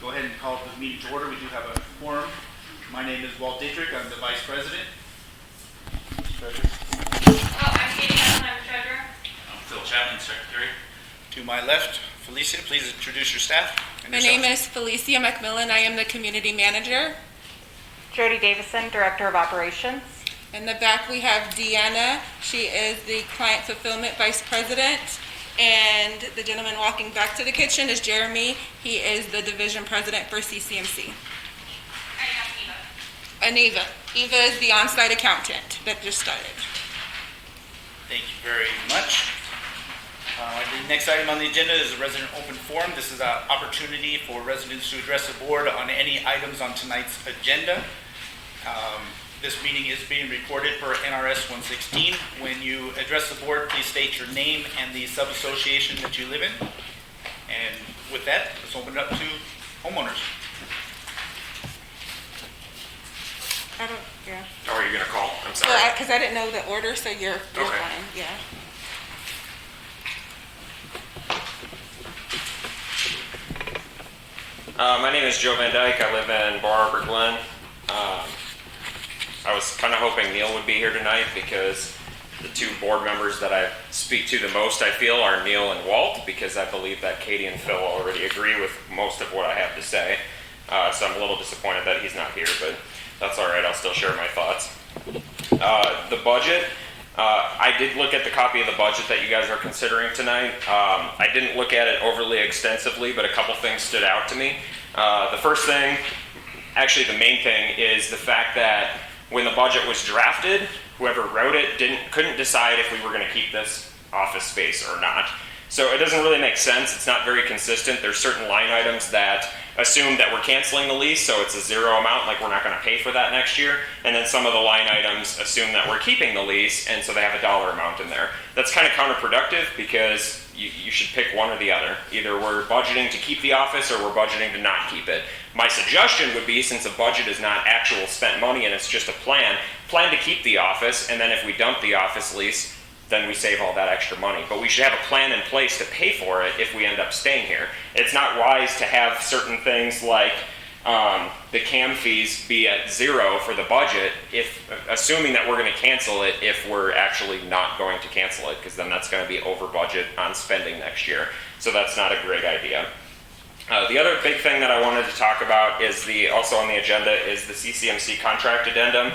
Go ahead and call the meeting to order. We do have a quorum. My name is Walt Dietrich. I'm the Vice President. Treasurer. I'm Katie Allen. I'm Treasurer. I'm Phil Chapman, Secretary. To my left, Felicia, please introduce your staff. My name is Felicia McMillan. I am the Community Manager. Jody Davison, Director of Operations. In the back, we have Deanna. She is the Client Fulfillment Vice President. And the gentleman walking back to the kitchen is Jeremy. He is the Division President for CCMC. And Eva. Eva is the on-site accountant that just started. Thank you very much. The next item on the agenda is a resident open forum. This is an opportunity for residents to address the board on any items on tonight's agenda. This meeting is being recorded per NRS 116. When you address the board, please state your name and the sub-association that you live in. And with that, let's open it up to homeowners. Yeah. Oh, are you going to call? I'm sorry. Well, because I didn't know the order, so you're Okay. fine. Yeah. My name is Joe Van Dyke. I live in Bar Harbor Glen. I was kind of hoping Neil would be here tonight because the two board members that I speak to the most, I feel, are Neil and Walt, because I believe that Katie and Phil already agree with most of what I have to say. So I'm a little disappointed that he's not here, but that's all right. I'll still share my thoughts. The budget. I did look at the copy of the budget that you guys are considering tonight. I didn't look at it overly extensively, but a couple things stood out to me. The first thing, actually the main thing, is the fact that when the budget was drafted, whoever wrote it couldn't decide if we were going to keep this office space or not. So it doesn't really make sense. It's not very consistent. There's certain line items that assume that we're canceling the lease, so it's a zero amount, like we're not going to pay for that next year. And then some of the line items assume that we're keeping the lease, and so they have a dollar amount in there. That's kind of counterproductive because you should pick one or the other. Either we're budgeting to keep the office or we're budgeting to not keep it. My suggestion would be, since a budget is not actual spent money and it's just a plan to keep the office, and then if we dump the office lease, then we save all that extra money. But we should have a plan in place to pay for it if we end up staying here. It's not wise to have certain things like the CAM fees be at zero for the budget, assuming that we're going to cancel it if we're actually not going to cancel it, because then that's going to be over budget on spending next year. So that's not a great idea. The other big thing that I wanted to talk about is also on the agenda is the CCMC contract addendum.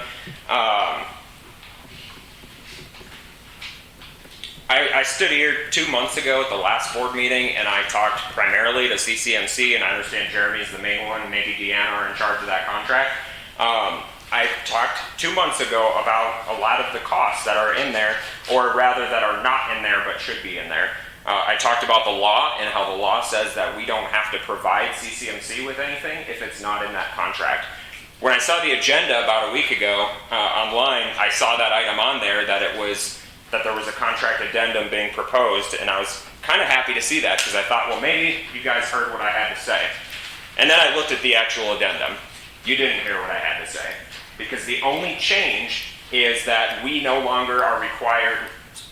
I stood here 2 months ago at the last board meeting, and I talked primarily to CCMC, and I understand Jeremy is the main one, and maybe Deanna are in charge of that contract. I talked 2 months ago about a lot of the costs that are in there, or rather that are not in there but should be in there. I talked about the law and how the law says that we don't have to provide CCMC with anything if it's not in that contract. When I saw the agenda about a week ago online, I saw that item on there that there was a contract addendum being proposed, and I was kind of happy to see that because I thought, well, maybe you guys heard what I had to say. And then I looked at the actual addendum. You didn't hear what I had to say, because the only change is that we no longer are required,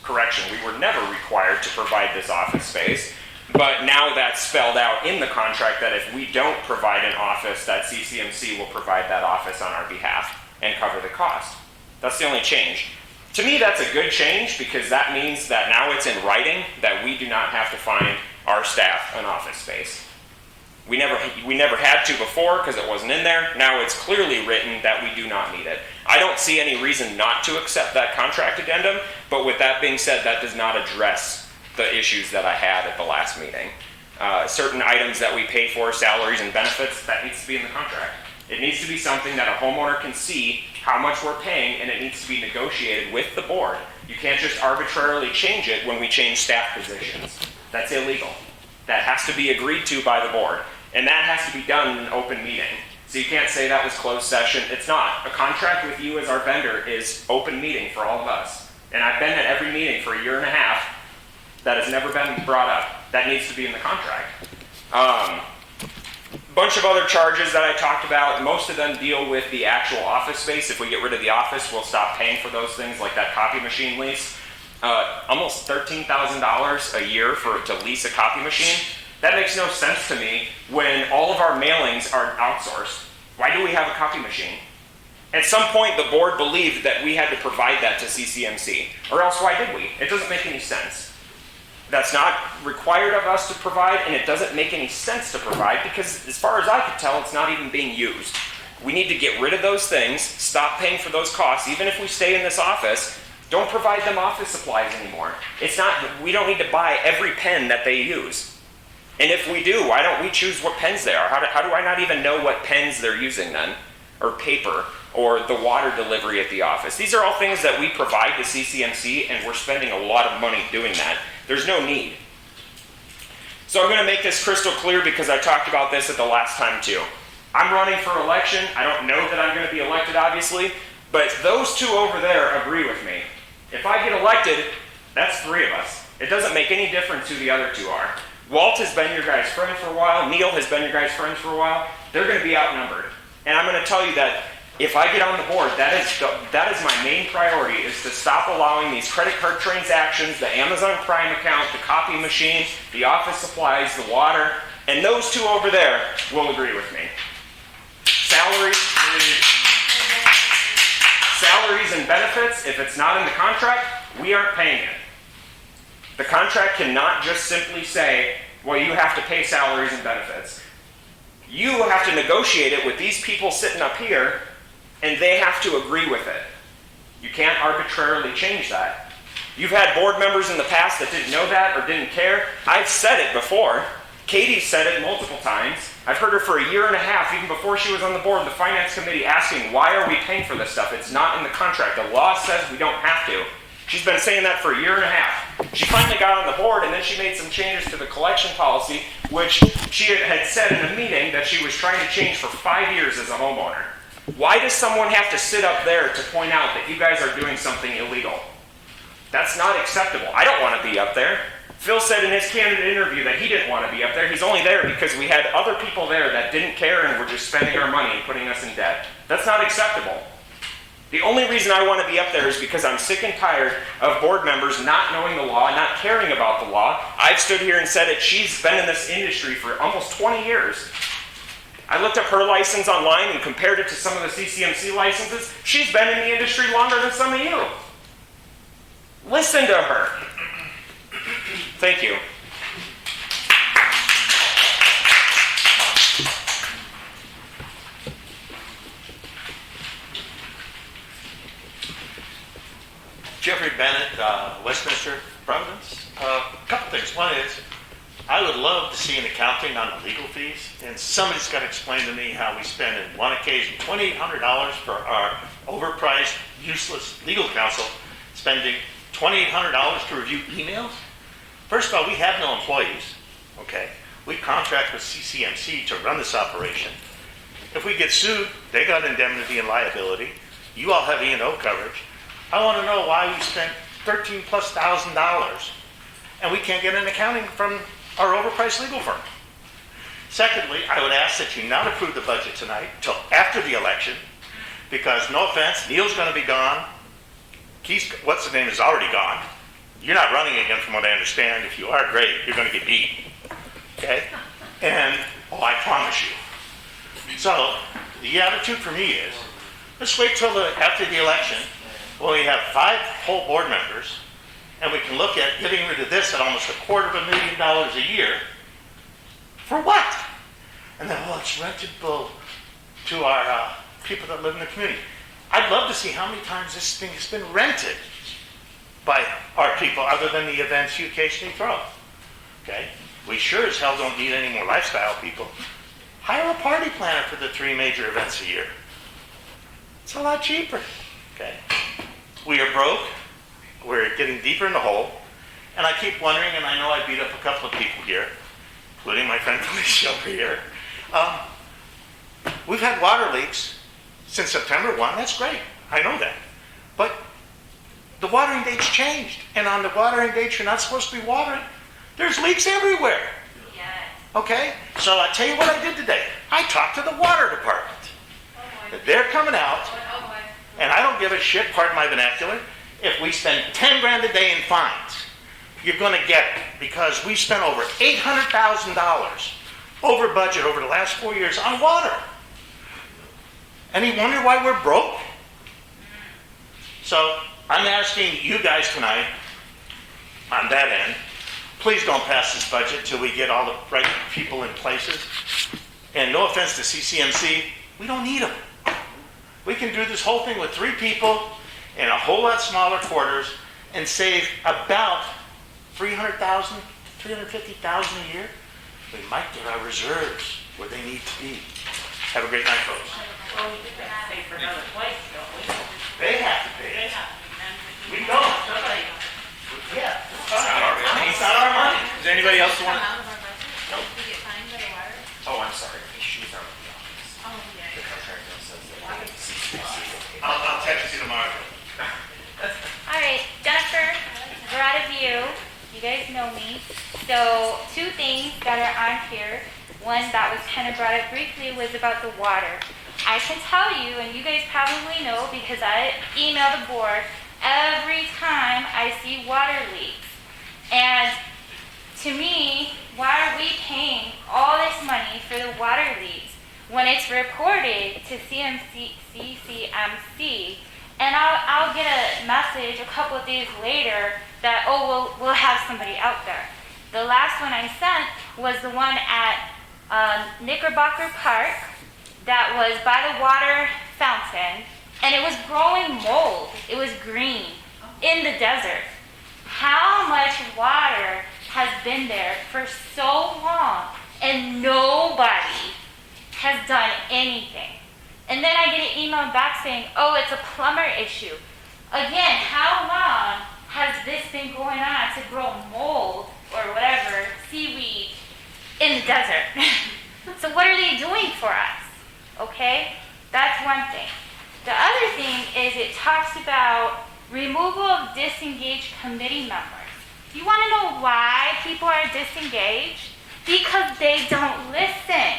we were never required to provide this office space, but now that's spelled out in the contract that if we don't provide an office, that CCMC will provide that office on our behalf and cover the cost. That's the only change. To me, that's a good change, because that means that now it's in writing that we do not have to find our staff an office space. We never had to before because it wasn't in there. Now it's clearly written that we do not need it. I don't see any reason not to accept that contract addendum, but with that being said, that does not address the issues that I had at the last meeting. Certain items that we pay for, salaries and benefits, that needs to be in the contract. It needs to be something that a homeowner can see how much we're paying, and it needs to be negotiated with the board. You can't just arbitrarily change it when we change staff positions. That's illegal. That has to be agreed to by the board, and that has to be done in an open meeting. So you can't say that was closed session. It's not. A contract with you as our vendor is open meeting for all of us. And I've been at every meeting for a year and a half. That has never been brought up. That needs to be in the contract. Bunch of other charges that I talked about, most of them deal with the actual office space. If we get rid of the office, we'll stop paying for those things, like that copy machine lease. Almost $13,000 a year to lease a copy machine. That makes no sense to me when all of our mailings are outsourced. Why do we have a copy machine? At some point, the board believed that we had to provide that to CCMC, or else why did we? It doesn't make any sense. That's not required of us to provide, and it doesn't make any sense to provide because, as far as I could tell, it's not even being used. We need to get rid of those things, stop paying for those costs. Even if we stay in this office, don't provide them office supplies anymore. We don't need to buy every pen that they use. And if we do, why don't we choose what pens they are? How do I not even know what pens they're using then? Or paper, or the water delivery at the office. These are all things that we provide to CCMC, and we're spending a lot of money doing that. There's no need. So I'm going to make this crystal clear because I talked about this at the last time too. I'm running for election. I don't know that I'm going to be elected, obviously, but those two over there agree with me. If I get elected, that's 3 of us. It doesn't make any difference who the other 2 are. Walt has been your guys' friend for a while. Neil has been your guys' friend for a while. They're going to be outnumbered. And I'm going to tell you that if I get on the board, that is my main priority, is to stop allowing these credit card transactions, the Amazon Prime account, the copy machine, the office supplies, the water, and those 2 over there will agree with me. Salaries and benefits, if it's not in the contract, we aren't paying it. The contract cannot just simply say, well, you have to pay salaries and benefits. You have to negotiate it with these people sitting up here, and they have to agree with it. You can't arbitrarily change that. You've had board members in the past that didn't know that or didn't care. I've said it before. Katie said it multiple times. I've heard her for 1.5 years, even before she was on the board, the finance committee, asking, why are we paying for this stuff? It's not in the contract. The law says we don't have to. She's been saying that for 1.5 years. She finally got on the board, and then she made some changes to the collection policy, which she had said in a meeting that she was trying to change for 5 years as a homeowner. Why does someone have to sit up there to point out that you guys are doing something illegal? That's not acceptable. I don't want to be up there. Phil said in his candidate interview that he didn't want to be up there. He's only there because we had other people there that didn't care and were just spending our money and putting us in debt. That's not acceptable. The only reason I want to be up there is because I'm sick and tired of board members not knowing the law, not caring about the law. I've stood here and said it. She's been in this industry for almost 20 years. I looked up her license online and compared it to some of the CCMC licenses. She's been in the industry longer than some of you. Listen to her. Thank you. Jeffrey Bennett, Westminster, Providence. A couple things. One is, I would love to see an accounting on the legal fees, and somebody's got to explain to me how we spend, in one occasion, $2,800 for our overpriced, useless legal counsel, spending $2,800 to review emails. First of all, we have no employees, okay? We contract with CCMC to run this operation. If we get sued, they got indemnity and liability. You all have E&O coverage. I want to know why we spent $13,000+ and we can't get an accounting from our overpriced legal firm. Secondly, I would ask that you not approve the budget tonight till after the election, because no offense, Neil's going to be gone. Keith's, what's his name, is already gone. You're not running again from what I understand. If you are, great, you're going to get beat. Okay? And, I promise you. So, the attitude for me is, let's wait till after the election, when we have 5 whole board members, and we can look at getting rid of this at almost $250,000 a year. For what? And then, it's rentable to our people that live in the community. I'd love to see how many times this thing has been rented by our people, other than the events you occasionally throw. Okay? We sure as hell don't need any more lifestyle people. Hire a party planner for the 3 major events a year. It's a lot cheaper. Okay? We are broke. We're getting deeper in the hole. And I keep wondering, and I know I beat up a couple of people here, including my friend Felicia over here. We've had water leaks since September 1. That's great. I know that. But the watering date's changed. And on the watering date, you're not supposed to be watering. There's leaks everywhere. Yes. Okay? So I'll tell you what I did today. I talked to the water department. They're coming out, and I don't give a shit, pardon my vernacular, if we spend $10 grand a day in fines. you're gonna get it, because we spent over $800,000 over budget over the last 4 years on water. Any wonder why we're broke? So I'm asking you guys tonight, on that end, please don't pass this budget till we get all the right people in places. And no offense to CCMC, we don't need them. We can do this whole thing with 3 people in a whole lot smaller quarters and save about $300,000, $350,000 a year. We might get our reserves where they need to be. Have a great night, folks. They have to pay. We don't. Yeah. It's not our money. Is there anybody else who want to? Oh, I'm sorry. She's out of the office. The contractor says that. I'll text you tomorrow. All right, Jennifer, we're out of view. You guys know me. So 2 things that are on here. One that was kind of brought up briefly was about the water. I can tell you, and you guys probably know because I email the board every time I see water leaks. And to me, why are we paying all this money for the water leaks when it's reported to CCMC, and I'll get a message a couple of days later that, oh, we'll have somebody out there. The last one I sent was the one at Knickerbocker Park that was by the water fountain, and it was growing mold. It was green in the desert. How much water has been there for so long and nobody has done anything? And then I get an email back saying, oh, it's a plumber issue. Again, how long has this been going on to grow mold or whatever, seaweed, in the desert? So what are they doing for us? Okay? That's one thing. The other thing is it talks about removal of disengaged committee members. You want to know why people are disengaged? Because they don't listen.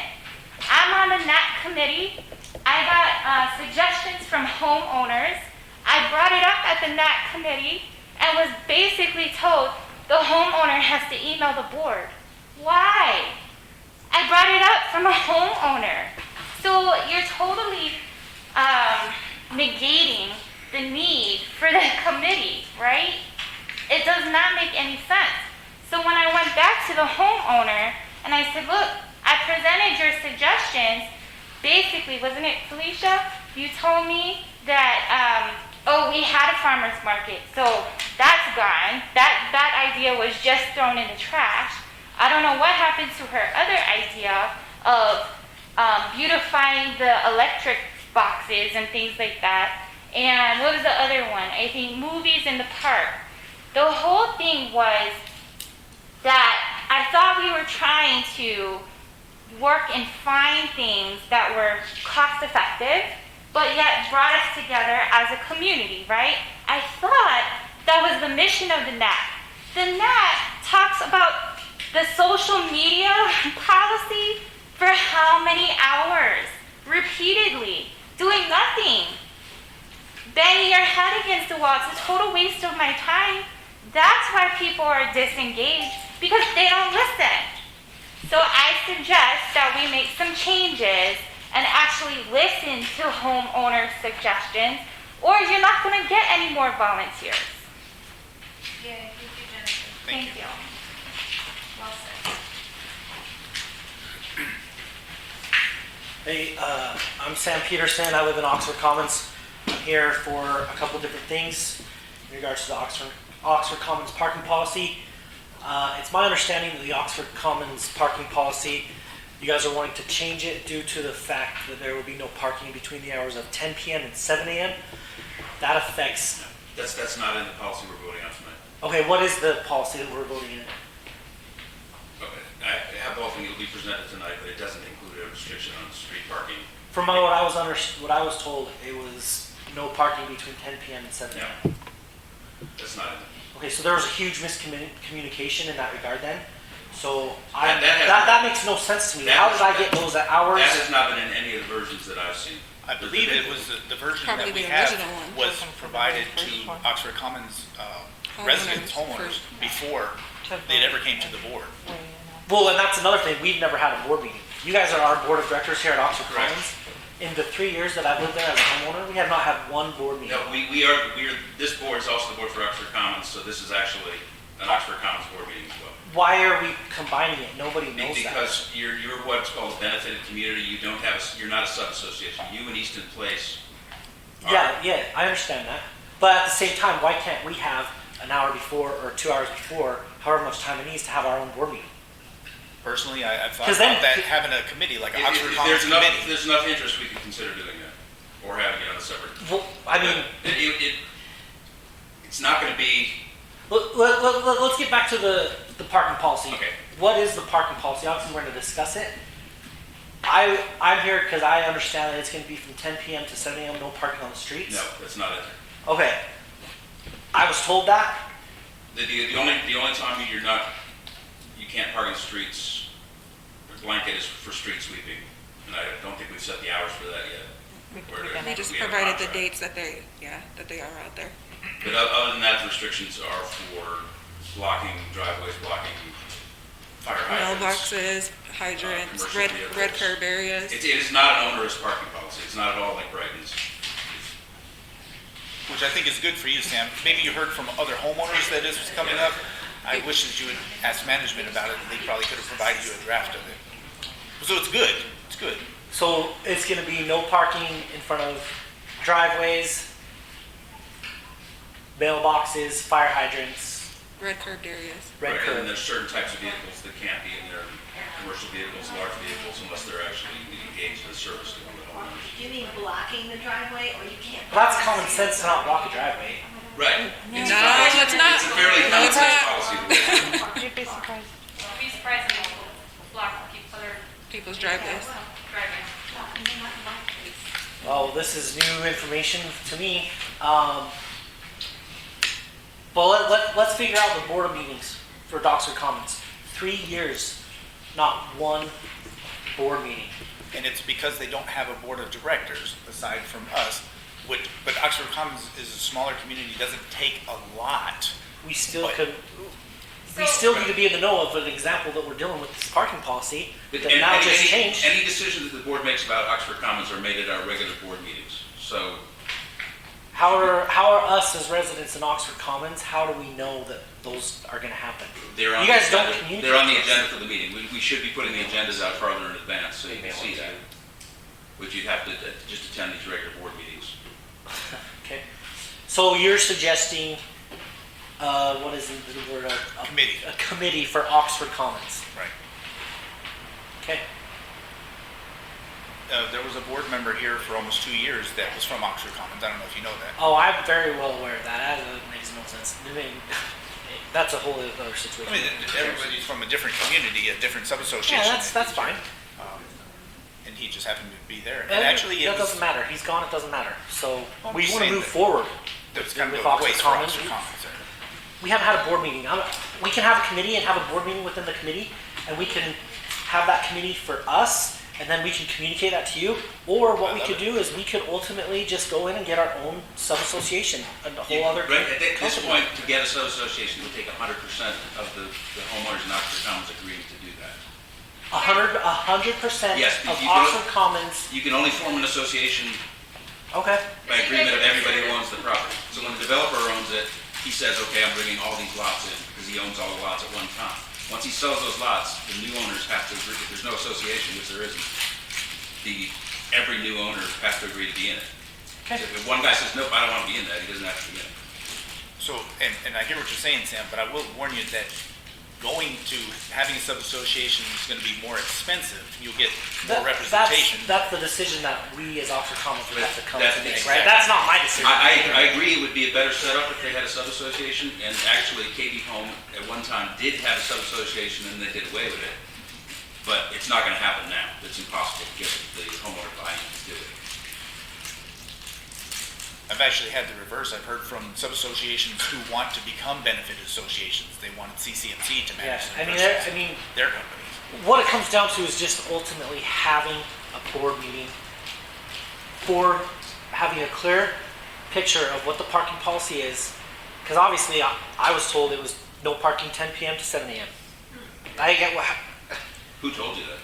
I'm on the NAT committee. I got suggestions from homeowners. I brought it up at the NAT committee and was basically told the homeowner has to email the board. Why? I brought it up from a homeowner. So you're totally negating the need for the committee, right? It does not make any sense. So when I went back to the homeowner and I said, look, I presented your suggestions. Basically, wasn't it, Felicia? You told me that, oh, we had a farmer's market, so that's gone. That idea was just thrown in the trash. I don't know what happened to her other idea of beautifying the electric boxes and things like that. And what was the other one? I think movies in the park. The whole thing was that I thought we were trying to work and find things that were cost effective, but yet brought us together as a community, right? I thought that was the mission of the NAT. The NAT talks about the social media policy for how many hours? Repeatedly. Doing nothing. Banging your head against the wall. It's a total waste of my time. That's why people are disengaged, because they don't listen. So I suggest that we make some changes and actually listen to homeowner suggestions, or you're not going to get any more volunteers. Yeah, thank you, Jennifer. Thank you. Well said. Hey, I'm Sam Peterson. I live in Oxford Commons. I'm here for a couple different things in regards to the Oxford Commons parking policy. It's my understanding that the Oxford Commons parking policy, you guys are wanting to change it due to the fact that there will be no parking between the hours of 10 p.m. and 7 a.m. That affects... That's not in the policy we're voting on tonight. Okay, what is the policy that we're voting in? Okay, I have the whole thing, it'll be presented tonight, but it doesn't include a restriction on street parking. From what I was told, it was no parking between 10 p.m. and 7 a.m. No. That's not in there. Okay, so there was a huge miscommunication in that regard then. So That that makes no sense to me. that How was- did I get those hours? That has not been in any of the versions that I've seen. I believe it was the version that Probably we the have original one. was provided to Oxford Commons residents, homeowners, before it ever came to the board. Well, and that's another thing, we've never had a board meeting. You guys are our board of directors here at Oxford Correct. Commons. In the 3 years that I've lived there as a homeowner, we have not had one board meeting. No, we are, this board is also the board for Oxford Commons, so this is actually an Oxford Commons board meeting as well. Why are we combining it? Nobody knows that. Because you're what's called a benefited community, you don't have, you're not a sub-association. You and Easton Place are. Yeah, I understand that. But at the same time, why can't we have an hour before or 2 hours before, however much time it needs to have our own board meeting? Personally, I've thought 'Cause then- about that, having a committee, like an If Oxford Commons there's enough, committee. there's enough interest, we could consider doing that, or having it on a separate. Well, I mean, It's not gonna be, let's get back to the parking policy. Okay. What is the parking policy? Obviously, we're going to discuss it. I'm here because I understand that it's going to be from 10 p.m. to 7 a.m. No parking on the streets. no, that's not it. Okay. I was told that. The only time you can't park in the streets, the blanket is for street sweeping, and I don't think we've set the hours for that yet. We just have a provided the contract. dates that they are out there. But other than that, the restrictions are for blocking driveways, blocking fire hydrants. Mailboxes, hydrants, commercial red vehicles. curb areas. It is not an onerous parking policy. It's not at all like Brighton's. Which I think is good for you, Sam. Maybe you heard from other homeowners that this was coming up. I wish that you would ask management about it, and they probably could have provided you a draft of it. So it's good, it's good. So it's going to be no parking in front of driveways, mailboxes, fire hydrants, Red curved areas. red Right, curb. and there's certain types of vehicles that can't be in there, commercial vehicles, large vehicles, unless they're actually engaged in service to one of the homeowners. You mean blocking the driveway, or you can't? Well, that's common sense to not block a driveway. Right. No, it's not. It's a fairly No, common it's sense not. policy. You'd be surprised. Be surprised if people block other People's driveways. driveways. Well, this is new information to me. But let's figure out the board meetings for Oxford Commons. 3 years, not one board meeting. And it's because they don't have a board of directors aside from us. But Oxford Commons is a smaller community, doesn't take a lot. We still But- could. We still need to be in the know of an example that we're dealing with this parking policy But that now just changed. Any decision that the board makes about Oxford Commons are made at our regular board meetings. So How are us as residents in Oxford Commons? How do we know that those are going to happen? they're on You the guys don't agenda. communicate They're on the with us. agenda for the meeting. We should be putting the agendas out farther in advance so you can see that. But you'd have to just attend these regular board meetings. Okay. So you're suggesting, what is the word? Committee. A committee for Oxford Commons. Right. Okay. There was a board member here for almost 2 years that was from Oxford Commons. I don't know if you know that. Oh, I'm very well aware of that. That makes no sense. I mean, that's a whole other situation. I mean, everybody's from a different community, a different sub-association. Yeah, that's fine. And he just happened to be there. And actually, it that was, doesn't matter. He's gone. It doesn't matter. So I'm we just want to saying move that- forward. it was kind of with a Oxford waste for Commons. Oxford Commons. We haven't had a board meeting. We can have a committee and have a board meeting within the committee, and we can have that committee for us, and then we can communicate that to you. Or what we could do is we could ultimately just go in and get our own sub-association, a whole other. Right, at this company. point, to get a sub-association, it would take 100% of the homeowners in Oxford Commons agreeing to do that. 100% Yes, of you do it- Oxford Commons. You can only form an association Okay. by agreement of everybody who owns the property. So when the developer owns it, he says, okay, I'm bringing all these lots in, because he owns all the lots at one time. Once he sells those lots, the new owners have to agree, if there's no association, which there isn't, every new owner has to agree to be in it. Okay. So if one guy says, nope, I don't want to be in that, he doesn't have to be in it. So, and I hear what you're saying, Sam, but I will warn you that having a sub-association is going to be more expensive. You'll get more representation. That's the decision that we as Oxford Commons would have to come to That's make, exactly- right? That's not my decision. I agree it would be a better setup if they had a sub-association, and actually KB Home at one time did have a sub-association and they did away with it. But it's not gonna happen now. It's impossible to get the homeowner buy-in to do it. I've actually had the reverse. I've heard from sub-associations who want to become benefit associations. They wanted CCMC to Yeah, manage I mean, their companies. what it comes down to is just ultimately having a board meeting board having a clear picture of what the parking policy is, because obviously I was told it was no parking 10 p.m. to 7 a.m. I get what, Who told you that?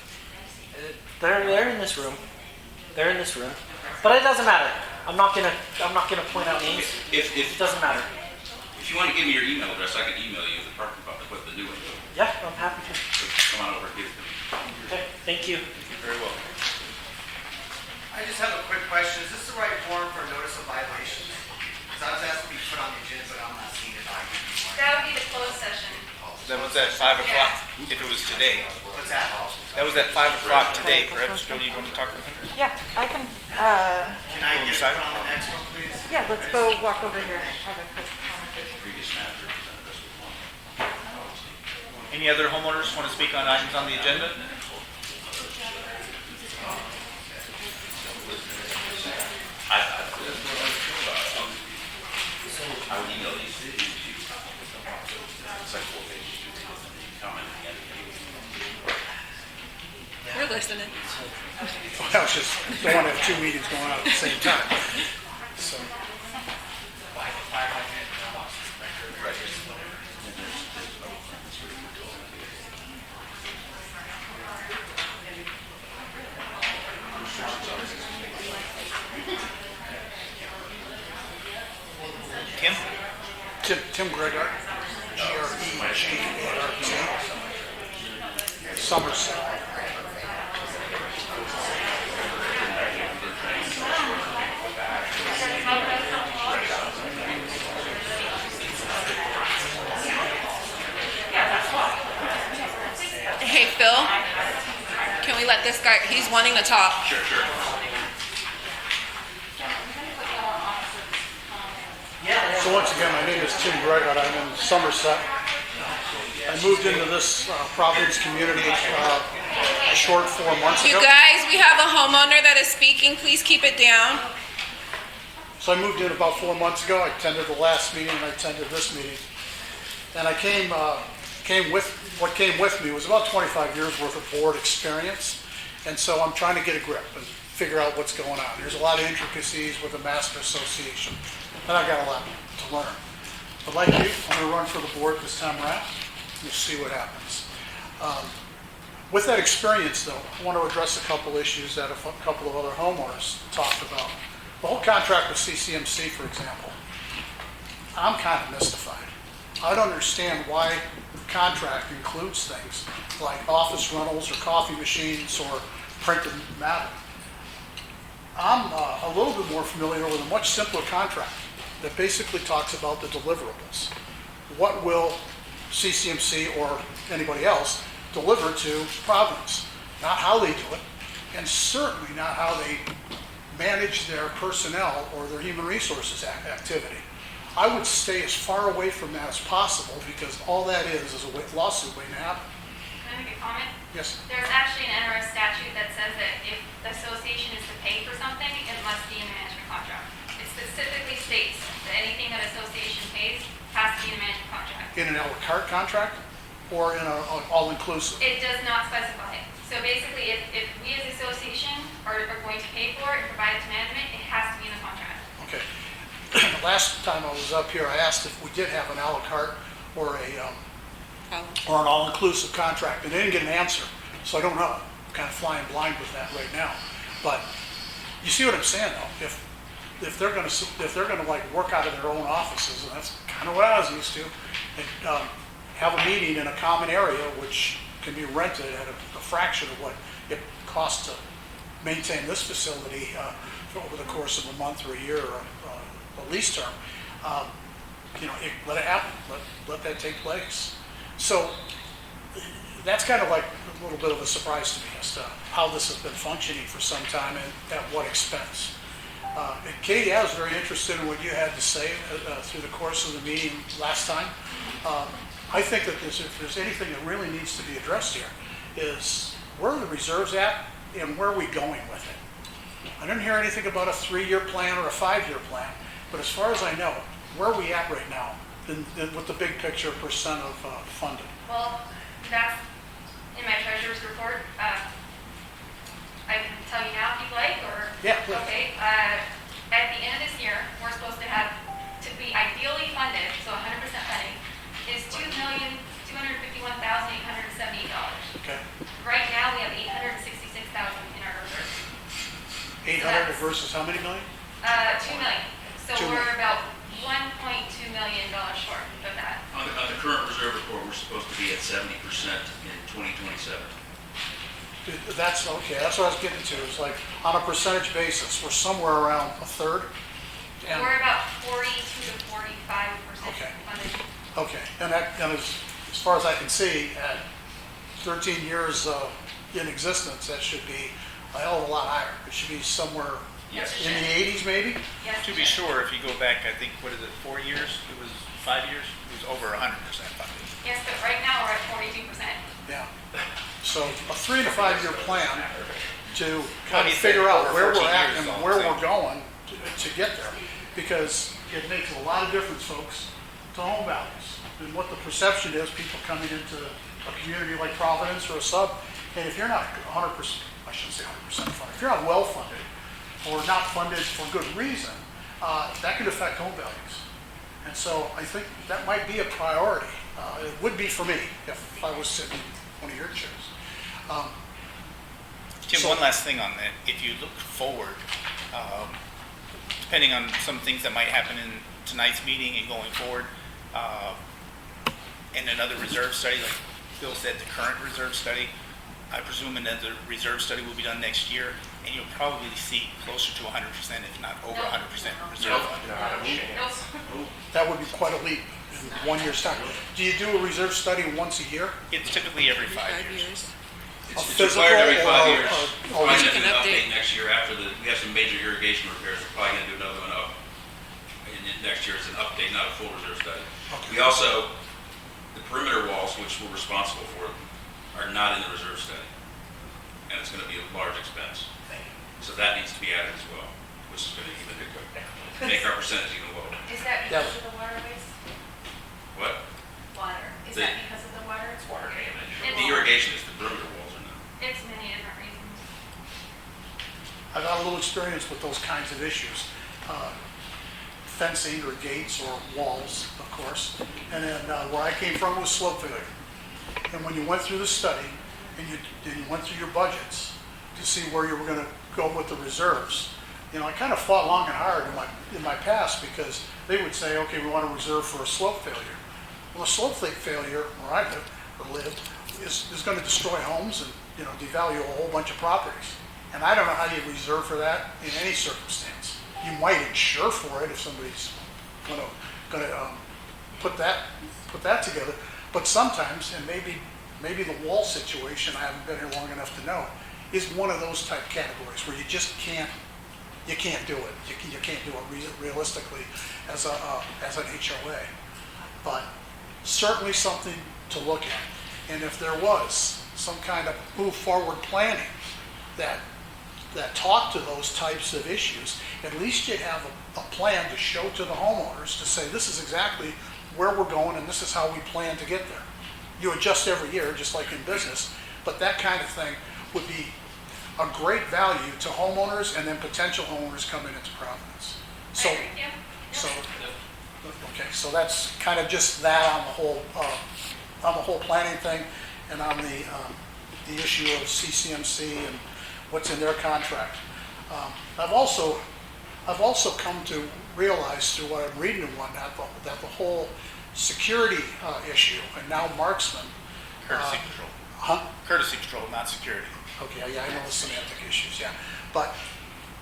they're in this room. They're in this room. But it doesn't matter. I'm not gonna point out names. It doesn't matter. If you want to give me your email address, I can email you the parking spot, what the new one is. Yeah, I'm happy to. So come on over and give it to me. Okay, thank you. You're very welcome. I just have a quick question. Is this the right form for notice of violations? Because I was asked to be put on the agenda, but I'm not seeing it. That would be the closed session. That was at 5 o'clock, if it was today. What's that? That was at 5 o'clock today. Perhaps, Jody, you want to talk to him? Yeah, I can, Can I get it on the next one, please? yeah, let's go walk over here and have a quick conversation. Previous manager presented us with one. Any other homeowners want to speak on items on the agenda? I would email these to you. It's like 4 pages. Comment again. We're listening. I was just, don't want to have two meetings going on at the same time. So, Kim? Tim Gregor, G-R-E-G-A-R-T, Somerset. Hey, Phil, can we let this guy, he's wanting to talk. Sure. So once again, my name is Tim Gregor. I'm in Somerset. I moved into this Providence community a short 4 months You ago. guys, we have a homeowner that is speaking. Please keep it down. So I moved in about 4 months ago. I attended the last meeting and I attended this meeting. And I came with me was about 25 years worth of board experience. And so I'm trying to get a grip and figure out what's going on. There's a lot of intricacies with the Master Association, and I've got a lot to learn. But like you, I'm going to run for the board this time around. We'll see what happens. With that experience, though, I want to address a couple issues that a couple of other homeowners talked about. The whole contract with CCMC, for example, I'm kind of mystified. I don't understand why the contract includes things like office rentals or coffee machines or printed matter. I'm a little bit more familiar with a much simpler contract that basically talks about the deliverables. What will CCMC or anybody else deliver to Providence? Not how they do it, and certainly not how they manage their personnel or their human resources activity. I would stay as far away from that as possible because all that is a lawsuit waiting to happen. Can I make a comment? Yes. There's actually an NRS statute that says that if the association is to pay for something, it must be in the management contract. It specifically states that anything that association pays has to be in the management contract. In an a la carte contract or in an all-inclusive? It does not specify. So basically, if we as an association are going to pay for it and provide it to management, it has to be in the contract. Okay. Last time I was up here, I asked if we did have an a la carte or an all-inclusive contract, and they didn't get an answer, so I don't know. I'm kind of flying blind with that right now. But you see what I'm saying, though? If they're going to like work out of their own offices, and that's kind of what I was used to, and have a meeting in a common area, which can be rented at a fraction of what it costs to maintain this facility over the course of a month or a year or a lease term, let it happen. Let that take place. So that's kind of like a little bit of a surprise to me as to how this has been functioning for some time and at what expense. And Katie, I was very interested in what you had to say through the course of the meeting last time. I think that if there's anything that really needs to be addressed here is where are the reserves at and where are we going with it? I didn't hear anything about a 3-year plan or a 5-year plan, but as far as I know, where are we at right now with the big picture percent of funded? Well, that's in my treasurer's report. I can tell you now if you'd like, or Yeah, please. Okay, at the end of this year, we're supposed to have, to be ideally funded, so 100% funding, is $2,251,878. Okay. Right now, we have $866,000 in our reserves. 800 versus how many million? 2 million. So 2 we're million. about $1.2 million short of that. On the current reserve report, we're supposed to be at 70% in 2027. That's, okay, that's what I was getting to, is like, on a percentage basis, we're somewhere around a third? And- We're about 42 to 45% Okay. funded. Okay, and that, and as far as I can see, at 13 years in existence, that should be a hell of a lot higher. It should be somewhere Yes. in the 80s maybe? Yes. To be sure, if you go back, I think, what is it, 4 years? It was 5 years? It was over 100% funded. Yes, but right now, we're at 42%. Yeah. So a 3 to 5 year plan to Well, kind he of said figure out over where we're 14 at years, and all where the same. we're going to get there. Because it makes a lot of difference, folks, to home values and what the perception is, people coming into a community like Providence or a sub. And if you're not 100%, I shouldn't say 100% funded, if you're not well funded or not funded for good reason, that could affect home values. And so I think that might be a priority. It would be for me if I was sitting in one of your chairs. Jim, So- one last thing on that. If you look forward, depending on some things that might happen in tonight's meeting and going forward, and another reserve study, like Phil said, the current reserve study, I presume another reserve study will be done next year, and you'll probably see closer to 100%, if not over 100% reserve funding. Nope. That would be quite a leap in 1 year's time. Do you do a reserve study once a year? It's typically every 5 years. A It's physical required every 5 or- years. or- We're or- probably You gonna do can an update. update next year after we have some major irrigation repairs, we're probably gonna do another one up. And then next year it's an update, not a full reserve study. We also, the perimeter walls, which we're responsible for, are not in the reserve study. And it's gonna be a large expense. So that needs to be added as well, which is gonna even make our percentage even lower. Is that Yeah. because of the waterways? What? Water. Is The- that because of the water? It's water damage. The irrigation is the perimeter walls are not. It's many different reasons. I got a little experience with those kinds of issues. Fencing or gates or walls, of course. And then where I came from was slope failure. And when you went through the study and you went through your budgets to see where you were going to go with the reserves, you know, I kind of fought long and hard in my past because they would say, okay, we want to reserve for a slope failure. Well, a slope failure where I lived is going to destroy homes and, you know, devalue a whole bunch of properties. And I don't know how you reserve for that in any circumstance. You might insure for it if somebody's going to put that together. But sometimes, and maybe the wall situation, I haven't been here long enough to know, is one of those type categories where you just can't do it. You can't do it realistically as an HOA. But certainly something to look at. And if there was some kind of move forward planning that talked to those types of issues, at least you'd have a plan to show to the homeowners to say, this is exactly where we're going and this is how we plan to get there. You adjust every year, just like in business, but that kind of thing would be a great value to homeowners and then potential homeowners coming into Providence. So, I agree, yeah. so, okay, so that's kind of just that on the whole planning thing and on the issue of CCMC and what's in their contract. I've also come to realize through what I'm reading and whatnot that the whole security issue and now marksman. Courtesy control. Huh? Courtesy control, not security. Okay, yeah, I know the semantic issues, yeah. But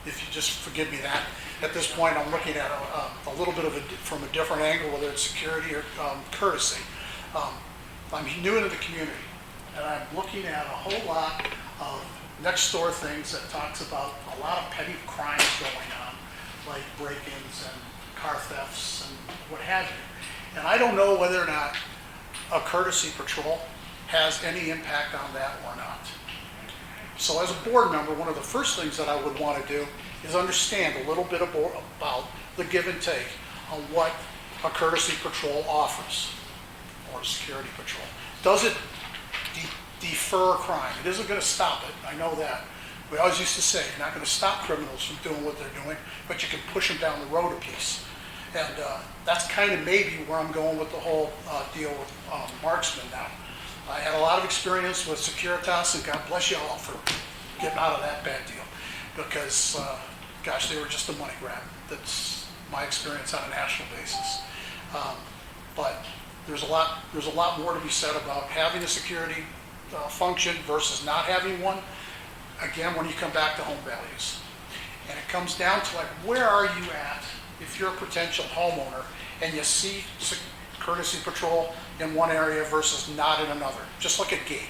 if you just forgive me that, at this point, I'm looking at a little bit of from a different angle, whether it's security or courtesy. I'm new into the community, and I'm looking at a whole lot of next door things that talks about a lot of petty crimes going on, like break-ins and car thefts and what have you. And I don't know whether or not a courtesy patrol has any impact on that or not. So as a board member, one of the first things that I would want to do is understand a little bit about the give and take on what a courtesy patrol offers, or a security patrol. Does it defer crime? It isn't going to stop it, I know that, We always used to say, you're not going to stop criminals from doing what they're doing, but you can push them down the road a piece. And that's kind of maybe where I'm going with the whole deal with marksman now. I had a lot of experience with Securitas, and God bless you all for getting out of that bad deal. Because, gosh, they were just a money grab. That's my experience on a national basis. But there's a lot more to be said about having a security function versus not having one. Again, when you come back to home values. And it comes down to like, where are you at if you're a potential homeowner and you see courtesy patrol in one area versus not in another, just like a gate.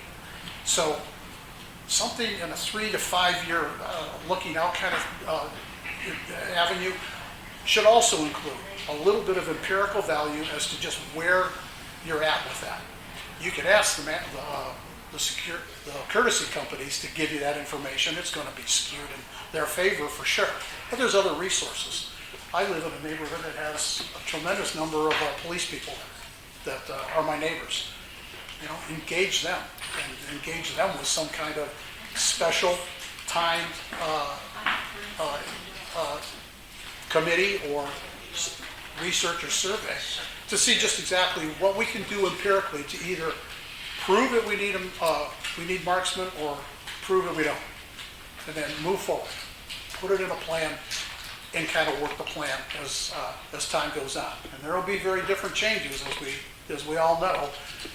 So something in a 3 to 5 year looking out kind of avenue should also include a little bit of empirical value as to just where you're at with that. You could ask the courtesy companies to give you that information. It's going to be skewed in their favor for sure. But there's other resources. I live in a neighborhood that has a tremendous number of police people that are my neighbors. You know, engage them and engage them with some kind of special timed committee or research or survey to see just exactly what we can do empirically to either prove that we need marksmen or prove that we don't, and then move forward, put it in a plan, and kind of work the plan as time goes on. And there will be very different changes as we all know.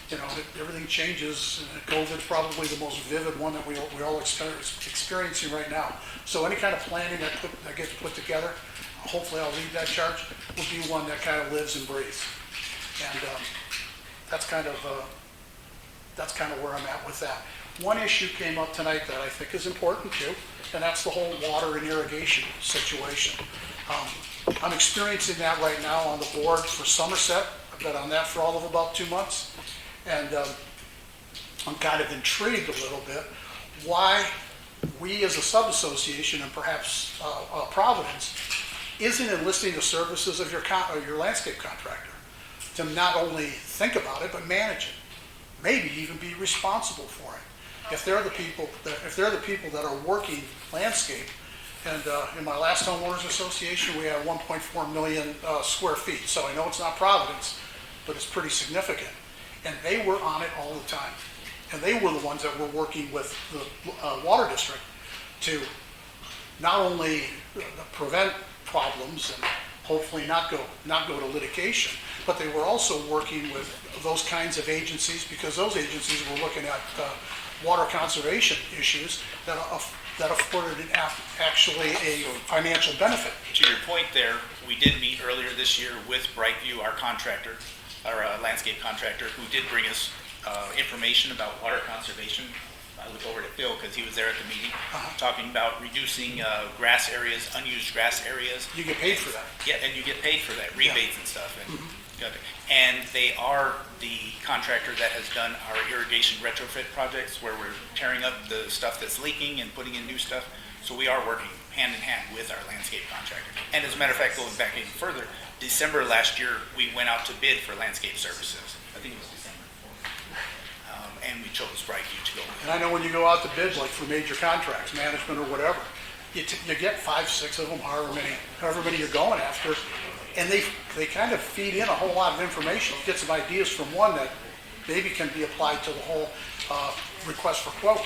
You know, everything changes. COVID's probably the most vivid one that we all experiencing right now. So any kind of planning that gets put together, hopefully I'll lead that charge, will be one that kind of lives and breathes. And that's kind of where I'm at with that. One issue came up tonight that I think is important too, and that's the whole water and irrigation situation. I'm experiencing that right now on the board for Somerset. I've been on that for all of about 2 months, and I'm kind of intrigued a little bit why we as a sub-association and perhaps Providence isn't enlisting the services of your landscape contractor to not only think about it but manage it, maybe even be responsible for it. If they're the people that are working landscape, and in my last homeowners association, we have 1.4 million square feet. So I know it's not Providence, but it's pretty significant. And they were on it all the time. And they were the ones that were working with the water district to not only prevent problems and hopefully not go to litigation, but they were also working with those kinds of agencies because those agencies were looking at water conservation issues that afforded actually a financial benefit. To your point there, we did meet earlier this year with Brightview, our contractor, our landscape contractor, who did bring us information about water conservation. I look over to Phil because he was there at the meeting, talking about reducing grass areas, unused grass areas. You get paid for that. Yeah, and you get paid for that, rebates and stuff. And they are the contractor that has done our irrigation retrofit projects where we're tearing up the stuff that's leaking and putting in new stuff. So we are working hand in hand with our landscape contractor. And as a matter of fact, going back even further, December last year, we went out to bid for landscape services. I think it was December. And we chose Brightview to go with. And I know when you go out to bid, like for major contracts, management or whatever, you get 5, 6 of them, however many you're going after, and they kind of feed in a whole lot of information. You get some ideas from one that maybe can be applied to the whole request for quote,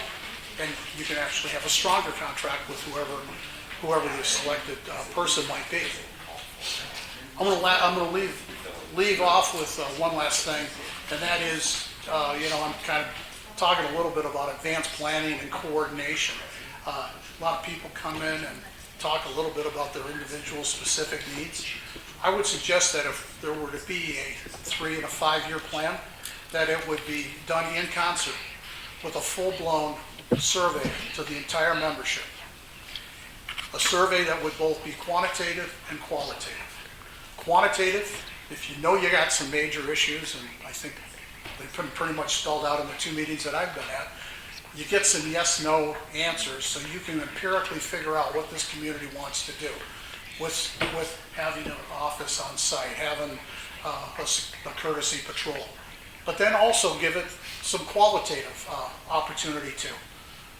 and you can actually have a stronger contract with whoever the selected person might be. I'm going to leave off with one last thing, and that is, I'm kind of talking a little bit about advanced planning and coordination. A lot of people come in and talk a little bit about their individual specific needs. I would suggest that if there were to be a 3 and a 5 year plan, that it would be done in concert with a full-blown survey to the entire membership. A survey that would both be quantitative and qualitative. Quantitative, if you know you got some major issues, and I think they've been pretty much spelled out in the 2 meetings that I've been at, you get some yes/no answers so you can empirically figure out what this community wants to do with having an office on site, having a courtesy patrol. But then also give it some qualitative opportunity too,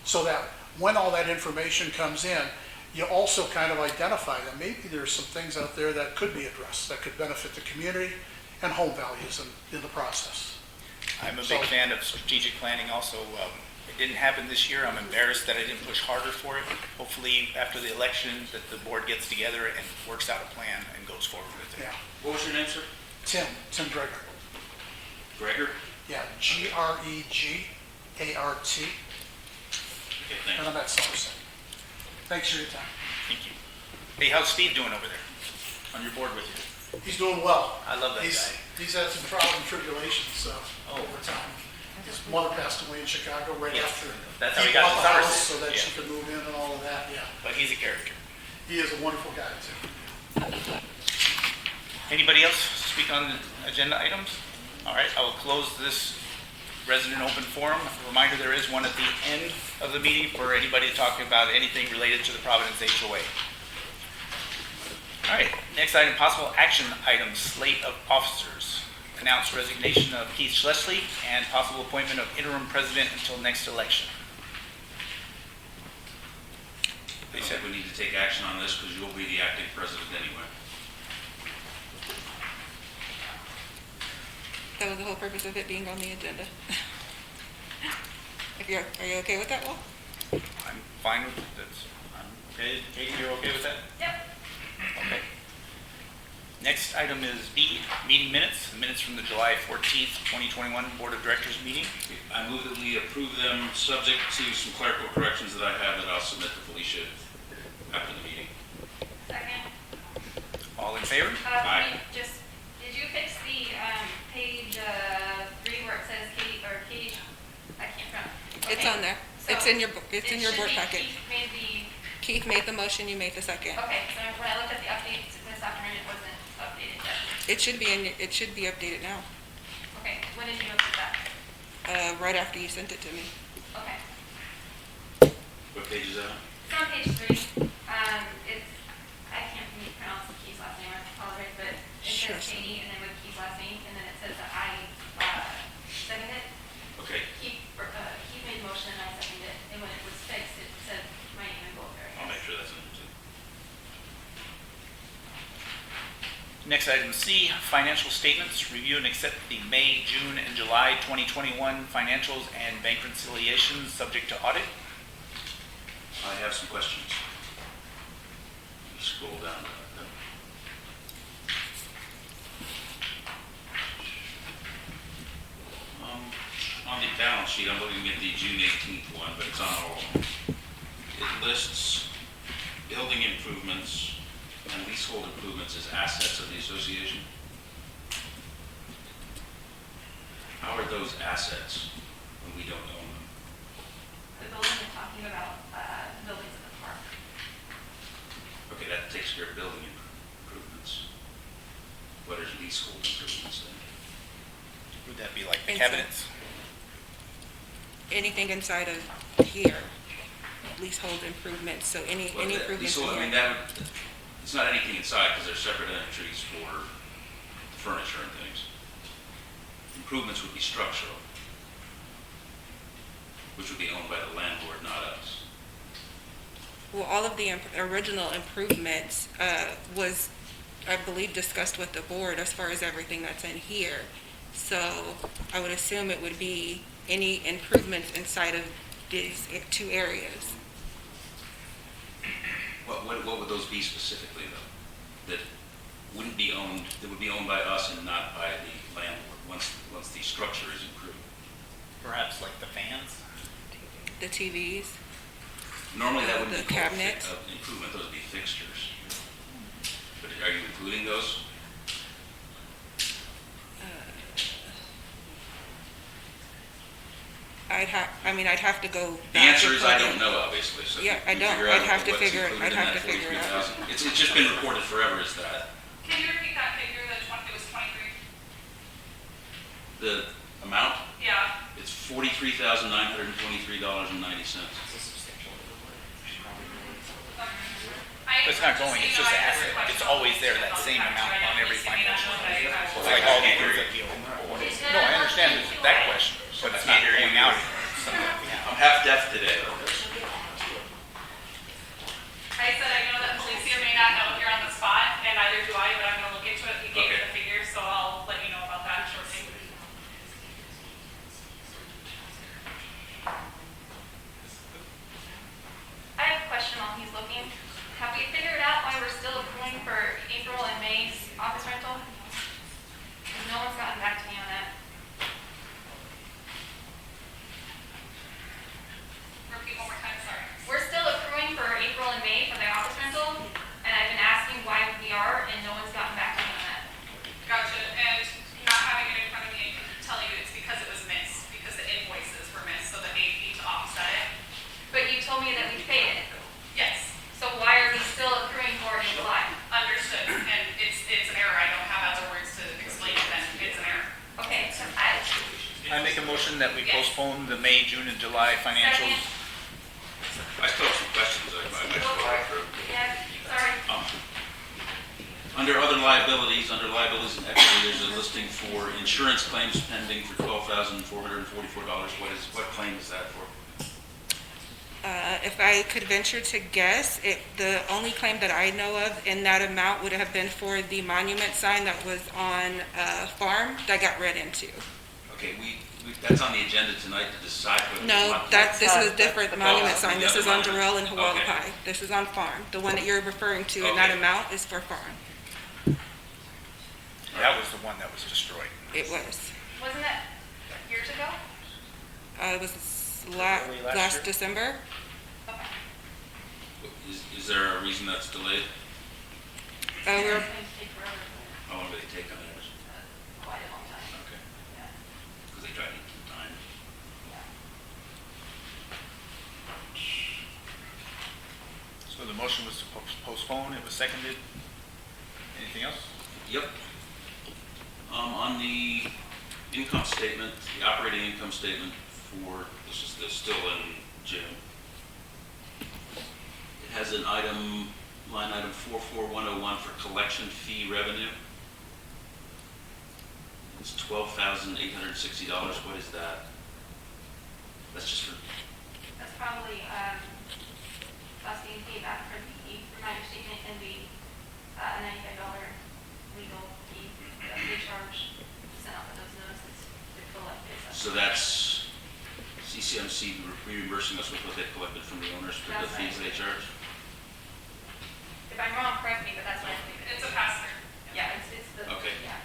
so that when all that information comes in, you also kind of identify that maybe there's some things out there that could be addressed, that could benefit the community and home values in the process. I'm a big fan of strategic planning also. It didn't happen this year. I'm embarrassed that I didn't push harder for it. Hopefully, after the election, that the board gets together and works out a plan and goes forward with it. Yeah. What was your name, sir? Tim Greger. Gregor? Yeah, Gregart. Okay, thank And you. I'm at Somerset. Thanks for your time. Thank you. Hey, how's Steve doing over there? On your board with you? He's doing well. I love that He's guy. He's had some trials and tribulations over time. His mother passed away in Chicago right Yes. after. That's how he got bought to the house Somerset. so that she Yeah. could move in and all of that, yeah. But he's a character. He is a wonderful guy, too. Anybody else speak on the agenda items? All right, I will close this resident open forum. A reminder, there is one at the end of the meeting for anybody talking about anything related to the Providence HOA. All right, next item, possible action items, slate of officers. Announce resignation of Keith Schlessley and possible appointment of interim president until next election. I don't think we need to take action on this because you'll be the acting president anyway. That was the whole purpose of it being on the agenda. Are you okay with that, Will? I'm fine with that. I'm okay. Katie, you're okay with that? Yep. Okay. Next item is B, meeting minutes, minutes from the July 14th, 2021 Board of Directors meeting. I move that we approve them, subject to some clerical corrections that I have that I'll submit to Felicia after the meeting. Second. All in favor? Aye. Did you fix the, page, 3 where it says Katie, or Katie, I can't pronounce. It's Okay. on there. So It's in your board it should be packet. Keith made Keith made the motion, you made the second. the, okay, so when I looked at the updates this afternoon, it wasn't updated yet. It should be updated now, Okay, when did you look at that? right after you sent it to me. Okay. What page is that on? It's on page 3. It's, I can't pronounce Keith's last name, I apologize, but it Sure. says Katie and then with Keith's last name, and then it says that I seconded it. Okay, Keith made the motion and I seconded it, and when it was fixed, it said my name and both there. I'll make sure that's in there too. Next item C, financial statements, review and accept the May, June, and July 2021 financials and bank reconciliations subject to audit. I have some questions. Let me scroll down. On the balance sheet, I'm looking at the June 18th one, but it's on all of them. It lists building improvements and leasehold improvements as assets of the association. How are those assets when we don't own them? The building we're talking about, the buildings in the park. Okay, that takes care of building improvements. What is leasehold improvements then? Would that be like the Inside. cabinets? Anything inside of here, leasehold improvements, so any Well, that improvements in leasehold, I mean, here. it's not anything inside because there's separate entries for furniture and things. Improvements would be structural, which would be owned by the landlord, not us. Well, all of the original improvements was, I believe, discussed with the board as far as everything that's in here. So I would assume it would be any improvements inside of these two areas. What would those be specifically though? That wouldn't be owned, that would be owned by us and not by the landlord once the structure is improved? Perhaps like the fans? The TVs, Normally that wouldn't The be called cabinets. improvement, those would be fixtures. But are you including those? I'd have to go The back. answer and is I put don't in- know, obviously, so. Yeah, I you don't. figure I'd out have to what's figure- included I'd in have that to figure it out. 43,000. It's just been reported forever as that. Can you repeat that figure, it was 23? The amount, Yeah. it's $43,923.90. It's not going, it's just an asset. It's always there, that same amount on every financial. It's like all the things that you own. No, I understand that question, but it's not going out. It's something that we have. I'm half deaf today. I make a motion that we postpone the May, June, and July financials. I still have some questions I might go through. Yeah, sorry. Under other liabilities, under liabilities and equity, there's a listing for insurance claims pending for $12,444. What claim is that for? If I could venture to guess, the only claim that I know of in that amount would have been for the monument sign that was on a farm that got read into. Okay, that's on the agenda tonight to decide whether we No, want to. this is a different monument sign. the This other is on monument. Durrell and Okay. Hualapai. This is on farm. The one that you're referring to in that Okay. amount is for farm. That was the one that was destroyed. It was. Wasn't that years ago? It was Early last last year? December. Okay. Is there a reason that's delayed? We're How long do they take on average? Quite a long time. Okay, Yeah. because they try to eat some time. So the motion was to postpone, it was seconded. Anything else? Yep. On the income statement, the operating income statement for, this is still in June. It has an item, line item 44101 for collection fee revenue. It's $12,860. What is that? That's just for, That's probably, us being paid back for from my understanding, and the $95 legal fee that they charge to send out those notices to collect this. so that's CCMC reimbursing us with what they collected from the owners for the That's fees right. they charge? If I'm wrong, correct me, but that's what I believe. It's a pass-through. Yeah, it's the, Okay. yeah.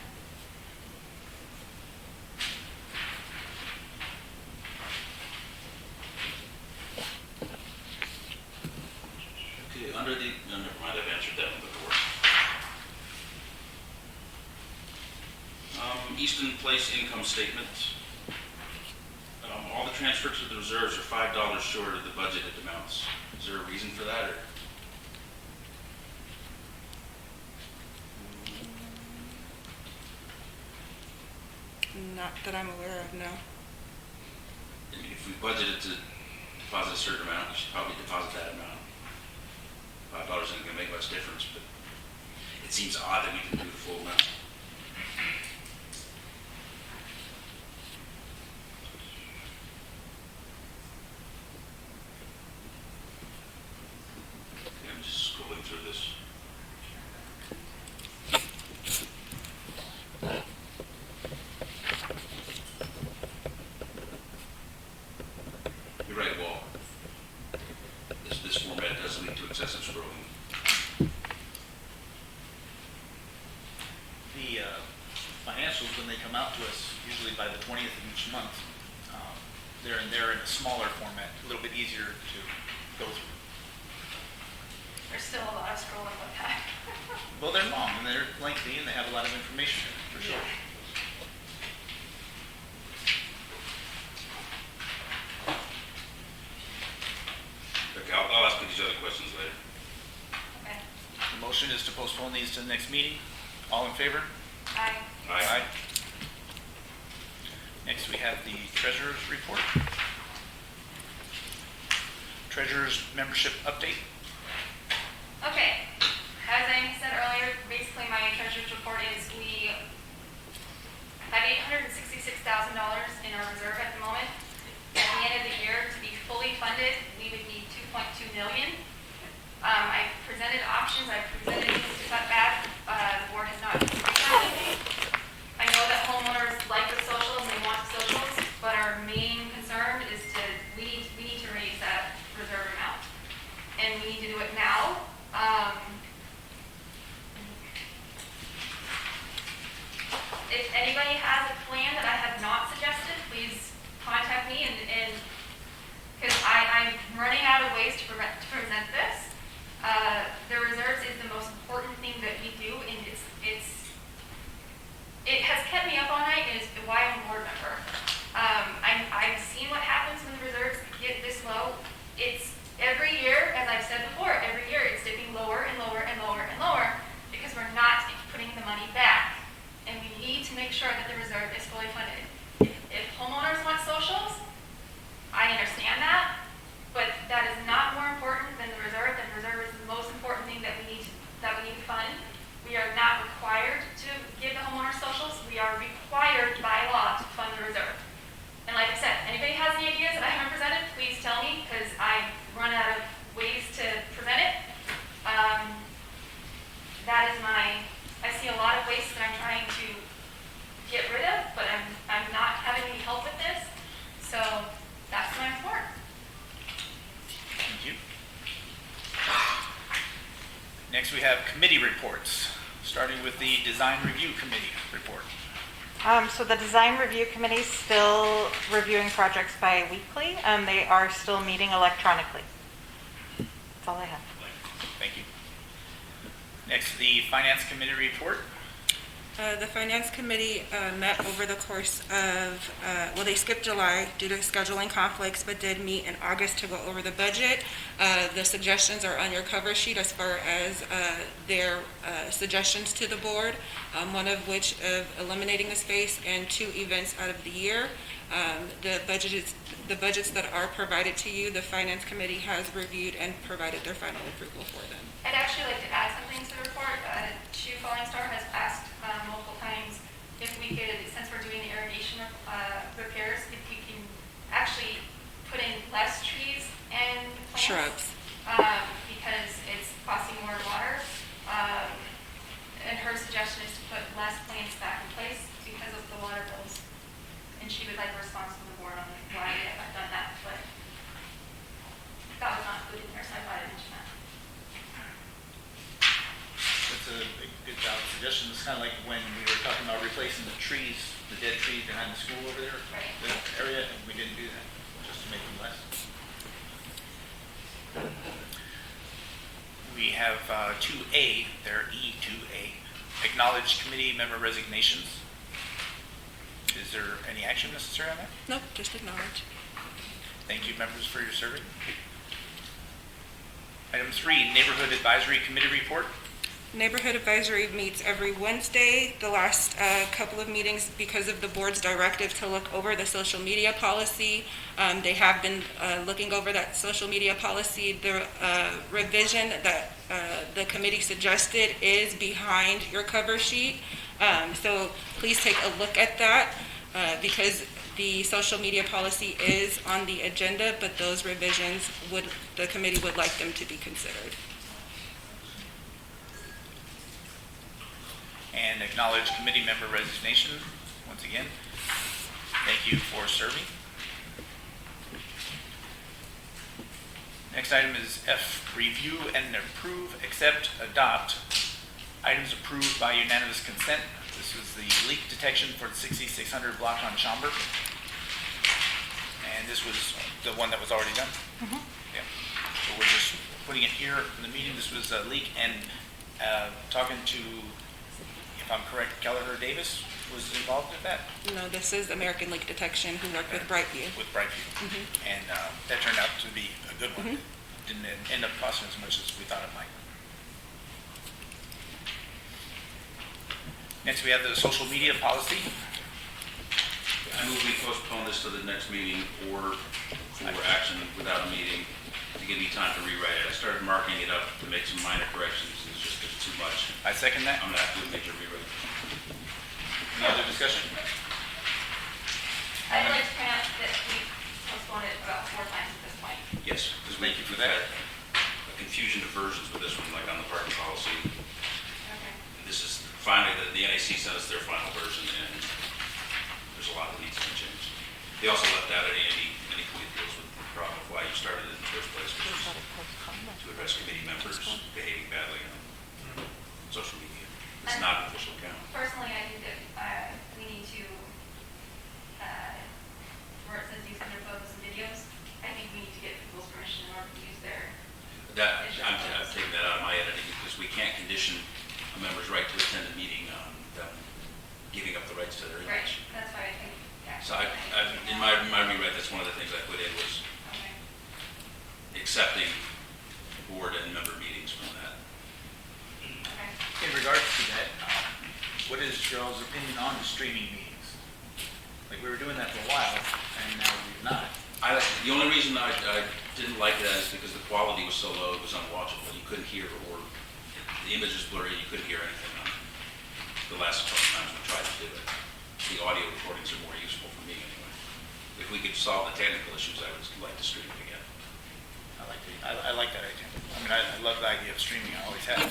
Okay, no, never mind, I've answered that one before. Easton Place income statement. All the transfers to the reserves are $5 short of the budgeted amounts. Is there a reason for that, or? Not that I'm aware of, no. I mean, if we budgeted to deposit a certain amount, we should probably deposit that amount. $5 isn't gonna make much difference, but it seems odd that we didn't do the full amount. Okay, I'm just scrolling through this. You're right, Walt. This format does lead to excessive scrolling. The financials, when they come out to us, usually by the 20th of each month, they're in a smaller format, a little bit easier to go through. There's still a lot of scrolling with that. Well, they're long and they're lengthy and they have a lot of information in it, for sure. Okay, I'll ask you these other questions later. Okay. The motion is to postpone these to the next meeting. All in favor? Aye. Aye. Next, we have the treasurer's report. Treasurer's membership update. Okay, as I said earlier, basically my treasurer's report is we have $866,000 in our reserve at the moment. At the end of the year, to be fully funded, we would need $2.2 million. I presented options, I presented things to cut back, the board has not done anything. I know that homeowners like the socials and they want the socials, but our main concern is we need to raise that reserve amount. And we need to do it now. If anybody has a plan that I have we have committee reports, starting with the Design Review Committee report. So the design review committee is still reviewing projects bi-weekly. They are still meeting electronically. That's all I have. Thank you. Next, the Finance Committee report. The Finance Committee met over the course of, well, they skipped July due to scheduling conflicts, but did meet in August to go over the budget. The suggestions are on your cover sheet as far as their suggestions to the board, one of which of eliminating a space and 2 events out of the year. The budgets that are provided to you, the Finance Committee has reviewed and provided their final approval for them. I'd actually like to add something to the report. Falling Star has asked multiple times if we could, since we're doing the irrigation repairs, if we can actually put in less trees and plants. Shrubs. Because it's costing more water. And her suggestion is to put less plants back in place because of the water bills. And she would like a response from the board on why we haven't done that, but that was not included in there, so I thought I'd mention that. That's a good job suggestion. It's kind of like when we were talking about replacing the trees, the dead trees behind the school over there, Right. the area, and we didn't do that, just to make them less. We have 2A, they're E2A, acknowledge committee member resignations. Is there any action necessary on that? Nope, just acknowledge. Thank you, members, for your serving. Item 3, Neighborhood Advisory Committee report. Neighborhood Advisory meets every Wednesday. The last couple of meetings, because of the board's directive to look over the social media policy, they have been looking over that social media policy. The revision that the committee suggested is behind your cover sheet. So please take a look at that because the social media policy is on the agenda, but those revisions the committee would like them to be considered. And acknowledge committee member resignation, once again. Thank you for serving. Next item is F, review and approve, accept, adopt items approved by unanimous consent. This is the leak detection for the 6600 block on Schaumburg. And this was the one that was already done? Yeah. So we're just putting it here in the meeting. This was a leak, and talking to, if I'm correct, Kelleher Davis was involved with that? No, this is American Leak Detection, who worked with Brightview. With Brightview. And that turned out to be a good one. Didn't end up costing as much as we thought it might. Next, we have the social media policy. I move we postpone this to the next meeting or for action without a meeting to give me time to rewrite it. I started marking it up to make some minor corrections. It's just too much. I second that. I'm gonna have to do a major rewrite. Any other discussion? I'd like to point out that we've postponed it about 4 times at this point. Yes, because Thank you for that. a confusion of versions with this one, like on the parking policy. Okay. This is finally, the NAC sent us their final version, and there's a lot that needs to be changed. They also left out any point that deals with the problem of why you started it in the first place, which is to address committee members behaving badly on social media. It's not an official account. Personally, I think that we need to, where it says use of their photos and videos, I think we need to get people's permission in order to use their. I'm taking that out of my editing, because we can't condition a member's right to attend a meeting on them giving up the rights to their Right, image. that's why I think. So in my rewrite, that's one of the things I put in was Okay. accepting board and member meetings from that. Okay. In regards to that, what is y'all's opinion on streaming meetings? Like, we were doing that for a while, and now we've not. The only reason I didn't like that is because the quality was so low, it was unwatchable. You couldn't hear, or the image was blurry, you couldn't hear anything on it. The last couple times we tried to do it. The audio recordings are more useful for me anyway. If we could solve the technical issues, I would like to stream it again. I like that idea. I mean, I love the idea of streaming, I always have.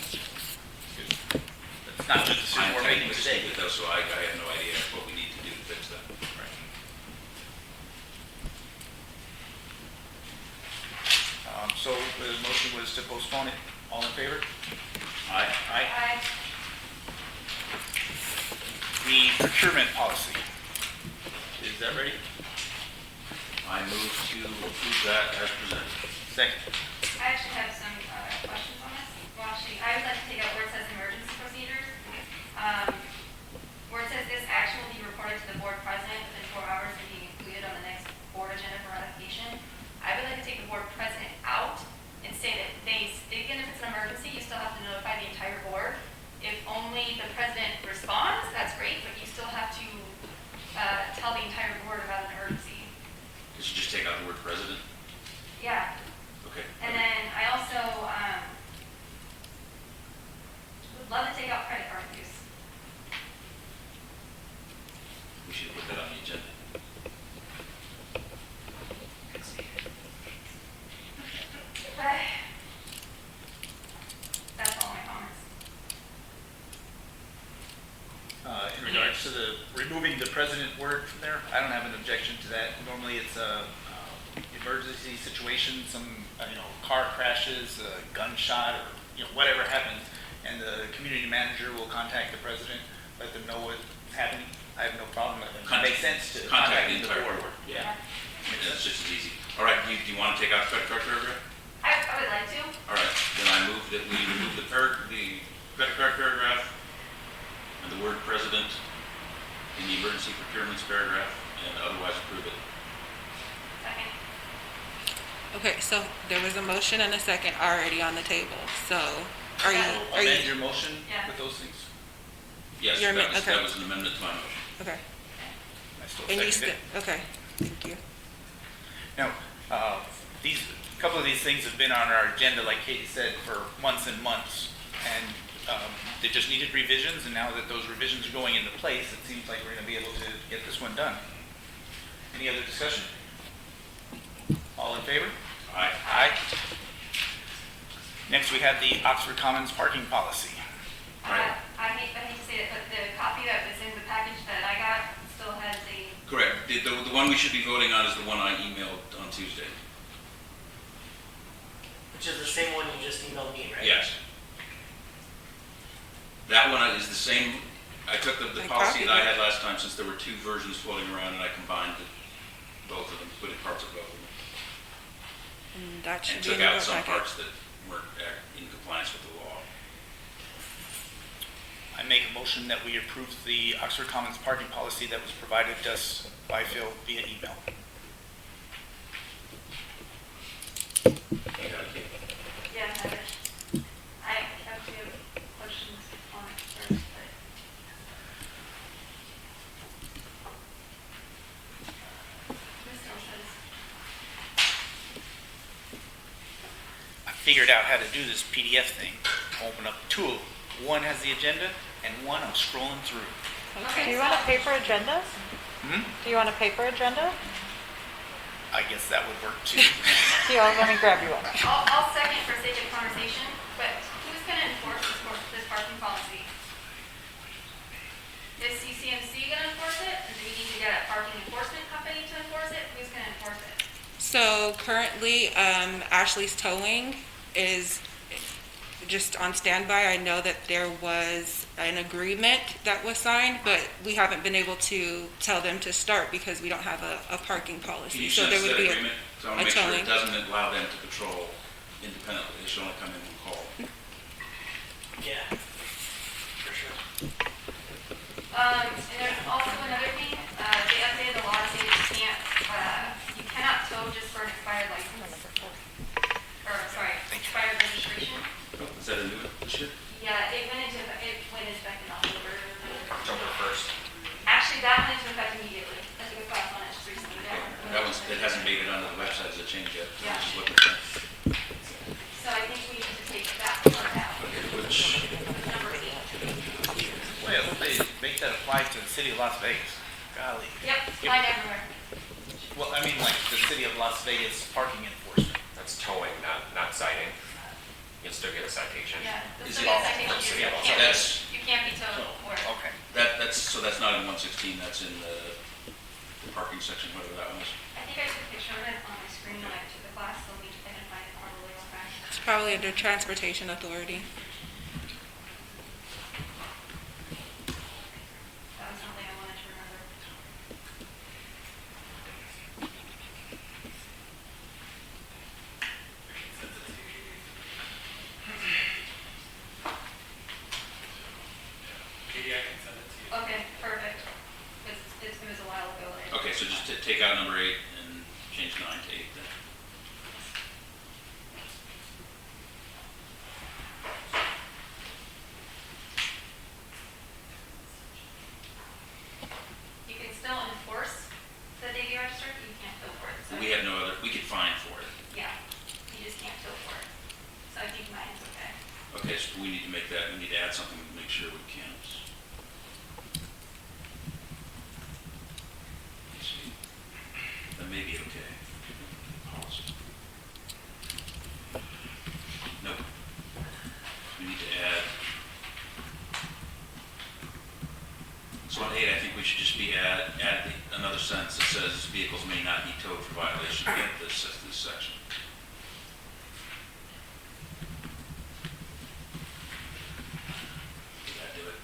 But it's not just the decision we're making technically today. stupid though, so I have no idea what we need to do to fix that. Right. So the motion was to postpone it. All in favor? Aye. Aye. The procurement policy. Is that ready? I move to approve that as presented. Second. I actually have some questions on this. Well, actually, I would like to take out where it says emergency procedures. Where it says this action will be reported to the board president within 4 hours of being included on the next board agenda for ratification. I would like to take the board president out and say that even if it's an emergency, you still have to notify the entire board. If only the president responds, that's great, but you still have to tell the entire board about an emergency. Did you just take out the word president? Yeah. Okay. And then I also would love to take out credit card use. We should put that on the agenda. But that's all my comments. In regards to the removing the president word from there, I don't have an objection to that. Normally it's a emergency situation, some, car crashes, a gunshot, or, whatever happens, and the community manager will contact the president, let them know what's happening. I have no problem with it. It makes sense to Contact the contact entire board. board. Yeah. That's just as easy. All right, do you want to take out the credit card paragraph? I would like to. All right, then I move that we remove the credit card paragraph and the word president in the emergency procurements paragraph and otherwise approve it. Second. Okay, so there was a motion and a second already on the table, so are you, So amend your motion Yeah. with those things. Yes, You're that okay. was an amendment to my motion. okay. I still And you second still, it. okay, thank you. Now, a couple of these things have been on our agenda, like Katie said, for months and months. And they just needed revisions, and now that those revisions are going into place, it seems like we're going to be able to get this one done. Any other discussion? All in favor? Aye. Aye. Next, we have the Oxford Commons parking policy. Right. I hate to say it, but the copy that was in the package that I got still has a, Correct. The one we should be voting on is the one I emailed on Tuesday. Which is the same one you just emailed me, right? Yes. That one is the same, I took the I policy copied that I it. had last time, since there were two versions floating around, and I combined both of them, put in parts of both of them. And that should And be took in out your some packet. parts that weren't in compliance with the law. I make a motion that we approve the Oxford Commons parking policy that was provided to us by Phil via email. You got it, Kate? yeah, I have it. I have a few questions on it first, but. Ms. Hill says, I figured out how to do this PDF thing. Open up two of them. One has the agenda, and one I'm scrolling through. Do you want a paper agenda? Hmm? Do you want a paper agenda? I guess that would work too. Here, let me grab you one. I'll second for sake of conversation, but who's gonna enforce this parking policy? Is CCMC gonna enforce it? Do we need to get a parking enforcement company to enforce it? Who's gonna enforce it? So currently, Ashley's Towing is just on standby. I know that there was an agreement that was signed, but we haven't been able to tell them to start because we don't have a parking Can policy. you So send there us would that be agreement? So I want a to make sure towing. it doesn't allow them to patrol independently. They should only come in and call. Yeah. For sure. And there's also another thing, they updated the law to say that you cannot tow just for an expired license. Or, sorry, expired registration. Is that a new one this year? Yeah, it went into effect in October. October 1st. Actually, that went into effect immediately. I took a class on it just recently. It hasn't made it onto the website as a change yet. Yeah. Just looking at that. So I think we need to take that part out. Okay, which, Number 8. Well, I hope they make that apply to the city of Las Vegas. Golly. Yep, slide everywhere. Well, I mean, like the city of Las Vegas parking enforcement. That's towing, not citing. You'll still get a citation. Yeah. Is So it- that's citation, City of Las Vegas. you can't be towed or. Okay. that's not in 116, that's in the parking section, whatever that one is. I think I took a picture of it on my screen when I took the class, so I can find it probably real fast. It's probably under Transportation Authority. so just take out number 8 and change 9 to 8 then. You can still enforce that they be registered, you can't tow for it. So We have no other, we could fine for it. Yeah, you just can't tow for it. So I think mine's okay. Okay, so we need to make that, we need to add something to make sure we can. Let's see. That may be okay. Policy. Nope. We need to add. So on 8, I think we should just be another sentence that says vehicles may not be towed for violation of this section. Did that do it?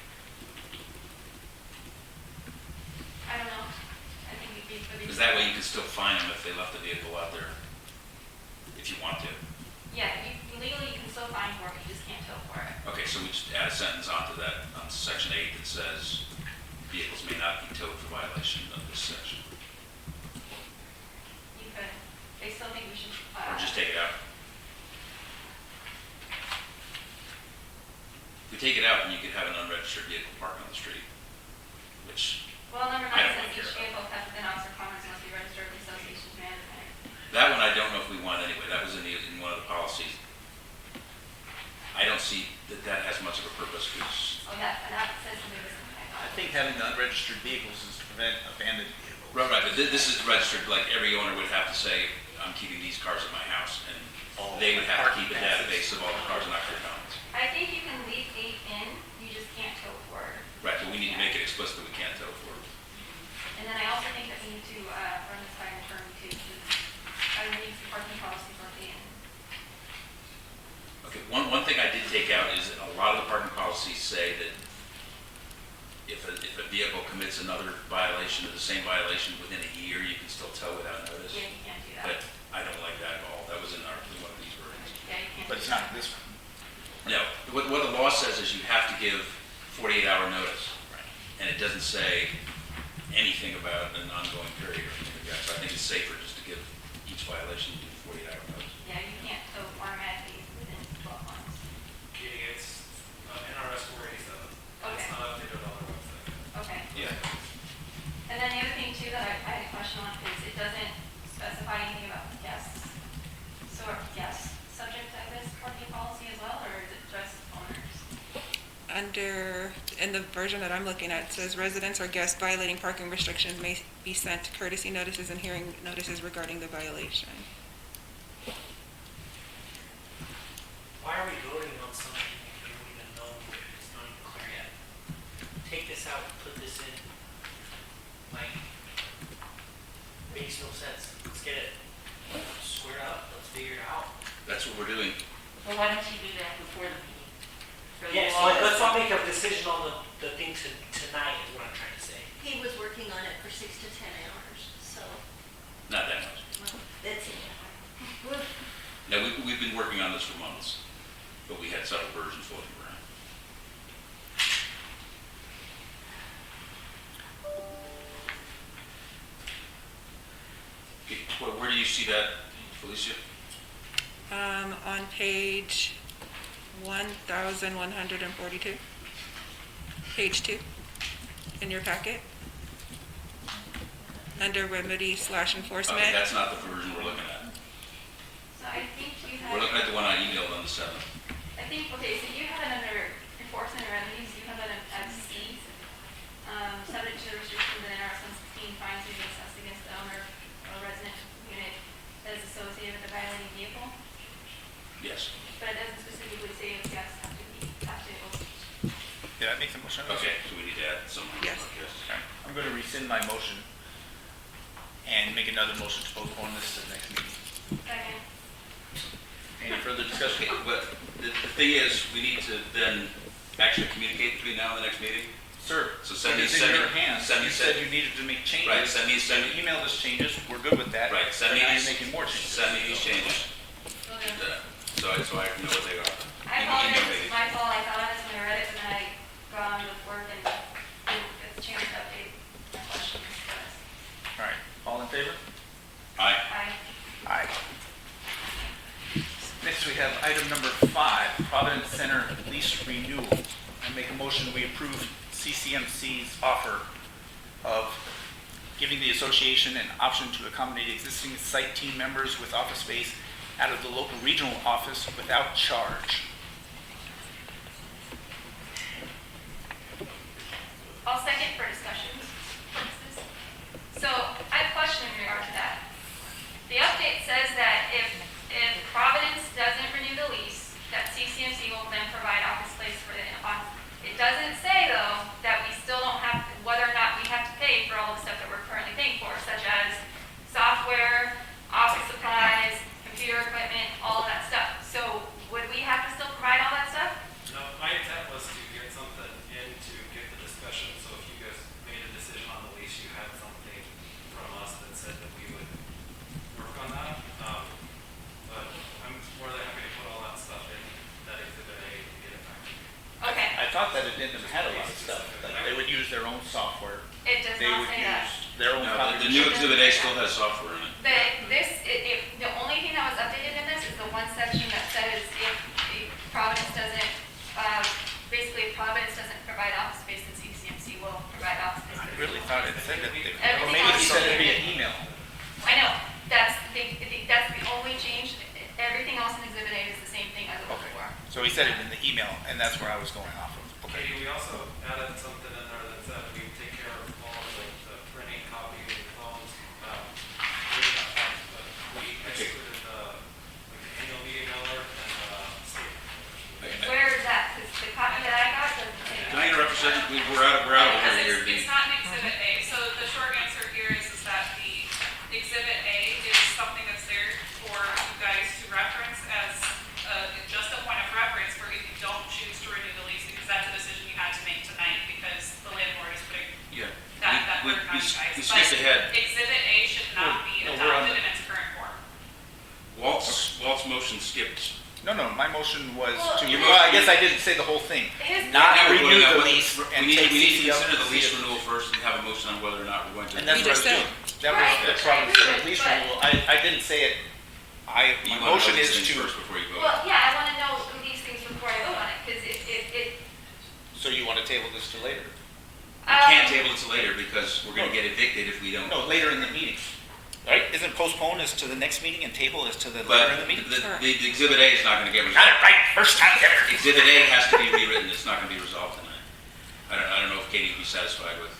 I don't know. I think it'd be. Because that way you can still fine them if they left the vehicle out there, if you want to. Yeah, legally you can still fine for it, you just can't tow for it. Okay, so we just add a sentence onto that, on section 8 that says vehicles may not be towed for violation of this section. You could, they still think we should. Or just take it out. If we take it out, then you could have an unregistered vehicle parked on the street, which, Well, number I 9 don't says care each about. vehicle kept within Oxford Commons must be registered with the association's management. that one I don't know if we want anyway. That was in one of the policies. I don't see that has much of a purpose because, Oh, that says something was I think having the unregistered vehicles is to prevent abandoned vehicles. right, but this is registered, like every owner would have to say, I'm keeping these cars at my house, and they would have to keep a database of all the cars in Oxford Commons. I think you can leave 8 in, you just can't tow for it. Right, but we need to make it explicit that we can't tow for it. And then I also think that we need to run this by an attorney too, because I need some parking policy for it. Okay, one thing I did take out is a lot of the parking policies say that if a vehicle commits another violation or the same violation within a year, you can still tow without notice. Yeah, you can't do But that. I don't like that at all. That was in one of these versions. Yeah, you can't. But do it's that. not this one. No, what the law says is you have to give 48-hour notice. And it doesn't say anything about an ongoing period or anything like that. So I think it's safer just to give each violation 48-hour notice. Yeah, you can't tow automatically within 12 months. It's NRS 487. Okay. It's not updated on our website. Okay. Yeah. And then the other thing too that I had a question on is it doesn't specify anything about guests. So are guests subject to this parking policy as well, or is it just owners? In the version that I'm looking at, it says residents or guests violating parking restrictions may be sent courtesy notices and hearing notices regarding the violation. Why are we voting on something if we don't even know it's not even clear yet? Take this out and put this in. Like, makes no sense. Let's get it squared up. Let's figure it out. That's what we're doing. Well, why don't you do that before the meeting? For the Yes, law? let's not make a decision on the thing tonight is what I'm trying to say. He was working on it for 6 to 10 hours, so, Not that much. well, that's it. No, we've been working on this for months, but we had several versions floating around. Okay, where do you see that, Felicia? On page 1142, page 2 in your packet, under remedy/enforcement. Okay, that's not the version we're looking at. So I think you have. We're looking at the one I emailed on the 7th. I think, okay, so you have it under enforcement and remedies, you have that as C. Subject to the restrictions in NRS 116, fines may be assessed against the owner or resident unit that is associated with the violating vehicle. Yes. But it doesn't specifically say if guests have to be, Did I make the motion? Okay, so we need to add something. Yes. Okay. I'm going to rescind my motion and make another motion to postpone this to the next meeting. Second. Any further discussion? Okay, but the thing is, we need to then actually communicate between now and the next meeting. Sir, So send me- it's in send me- your hands. send me- You said you needed to make changes. Right, send me- You emailed us changes, we're good with that. Right, send me But now these- you're making more changes. Send me these changes, Okay. so I can know what they are. I Email apologize, me. it's my fault, I thought of this when I read it, but then I got on with work and it's a chance to update my questions. All right. favor? Aye. Aye. Next, we have item number 5, Providence Center lease renewal. I make a motion we approve CCMC's offer of giving the association an option to accommodate existing site team members with office space out of the local regional office without charge. I'll second for discussion purposes. So I have a question in regard to that. The update says that if Providence doesn't renew the lease, that CCMC will then provide office space for the office. It doesn't say though that we still don't have, whether or not we have to pay for all the stuff that we're currently paying for, such as software, office supplies, computer equipment, all of that stuff. So would we have to still provide all that stuff? No, my intent was to get something in to get the discussion, so if you guys made a decision on the lease, you had something from us that said that we would work on that. But I'm more than happy to put all that stuff in, that exhibit A, and get it back to you. Okay, I thought that it didn't have a lot of stuff, like they would use their own software. it does They not would say that. use their own No, copy. the new Exhibit A still has software in it. The only thing that was updated in this is the one section that says if Providence doesn't, basically if Providence doesn't provide office space, then CCMC will provide office space. I really thought it said that they, or Everything maybe he else said is it via updated. email. I know, that's the only change. Everything else in Exhibit A is the same thing as it was Okay, before. so he said it in the email, and that's where I was going off of. Okay. Katie, we also added something in there that said we take care of all of the printing, copying, phones, maybe not phones, but we excluded the annual meeting mailer and state. Where is that? 'Cause the copy that I got doesn't say Can I that. interrupt for a second? We're out of order here. It's not an exhibit A, so the short answer here is that the exhibit A is something that's there for you guys to reference as just a point of reference for if you don't choose to renew the lease, because that's a decision you had to make tonight because the landlord is putting Yeah. that We- burden on we- you guys. we skipped But ahead. Exhibit A should not be No, we're on adopted in its current form. Walt's motion skipped. No, my motion was Well, to, your well, I motion- guess I didn't say the whole thing. His- Not Now we're renew going the on whether- lease and we take need to CCL. consider the lease renewal first and have a motion on whether or not we're going to. And that's We what I was just doing. That Right, was the which I problem agree with with, the lease but- renewal. I didn't say it. My You want to motion know these is things to, first before you vote. Well, yeah, I want to know these things before I vote on it, because so you want to table this to later? We can't table it to later because we're going to get evicted if we don't. No, later in the meeting, right? Isn't postpone as to the next meeting and table as to the later But in the meeting? the Exhibit A is not going to get Got resolved. it right, first time ever. Exhibit A has to be rewritten. It's not going to be resolved tonight. I don't know if Katie would be satisfied with.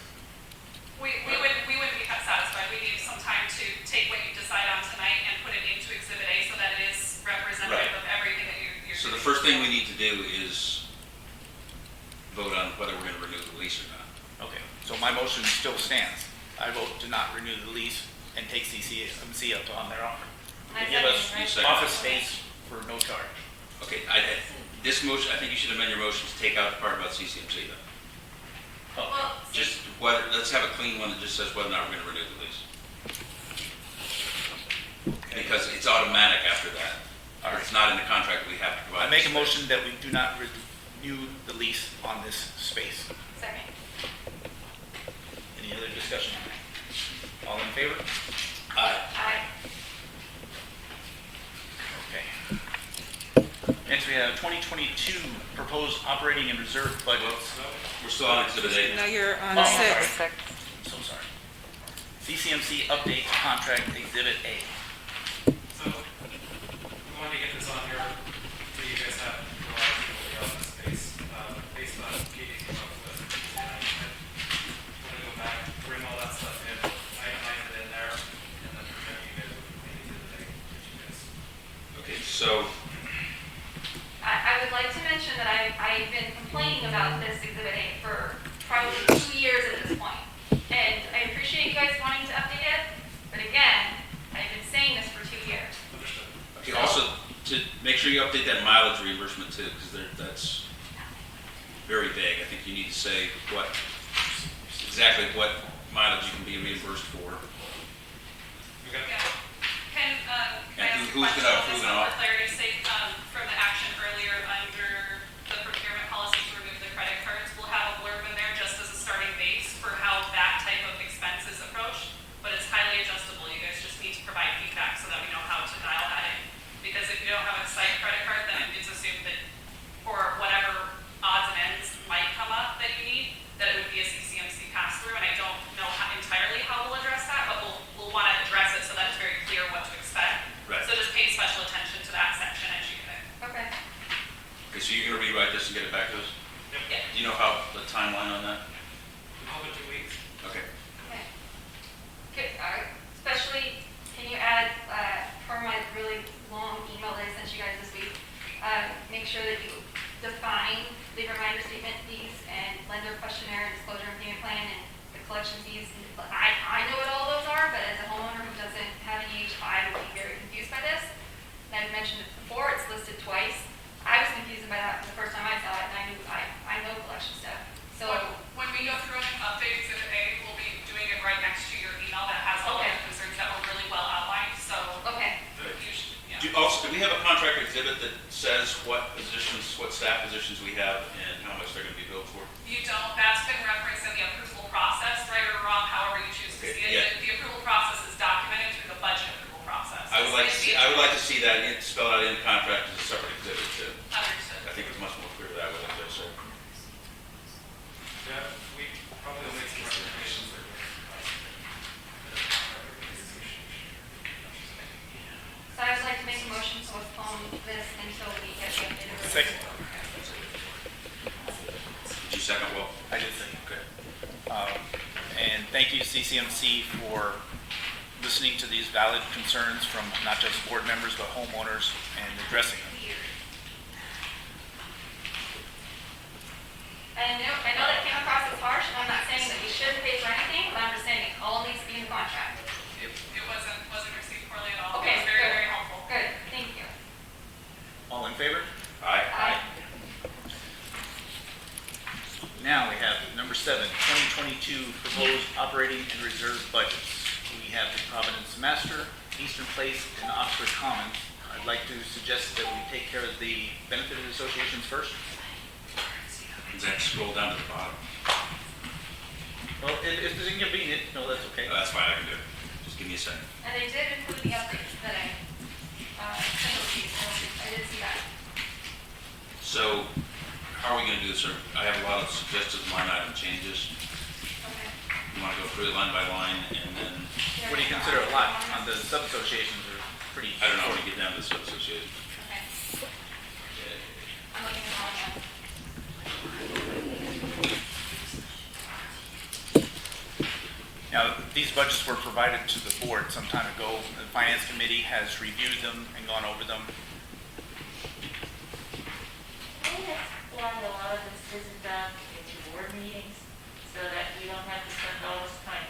We wouldn't be satisfied. We need some time to take what you decide on tonight and put it into Exhibit A so that it is representative Right. of everything that you're So the doing. first thing we need to do is vote on whether we're going to renew the lease or not. Okay, so my motion still stands. I vote to not renew the lease and take CCMC up on their offer. I To give us second, right? second. office space for no charge. Okay, this motion, I think you should amend your motion to take out the part about CCMC though. Well, Just whether, let's have a clean one that just says whether or not we're going to renew the lease. Because it's automatic after that. All right. It's not in the contract, we have to provide. I make a the motion that we do not renew the lease on this space. second. Any other discussion on that? All in favor? Aye. Okay. Next, we have 2022 proposed operating and reserve budgets. We're still on Exhibit A. Now you're on Oh, 6. sorry. I'm so sorry. CCMC update contract Exhibit A. So, we wanted to get this on here so you guys have the office space, based on Katie's come up with. And I want to go back, bring all that stuff in, itemize it in there, and then present you guys with the exhibit A, that you guys. Okay, so, I would like to mention that I've been complaining about this Exhibit A for probably 2 years at this point. And I appreciate you guys wanting to update it, but again, I've been saying this for 2 years. Understood. okay, also, to make sure you update that mileage reimbursement too, because that's very vague. I think you need to say exactly what mileage you can be reimbursed for. Okay. Yeah. Can I And ask a who's question gonna on approve this it one all? for clarity's sake? From the action earlier under the procurement policy to remove the credit cards, we'll have a blurb in there just as a starting base for how that type of expense is approached, but it's highly adjustable. also, do we have a contract exhibit that says what positions, what staff positions we have and how much they're gonna be billed for? You don't, that's been referenced in the approval process, right or wrong, however you choose to Okay, see it. yeah. The approval process is documented through the budget approval process. I would like to see that spelled out in the contract as a separate exhibit too. Understood. I think it's much more clear that way, like I said. Yeah, we probably will make some recommendations that we're. So I would like to make a motion to postpone this until we get the updated. Second. Did you second, Will? I did say, okay. And thank you, CCMC, for listening to these valid concerns from not just board members, but homeowners, and addressing them. I know that came across as harsh, and I'm not saying that we shouldn't pay for anything, but I'm just saying it all needs to be in the contract. It wasn't received poorly at all. Okay, It was very, good. very helpful. Good, thank you. All in favor? Aye. Now we have number 7, 2022 proposed operating and reserve budgets. We have the Providence Master, Eastern Place, and Oxford Commons. I'd like to suggest that we take care of the benefited associations first. Zach, scroll down to the bottom. Well, if it's inconvenient, no, that's okay. That's fine, I can do it. Just give me a second. And they did include the updates that I sent over to you, so I did see that. So, how are we gonna do this, sir? I have a lot of suggested line item changes. Okay. You wanna go through it line by line, and then, What do you consider a lot? On the sub-associations are pretty. I don't know, when we get down to the association. Okay. I'm looking at all of them. Now, these budgets were provided to the board some time ago. The Finance Committee has reviewed them and gone over them. Can you explain a lot of this isn't done in board meetings, so that we don't have to spend all this time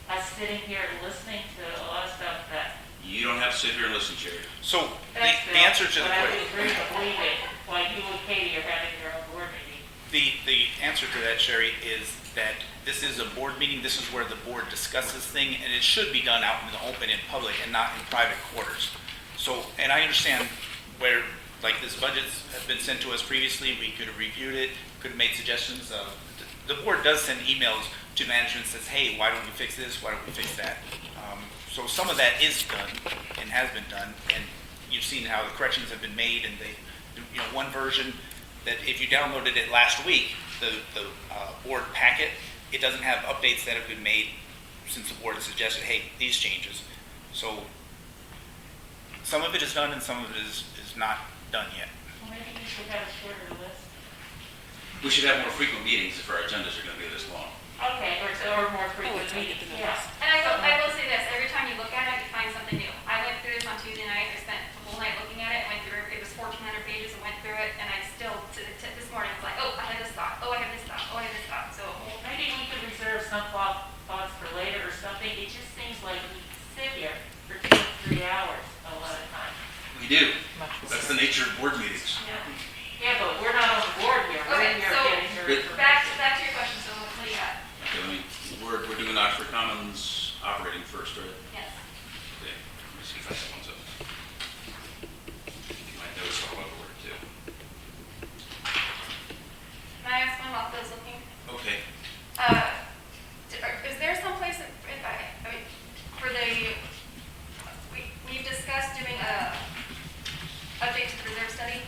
us sitting here listening to a lot of stuff that. You don't have to sit here and listen, Jerry. So, the answer to the But I would question. agree to believe it, while you and Katie are having your own board meeting. The answer to that, Sherry, is that this is a board meeting, this is where the board discusses thing, and it should be done out in the open, in public, and not in private quarters. So, and I understand where, like, this budgets have been sent to us previously, we could have reviewed it, could have made suggestions. The board does send emails to management that says, hey, why don't we fix this, why don't we fix that? So some of that is done, and has been done, and you've seen how the corrections have been made, and they, one version that if you downloaded it last week, the board packet, it doesn't have updates that have been made since the board suggested, hey, these changes. So some of it is done and some of it is not done yet. Well, maybe you should have a shorter list. We should have more frequent meetings if our agendas are gonna be this long. Okay, or more frequent it's right at meetings, the yeah. And I will say this, every time you look at it, you find something new. I went through this on Tuesday night, I spent the whole night looking at it, went through it was 1,400 pages, and went through it, and I still, this morning, was like, oh, I have this thought, oh, I have this thought, oh, I have this thought, so. Maybe we could reserve some thoughts for later or something. It just seems like we sit here for 2 or 3 hours a lot of times. We do. That's the nature of board meetings. Yeah, but we're not on the board here. We're Okay, in here so getting your information. back to your question, so what do you got? Okay, we're doing Oxford Commons operating first, right? Yes. Okay, let me see if I have one of those. You might notice all over it too. Can I ask one while Phil's looking? Okay. Is there some place, I mean, for the, we've discussed doing a update to the reserve study.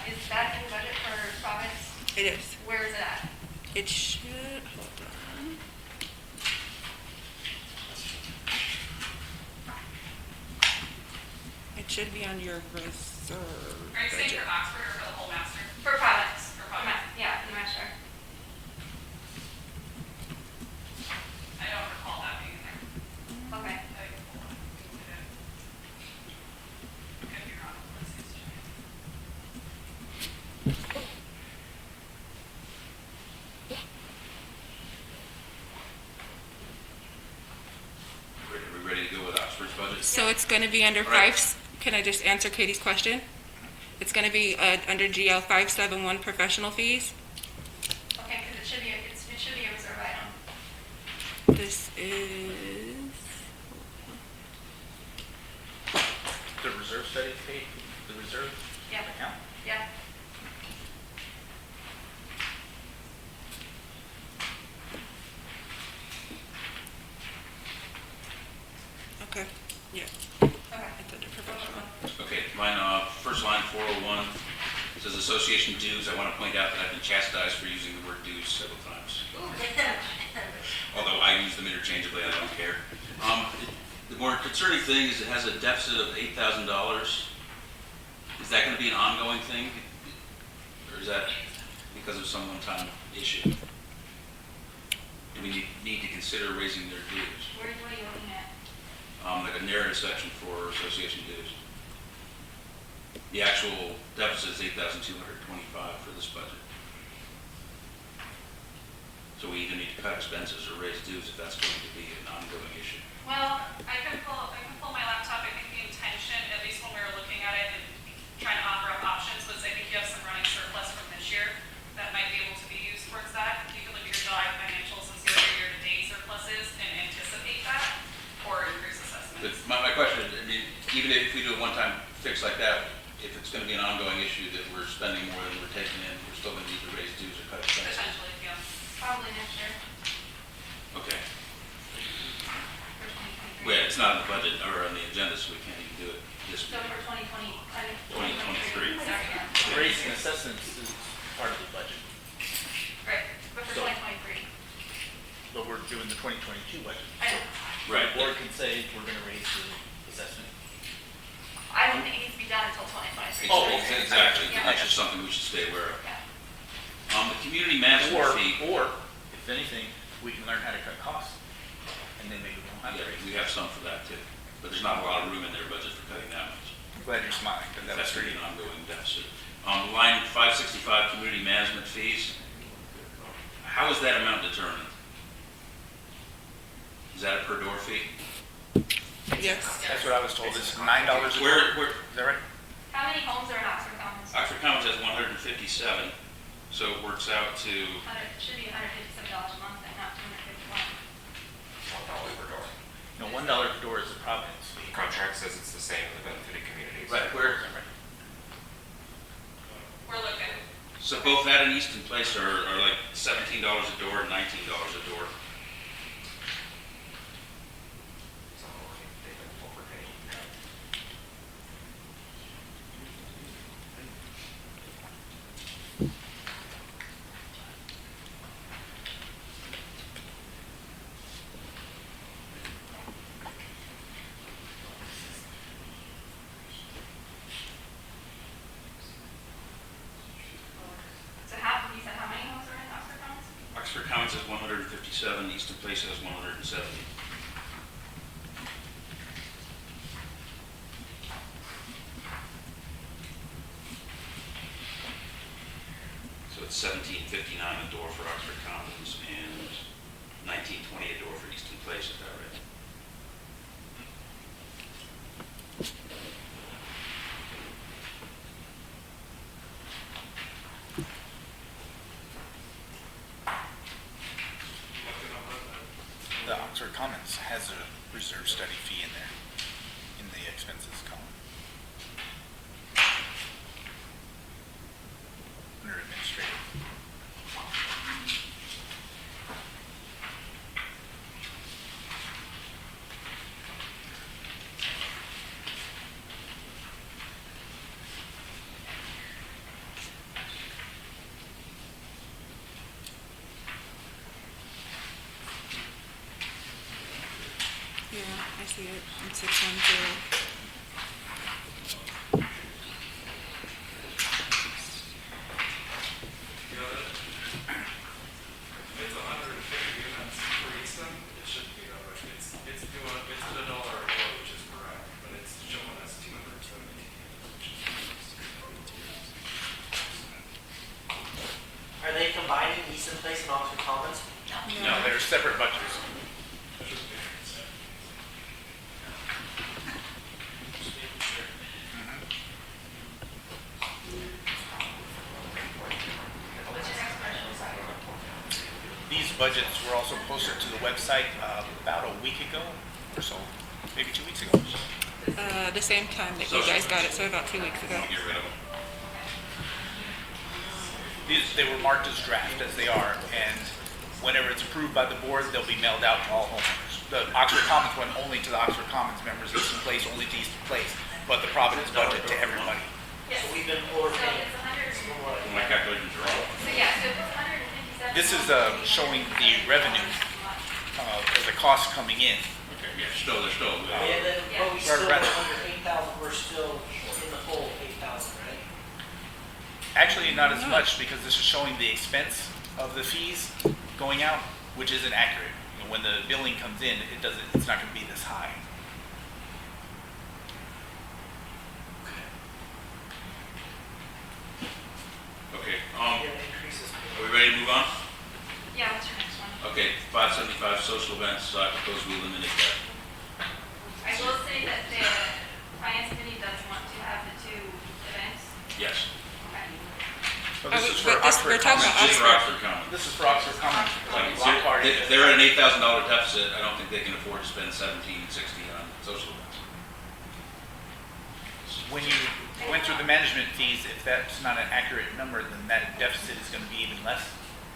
Is that in the budget for Providence? It is. Where is it at? It should, hold on. It should be on your reserve Are you saying budget. for Oxford or for the whole master? For Providence. For Providence. Yeah, the master. I don't recall that being there. Okay. I can pull it. Could be wrong. Let's see. Are we ready to go with Oxford's budget? So it's going to be under Right. can I just answer Katie's question? It's going to be under GL 571 professional fees. Okay, because it should be a reserve item. This is, The reserve reserve Yeah, account? yeah. Okay, yeah. Okay. It's under professional. Okay, mine, first line, 401, says association dues. I want to point out that I've been chastised for using the word dues several times. Although I use them interchangeably, I don't care. The more concerning thing is it has a deficit of $8,000. Is that going to be an ongoing thing? Or is that because of some one-time issue? Do we need to consider raising their dues? What are you looking at? Like a narrative section for association dues. The actual deficit is $8,225 for this budget. So we either need to cut expenses or raise dues if that's going to be an ongoing issue. Well, I can pull my laptop. I think the intention, at least when we were looking at it and trying to offer up options, was I think you have some running surplus from this year that might be able to be used towards that. You can look at your July financials and see what your year-to-date surplus is and anticipate that, or increase assessments. My question is, I mean, even if we do a one-time fix like that, if it's going to be an ongoing issue that we're spending more than we're taking in, we're still going to need to raise dues or cut expenses. Potentially, yeah. Probably next year. Okay. For 2023. Well, it's not in the budget or on the agenda, so we can't even do it this So week. for 2020, 2023. Sorry. Raising assessments is part of the budget, Right, but for So- 2023. but we're doing the 2022 budget. I know. Right. The board can say, we're gonna raise the assessment. I don't think it needs to be done until 2023. Oh, Exactly. Yeah. That's just something we should stay aware of. Yeah. The community management fee, Or, if anything, we can learn how to cut costs, and then maybe we won't have to raise. we have some for that too. But there's not a lot of room in their budget for cutting that much. I'm glad you're smiling, because That's that's going to pretty. be an ongoing deficit. Line 565, community management fees. How is that amount determined? Is that a per door fee? Yes. That's what I was told, it's $9 a door. Where, Is that right? How many homes are in Oxford Commons? Oxford Commons has 157, so it works out to, It should be $157 a month and not $251. No, $1 per door is a Providence fee. Contract says it's the same in the benefited communities. where, We're looking. so both that and Easton Place are like $17 a door and $19 a door. So you said how many homes are in Oxford Commons? Oxford Commons has 157, Easton Place has 170. So it's $17.59 a door for Oxford Commons and $19.20 a door for Easton Place, is that right? The Oxford Commons has a reserve study fee in there, in the expenses column. Under administrative. Yeah, I see it in 610. You know, it's 150 units for Easton, it shouldn't be that much. It's at $1 a door, which is correct, but it's showing us 217 units. Are they combining Easton Place and Oxford Commons? No, they're separate budgets. What's your next question? Sorry. These budgets were also posted to the website about a week ago or so, maybe 2 weeks ago. The same time that you guys got it, so about 2 weeks ago. Get rid of them. They were marked as draft, as they are, and whenever it's approved by the board, they'll be mailed out to all homeowners. The Oxford Commons went only to the Oxford Commons members, Eastern Place only to Eastern Place, but the Providence budget to everybody. Yes. So we've been So overpaying. it's 100, My calculations are wrong. so yeah, so if it's 157. This is showing the revenue, or the cost coming in. Okay, yeah, they're still. And then, but we Right, still, right. under 8,000, we're still in the hole, 8,000, right? Actually, not as much, because this is showing the expense of the fees going out, which isn't accurate. You know, when the billing comes in, it's not gonna be this high. Okay, Yeah, it increases. are we ready to move on? Yeah, what's your next one? Okay, 575 social events, I propose we eliminate that. I will say that the finance committee does want to have the two events. Yes. Okay. So this is for But this- Oxford we're talking Commons. about Just for Oxford Commons. This is for Oxford Commons. Like, Block party. if they're at an $8,000 deficit, I don't think they can afford to spend 1760 on social events. When you went through the management fees, if that's not an accurate number, then that deficit is gonna be even less.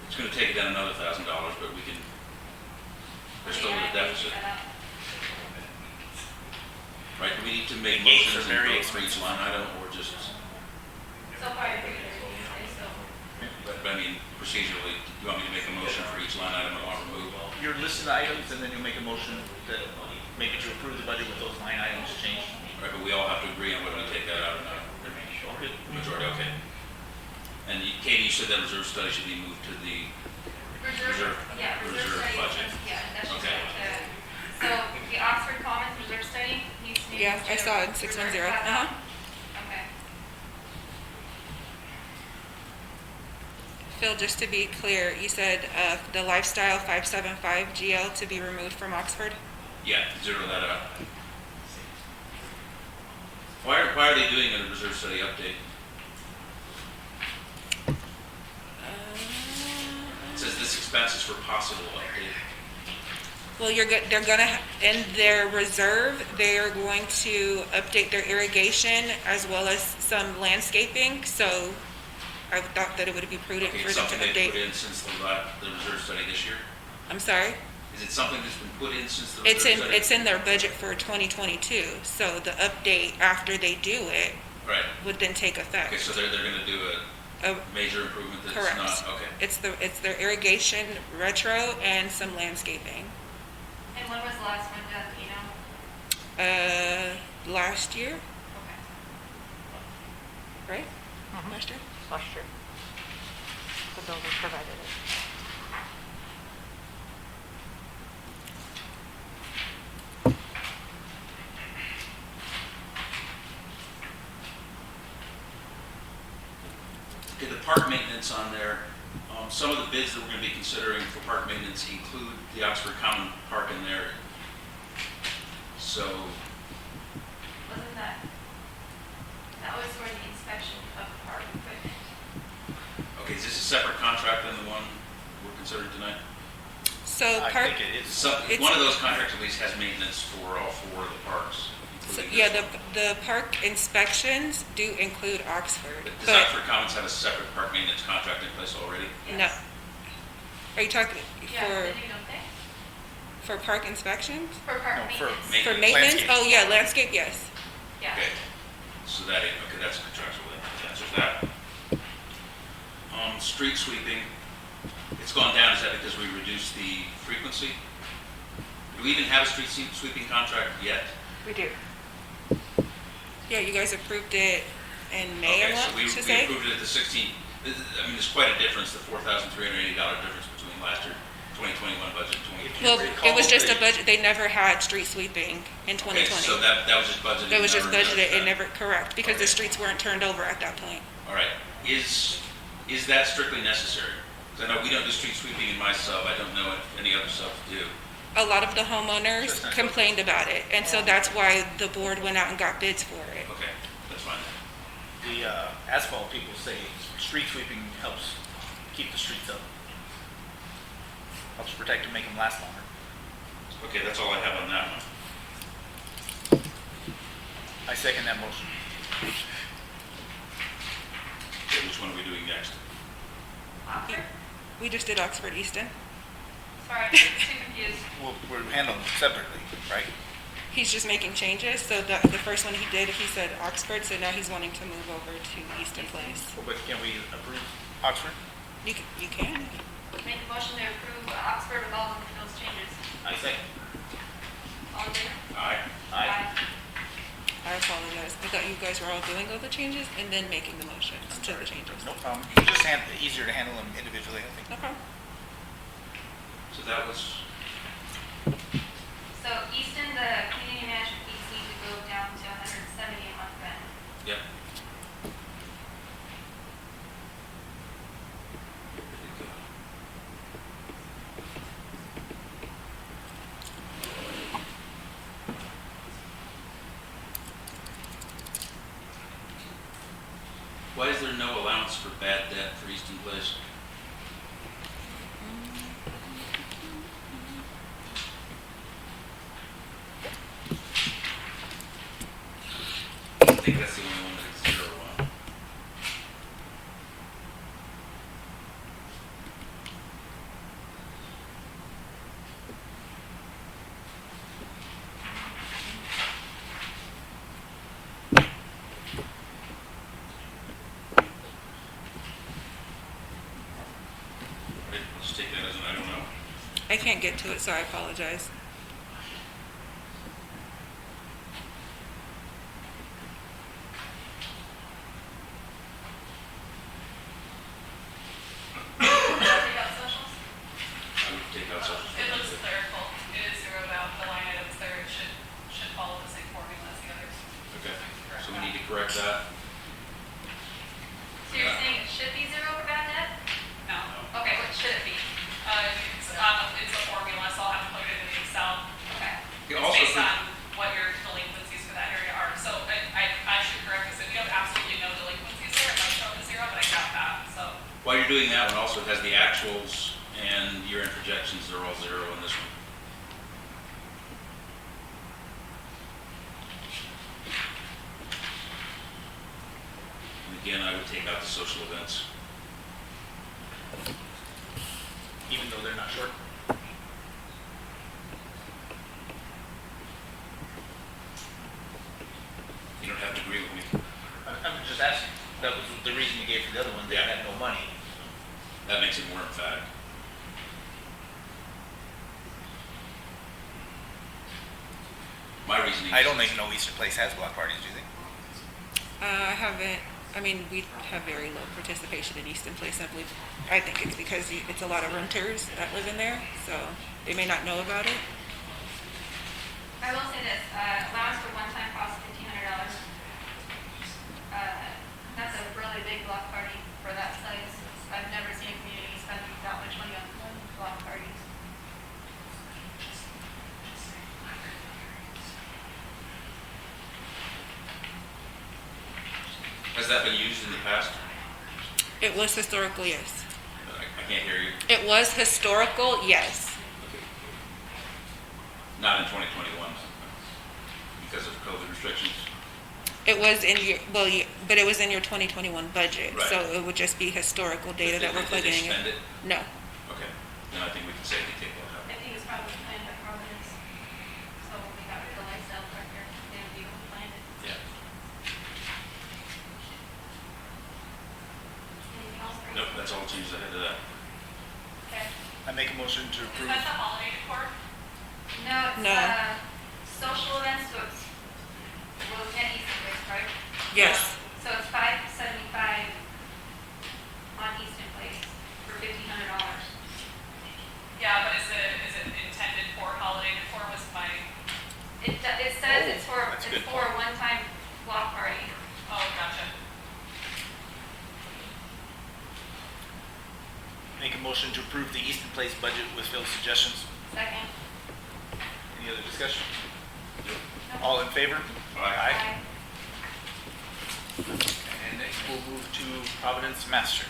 It's gonna take it down another $1,000, but we can, they're still in a deficit. Right, do we need to make The gates motions are very and vote for each line item, or just, So far, you're good, so. but I mean, procedurally, do you want me to make a motion for each line item I want removed? You're listing the items, and then you'll make a motion that maybe to approve the budget with those line items changed. Right, but we all have to agree on whether we take that out or not. Majority, okay. And Katie, you said that reserve study should be moved to the Reserve, yeah, reserve reserve study. budget. Yeah, that's just Okay. like the, so the Oxford Commons reserve study needs to be. Yeah, moved I to saw it in reserve 610. capital. Okay. Phil, just to be clear, you said the lifestyle 575 GL to be removed from Oxford? Yeah, zero that out. Why are they doing a reserve study update? It says this expense is for possible update. Well, they're gonna, in their reserve, they are going to update their irrigation as well as some landscaping, so I thought that it would be prudent Okay, for it's them to something they put update. in since the reserve study this year? I'm sorry? Is it something that's been put in since the It's reserve study? it's in their budget for 2022, so the update after they do it Right, would then take effect. okay, so they're gonna do Uh, a major improvement that's Correct. not, okay. It's their irrigation retro and some landscaping. And when was the last one done, do you know? Last year, Okay. right? Last year? Last year. The builder provided it. Okay, the park maintenance on there, some of the bids that we're gonna be considering for park maintenance include the Oxford Common Park in there. So, Wasn't that was for the inspection of park equipment. okay, is this a separate contract than the one we're considering tonight? So I park, think it is. It's- One of those contracts at least has maintenance for all four of the parks. so, including yeah, this one. the park inspections do include Oxford, But does but Oxford Commons have a separate park maintenance contract in place already? no. Yes. Are you talking Yeah, they do, don't they? for park inspections? For park No, for maintenance. For maintenance? Landscape. Oh, yeah, landscape, yes. Yeah. Okay, so that, okay, that's contractual, that answers that. Street sweeping, it's gone down, is that because we reduced the frequency? Do we even have a street sweeping contract yet? We do. Yeah, you guys approved it in May, I Okay, so want we to say? approved it at the 16, I mean, there's quite a difference, the $4,380 difference between last year, 2021 budget, and 2022. Well, it was just a Recall budget, they never had street sweeping in 2020. Okay, so that was just budgeted? That was just never budgeted, it that. never, correct, because the Okay. streets weren't turned over at that point. All right, is that strictly necessary? Because I know we don't do street sweeping in my sub, I don't know if any other subs do. A lot of the homeowners complained about it, and so that's why the board went out and got bids for it. Okay, that's fine. The asphalt people say street sweeping helps keep the streets up. Helps protect and make them last longer. Okay, that's all I have on that one. I second that motion. Okay, which one are we doing next? Oxford? We just did Oxford Easton. Sorry, I'm too confused. Well, we're handling them separately, right? He's just making changes. So the first one he did, he said Oxford, so now he's wanting to move over to Easton Place. But can we approve Oxford? You can. Make a motion to approve Oxford with all of those changes. I second. All in favor? Aye. Aye. I apologize. I thought you guys were all doing all the changes and then making the motions to the changes. No problem. Just easier to handle them individually, I think. No problem. So that was, So Easton, the community management fees need to go down to 170 a month then. yep. Why is there no allowance for bad debt for Easton Place? I think that's the only one that's 0 on. Right, let's take that as an I don't know. I can't get to it, so I apologize. Take out socials? I would take out social. It looks clerical. It is zeroed out. The line items there, it should follow the same formula as the others. Okay, so we need to correct that. So you're saying it should be zero for bad debt? No. Okay, what should it be? It's a formula, so I'll have to plug it into Excel. Okay. You It's also based for- on what your delinquencies for that area are. So I should correct this. If you have absolutely no delinquencies there, it might show up as 0, but I got that, so. While you're doing that, one also has the actuals and year-end projections, they're all 0 in this one. And again, I would take out the social events. Even though they're not short. You don't have to agree with me. I'm just asking. That was the reason you gave for the other one. They Yeah. had no money. That makes it more emphatic. My reasoning. I don't even know Eastern Place has block parties, do you think? I haven't. I mean, we have very low participation in Easton Place. I believe. I think it's because it's a lot of renters that live in there, so they may not know about it. I will say this, allowance for one-time cost $1,500. That's a really big block party for that size. I've never seen a community spend that much money on one block party. Has that been used in the past? It was historical, yes. I can't hear you. It was historical, yes. Not in 2021 because of COVID restrictions. It was in your, well, but it was in your 2021 budget, Right. so it would just be historical data that we're Did they plugging in. spend it? No. Okay, then I think we can safely take that out. I think it's probably planned by Providence. So we got the lifestyle director, Dan Buell planned it. Yeah. Anything else? Grace? Nope, that's all the changes I had to that. Okay. I make a motion to Is approve. that the holiday decor? No, it's, No. social events, so it's, we're looking at Easton Place, right? Yes. So it's $575 on Easton Place for $1,500. Yeah, but is it intended for holiday decor was my, It says it's for, that's a it's good for a one-time block party. oh, gotcha. Make a motion to approve the Eastern Place budget with Phil's suggestions. Second. Any other discussion? All in favor? Aye. And next we'll move to Providence Master.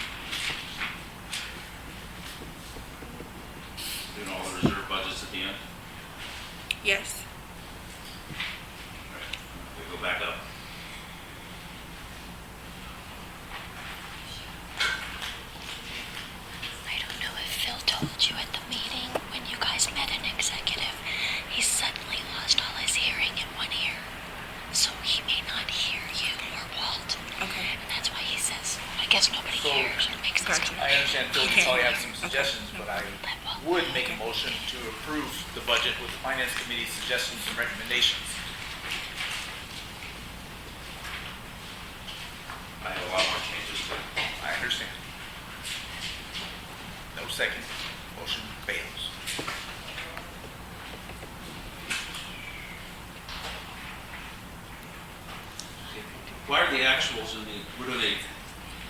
Doing all the reserve budgets at the end. Yes. All right. We go back up. you at the meeting when you guys met an executive, he suddenly lost all his hearing in one ear. So he may not hear you or Walt. Okay. And that's why he says, I guess nobody So- hears. It makes sense. I understand Phil, you probably have some suggestions, but I would make a motion to approve the budget with the finance committee's suggestions and recommendations. I have a lot more changes to it. I understand. No second. Motion fails. Why are the actuals in the, we're doing a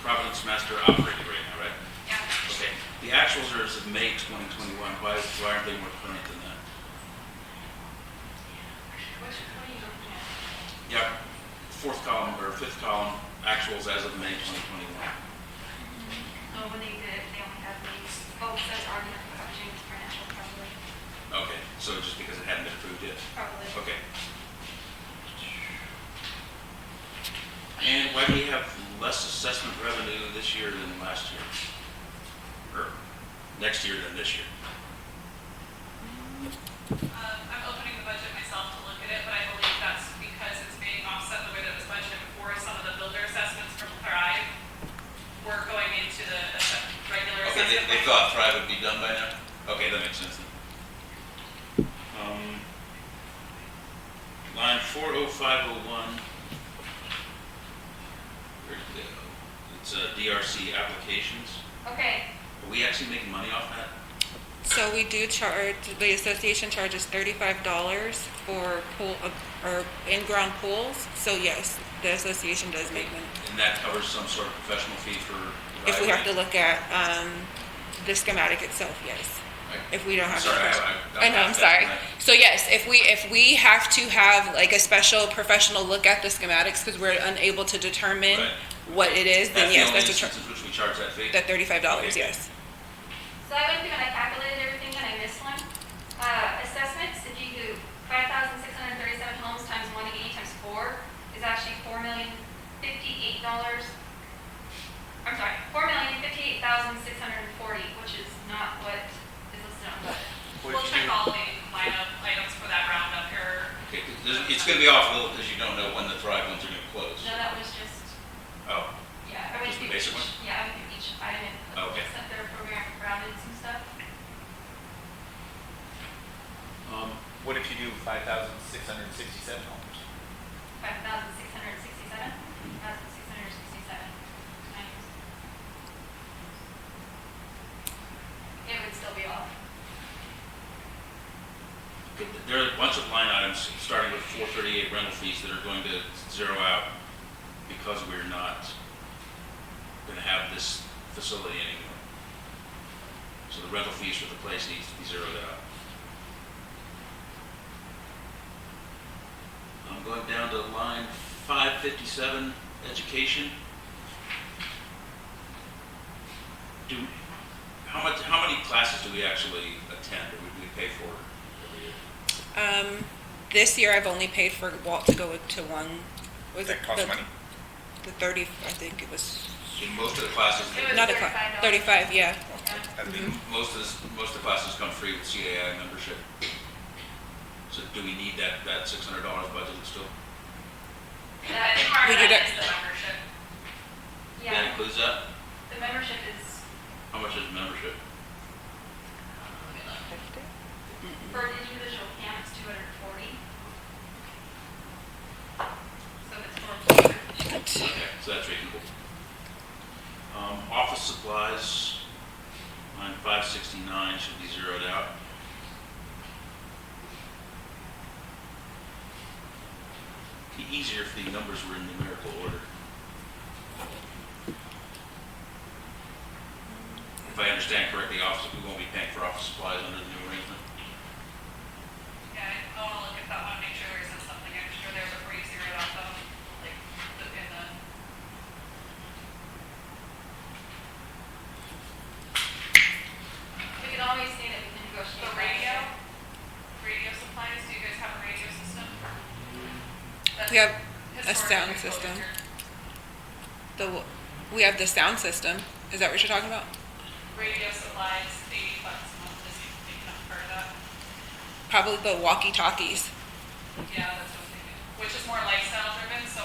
Providence Master operating right now, right? Yeah. Okay. The actuals are as of May 2021. Why aren't they more current than that? What are you looking at? Yep. Fourth column or fifth column, actuals as of May 2021. Oh, when they did it, they only had these, that's argument for James Financial, probably. Okay, so just because it hadn't been approved yet? Probably. Okay. And why do we have less assessment revenue this year than last year? Or next year than this year? I'm opening the budget myself to look at it, but I believe that's because it's being offset the way that it was budgeted before. Some of the builder assessments from Thrive were going into the regular Okay, assessment. they thought Thrive would be done by now? Okay, that makes sense then. Line 40501. Where'd it go? It's DRC applications. Okay, Are we actually making money off that? So we do charge, the association charges $35 for pool, or in-ground pools. So yes, the association does make money. And that covers some sort of professional fee for If we have to evaluating? look at the schematic itself, yes. Right. If we don't have. Sorry, I know, I'm sorry. So yes, if we have to have like a special professional look at the schematics because we're unable to determine Right. what it is, then yes, that's the a only instance in which we charge that fee? the $35, Okay. yes. so I went through and I calculated everything and I missed one. Assessments, if you do 5,637 homes times 180 times 4 is actually $4,058. I'm sorry, $4,058,640, which is not what is listed on the budget. We'll check all the lineup items for that roundup here. Okay, it's gonna be off a little because you don't know when the Thrive ones are gonna close. No, that was just, Oh, yeah, I went Just the through basic each, one? yeah, I went through each item and Okay. set their program rounded some stuff. What if you do 5,667 homes? 5,667, 5,667 times. It would still be off. there are a bunch of line items, starting with 438 rental fees that are going to zero out because we're not gonna have this facility anymore. So the rental fees for the place needs to be zeroed out. I'm going down to line 557, education. How many classes do we actually attend, or we pay for every year? This year I've only paid for Walt to go to one. Was That it costs the- money? The 30, I think it was, So most of the classes, It was not a $35. class, 35, yeah. That'd be- most of the classes come free with CAI membership. So do we need that $600 budgeted still? I think part We of did that it. is the membership. That Yeah, includes that? the membership is, How much is membership? for an individual camp, it's 240. So it's for Okay, so that's reasonable. Office supplies, line 569 should be zeroed out. It'd be easier if the numbers were in numerical order. If I understand correctly, we won't be paying for office supplies under the new arrangement. Yeah, I want to look at that one, make sure there isn't something extra there before you zero it out though, like, in the. We can always say that we can negotiate. The radio supplies, do you guys have a radio system? That's We have a sound historically system. closed. We have the sound system. Is that what you're talking about? Radio supplies, $80 a month. Probably the walkie-talkies. Yeah, that's what I'm thinking, which is more lifestyle driven, so,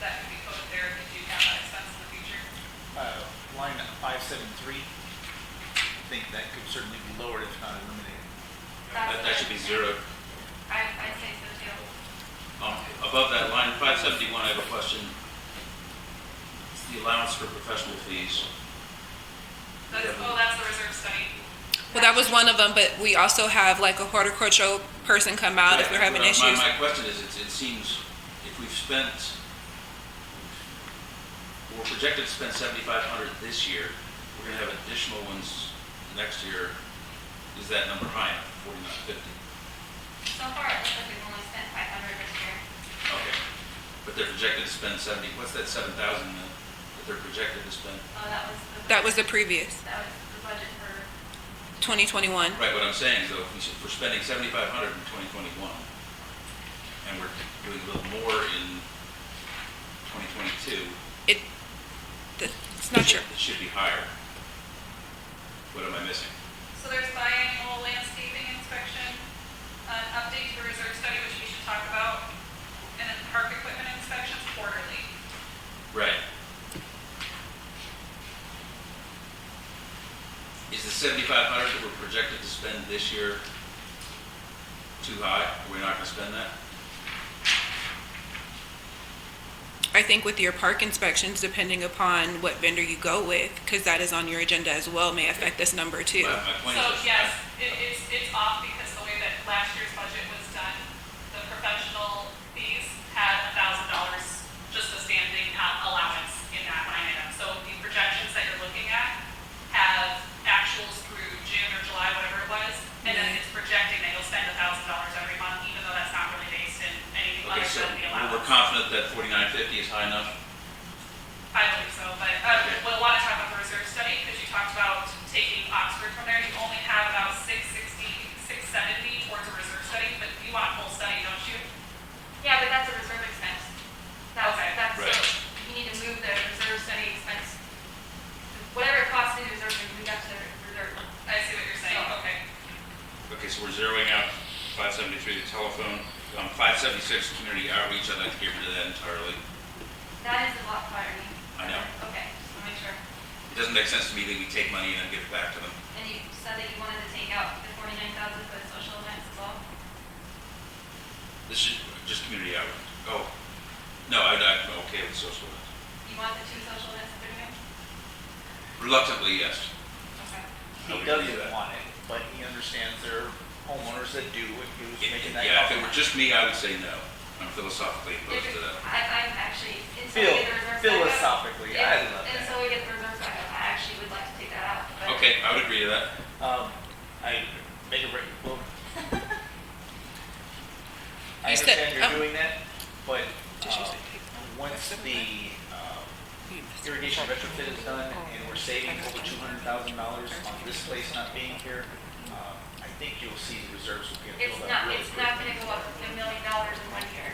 that could be coded there if you do have that expense in the future. Line 573, I think that could certainly be lowered if not eliminated. That should be zeroed. I'd say so too. Above that line, 571, I have a question. It's the allowance for professional fees. That's the reserve study. Well, that was one of them, but we also have like a horticultural person come out if we're having My- issues. My question is, it seems if we've spent, we're projected to spend 7,500 this year, we're gonna have additional ones next year. Is that number high enough, 4,950? So far, it looks like we've only spent 500 this year. Okay. But they're projected to spend 70, what's that 7,000 that they're projected to spend? Oh, that was the. That was the previous, That was the budget for. 2021. Right, what I'm saying is though, if we're spending 7,500 in 2021, and we're doing a little more in 2022, It's not sure. it should be higher. What am I missing? So there's biannual landscaping inspection, an update to the reserve study, which we should talk about, and then park equipment inspections quarterly. Right. Is the 7,500 that we're projected to spend this year too high? Are we not gonna spend that? I think with your park inspections, depending upon what vendor you go with, because that is on your agenda as well, may affect this number too. My point So is, yes, it's off because the way that last year's budget was done, the professional fees had $1,000 just a standing allowance in that line item. So the projections that you're looking at have actuals through June or July, whatever it was, and then it's projecting that you'll spend $1,000 every month, even though that's not really based in anything okay, other so than the we're allowance. confident that 4,950 is high enough? I believe so, but we'll want to talk about the reserve study, because you talked about taking Oxford from there. You only have about 660, 670 towards a reserve study, but you want a full study, don't you? Yeah, but that's a reserve expense. That's, Okay. that's, Right. you need to move the reserve study expense. Whatever it costs in reserve, move that to the reserve. I see what you're saying, So- okay. Okay, so we're zeroing out 573, the telephone, 576, community outreach, I'd like to get rid of that entirely. That is a block priority. I know. Okay, I'll make sure. It doesn't make sense to me that we take money and then give it back to them. And you said that you wanted to take out the 49,000 for the social events as well? This is just community outreach. Oh, no, I'm okay with social events. You want the 2 social events that they're doing? Reluctantly, yes. Okay. He I would doesn't agree with that. want it, but he understands there are homeowners that do, and he was making that Yeah, if it were compromise. just me, I would say no. I'm philosophically opposed to that. I'm actually, until we get the reserve back up. Philosophically, I Yeah, love that. until we get the reserve back up, I actually would like to take that out. But Okay, I would agree to that. I make a break, well. I You said- understand you're oh. doing that, but, Did you say once the, irrigation retrofit is done and we're saving over $200,000 on this place not being here, I think you'll see the reserves will get it's filled not, up really it's quickly. not gonna go up $1 million in 1 year.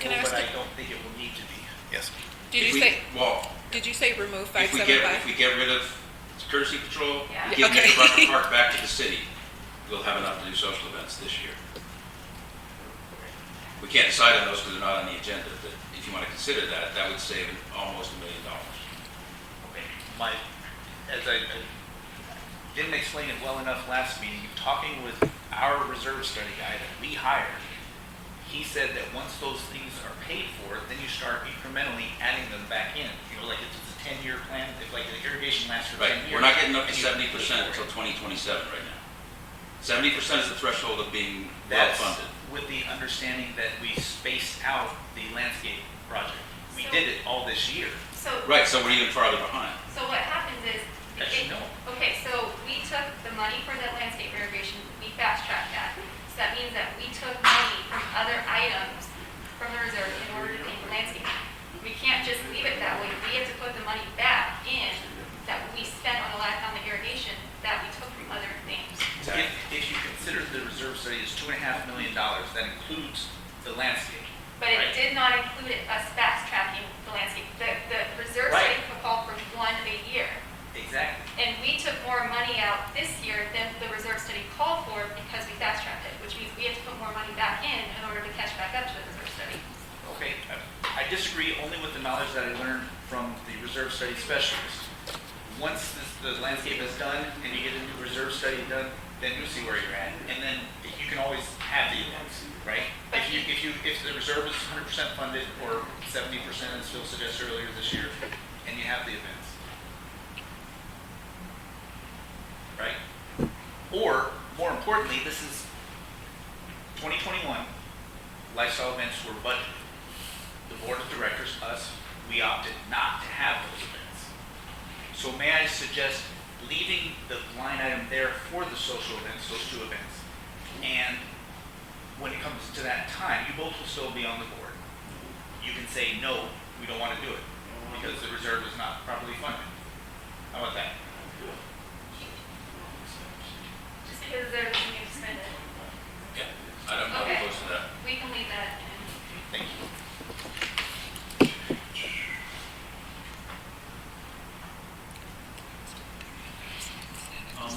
Can I ask But I the- don't think it will need to be. Yes. Did you say, Well, did you say remove if we 575? get rid of courtesy patrol, Yeah. give Okay. Knickerbocker Park back to the city, we'll have enough to do social events this year. We can't decide on those because they're not on the agenda, but if you want to consider that, that would save almost $1 million. My, as I didn't explain it well enough last meeting, talking with our reserve study guy that we hired, he said that once those things are paid for, then you start incrementally adding them back in. You know, like it's a 10-year plan, if like the irrigation lasts for 10 Right, years. we're not getting up to and you 70% pay for until it. 2027 right now. 70% is the threshold of being That's well-funded. with the understanding that we spaced out the landscape project. We So- did it all this year. So, Right, so we're even farther behind. so what happens is. As you know. Okay, so we took the money for that landscape irrigation, we fast-tracked that. So that means that we took money from other items from the reserve in order to pay for landscaping. We can't just leave it that way. We have to put the money back in that we spent on the irrigation that we took from other things. If you consider the reserve study is $2.5 million, that includes the landscape. But it Right. did not include us fast-tracking the landscape. The reserve Right. study called for 1 a year. So Exactly. And we took more money out this year than the reserve study called for because we fast tracked it, which means we have to put more money back in order to catch back up to the reserve study. Okay, I disagree only with the knowledge that I learned from the reserve study specialist. Once the landscape is done and you get a new reserve study done, then you'll see where you're at. And then you can always have the events, right? If the reserve is 100% funded or 70%, as Phil suggested earlier this year, and you have the events. Right? Or, more importantly, this is 2021, lifestyle events were budgeted. The board of directors, us, we opted not to have those events. So may I suggest leaving the line item there for the social events, those two events. And when it comes to that time, you both will still be on the board. You can say, no, we don't want to do it because the reserve is not properly funded. How about that? Just because there's money to spend it. Yeah, I don't know Okay. opposed to that. We can leave that in. Thank you.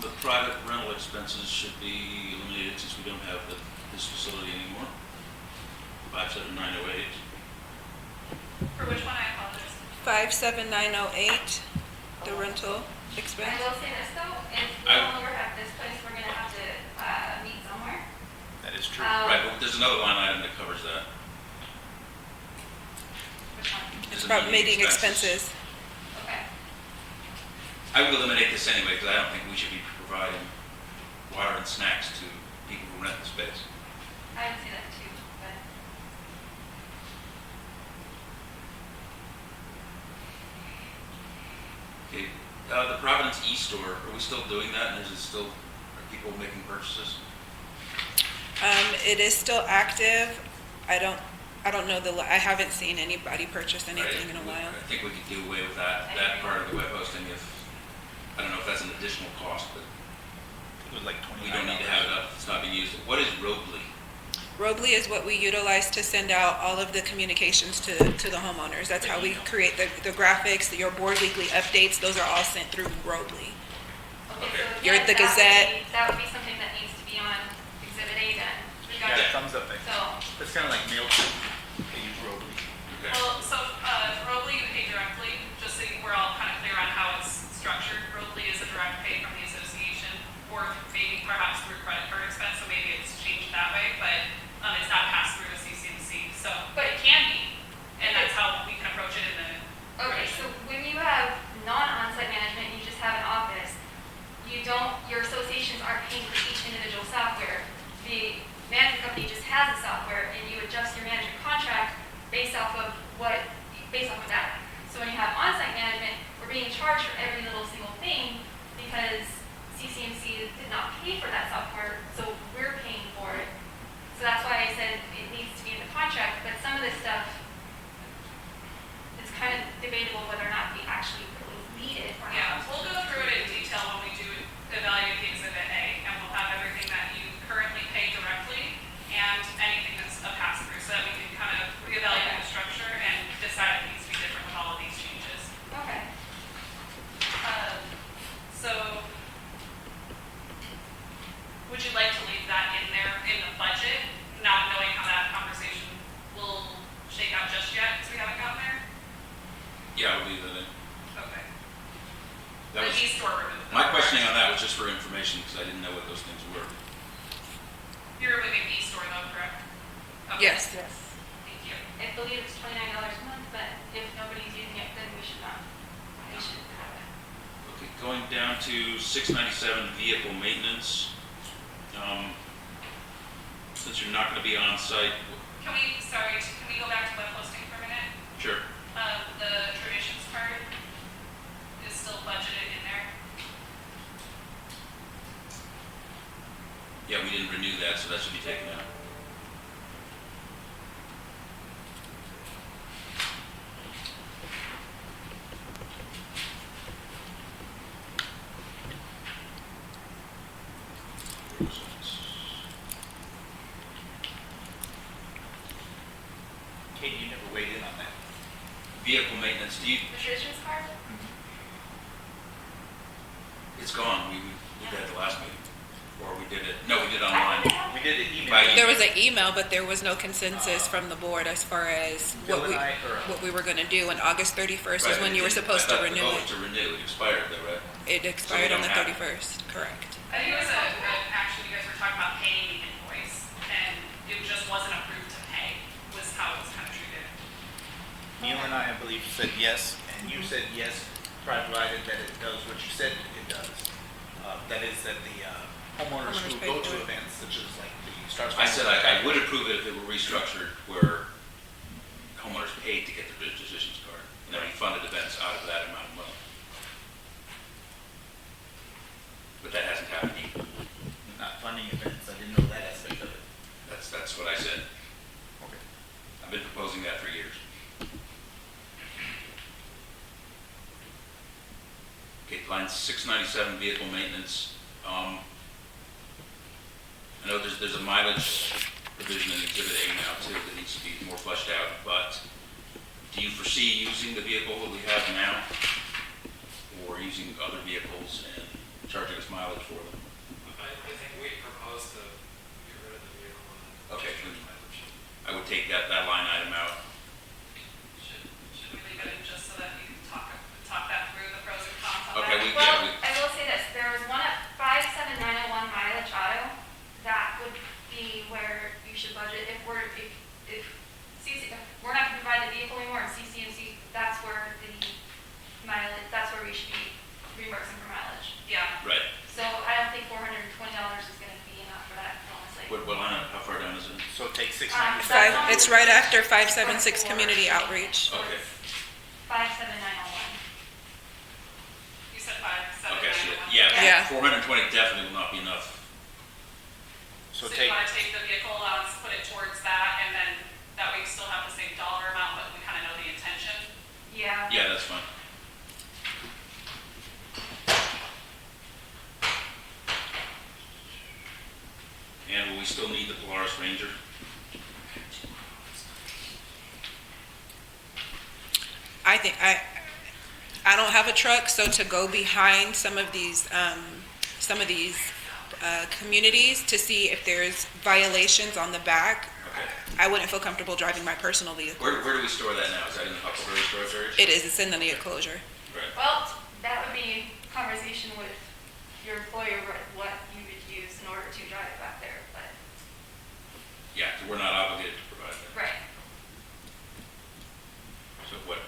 The private rental expenses should be eliminated since we don't have this facility anymore. 57908. For which one, I apologize. 57908, the rental I expense. will say this though, if we no longer have this place, we're gonna have to, meet somewhere. That is true. Um, Right, but there's another line item that covers that. Which one? It's There's a about meeting expenses. Okay. I would eliminate this anyway because I don't think we should be providing water and snacks to people who rent the space. I would say that too, but. Okay, the Providence e-store, are we still doing that, and is it still, are people making purchases? It is still active. I don't know I haven't seen anybody purchase anything in a while. I think we could do away with that part of the web hosting if, I don't know if that's an additional cost, but It was like $29. we don't need to have it up, it's not being used. What is Robly? Robly is what we utilize to send out all of the communications to the homeowners. That's how we create the graphics, your board weekly updates, those are all sent through Robly. Okay, so You're yes, the Gazette. That would be something that needs to be on Exhibit A then. We got Yeah, it. thumbs up. So, It's kind of like MailChimp. They use Robly. Okay. Well, so, Robly you pay directly, just so we're all kind of clear on how it's structured. Robly is a direct pay from the association, or maybe perhaps through credit card expense, so maybe it's changed that way, but, it's not passed through to CCMC, so, but it can be, and that's how we can approach it in the. okay, so when you have non-onsite management, you just have an office, your associations aren't paying for each individual software. The management company just has the software, and you adjust your management contract based off of that. So when you have on-site management, we're being charged for every little single thing because CCMC did not pay for that software, so we're paying for it. So that's why I said it needs to be in the contract, but some of this stuff, it's kind of debatable whether or not we actually really need it or Yeah, not. we'll go through it in detail when we do evaluate the Exhibit A, and we'll have everything that you currently pay directly and anything that's a pass-through, so that we can kind of reevaluate the structure and decide if it needs to be different with all of these changes. Okay. So, would you like to leave that in there in the budget, not knowing how that conversation will shake out just yet, because we haven't gotten there? Yeah, I'll leave that in. Okay. That The was, e-store removed. my questioning on that was just for information because I didn't know what those things were. You're removing e-store though, correct? Okay. Yes. Thank you. I believe it's $29 a month, but if nobody's using it, then we should not. We should have it. Okay, going down to 697 vehicle maintenance. Since you're not going to be on site, Can we go back to web hosting for a minute? sure. The traditions part is still budgeted in there. Yeah, we didn't renew that, so that should be taken out. Katie, you never weighed in on that. Vehicle maintenance, do you, The traditions card? gone. We did that the last meeting. Or we did it, no, we did it online. We did an email. By There was an email, but there was no consensus from the board as far as Bill what and I, or- what we were gonna do, and August 31st is Right, when you were I supposed to thought renew the goal it. was to renew, it expired though, right? It expired on the don't have it. 31st, correct. I think it was actually, you guys were talking about paying the invoice, and it just wasn't approved to pay, was how it was kind of treated. Neil and I believe, said yes, and you said yes, provided that it does what you said it does. That is that the homeowners who Homeowners pay go for to it. events such as like the Stars. I said I would approve it if it were restructured where homeowners paid to get their physician's card. And then we funded events out of that amount of money. But that hasn't happened either. Not funding events, I didn't know that aspect of it. That's what I said. Okay. I've been proposing that for years. Okay, line 697, vehicle maintenance. I know there's a mileage provision in Exhibit A now too that needs to be more fleshed out, but do you foresee using the vehicle that we have now or using other vehicles and charging us mileage for them? I think we proposed to get rid of the vehicle. Okay, I would take that line item out. Should we leave it in just so that we can talk that through, the pros and cons on Okay, that? Well, I will say this, there was one at 57901 mileage auto, that would be where you should budget, if we're not gonna provide the vehicle anymore in CCMC, that's where the mileage, that's where we should be reimbursing for mileage. Yeah. Right. So I don't think $420 is gonna be enough for that, honestly. What line, how far down is it? So take It's right after 576 community outreach. Okay. 57901. You said 579. Okay, so, Yeah. 420 definitely will not be enough. So So take, you want to take the vehicle allowance, put it towards that, and then that way you still have the same dollar amount, but we kind of know the intention? Yeah. Yeah, that's fine. And will we still need the Polaris Ranger? I think, I don't have a truck, so to go behind some of these communities to see if there's violations on the back, Okay. I wouldn't feel comfortable driving my personal vehicle. Where do we store that now? Is that in the Huckleberry storage area? It is, it's in the enclosure. Right. Well, that would be conversation with your employer, what you would use in order to drive it back there, but. Yeah, so we're not obligated to provide that. Right. So what?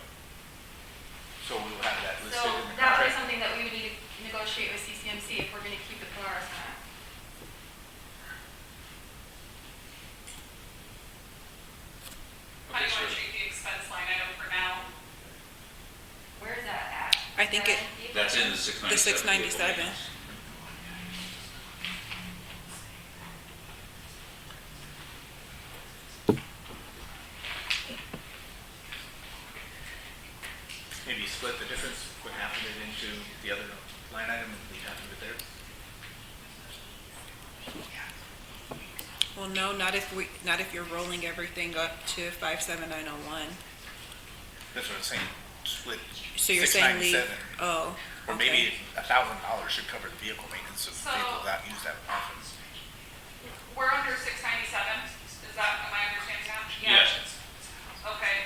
so we will have that listed So in the that would be contract. something that we would need to negotiate with CCMC if we're gonna keep the Polaris on. How do you want to treat the expense line item for now? Where is that at? I think it- That's in the 697. The 697. Maybe split the difference, put half of it into the other line item and leave half of it there. Well, no, not if you're rolling everything up to 57901. That's what I'm saying, split So you're saying leave, 697. oh, Or okay. maybe $1,000 should cover the vehicle maintenance of the So- vehicle that use that often. We're under 697, is that, am I understanding that? Yes. Okay,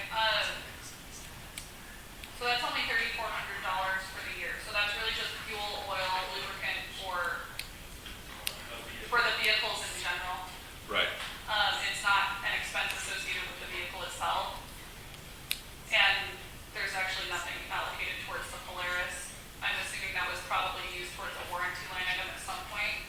so that's only $3,400 for the year, so that's really just fuel, oil, lubricant for the vehicles in general. Right. It's not an expense associated with the vehicle itself. And there's actually nothing allocated towards the Polaris. I'm assuming that was probably used towards a warranty line item at some point.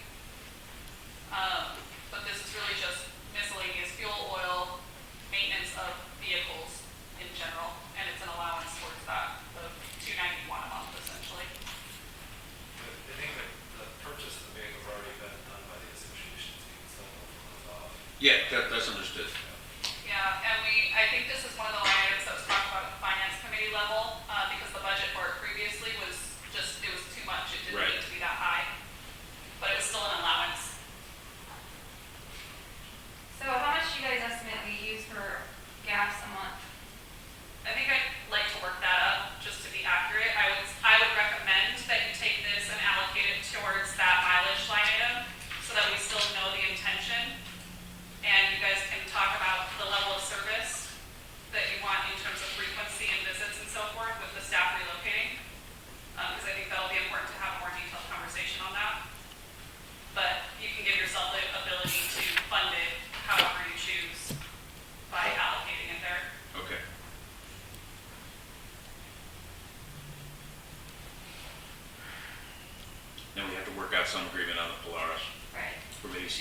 But this is really just miscellaneous fuel, oil, maintenance of vehicles in general, and it's an allowance towards that, the $291 a month essentially. I think that the purchase of the vehicle's already been done by the association, so you can still close off. Yeah, that's understood. Yeah, and I think this is one of the line items that was talked about at the finance committee level, because the budget for it previously was just, it was too much, it didn't Right. need to be that high. But it was still an allowance. So how much do you guys estimate we use for gas a month? I think I'd like to work that up, just to be accurate. I would recommend that you take this and allocate it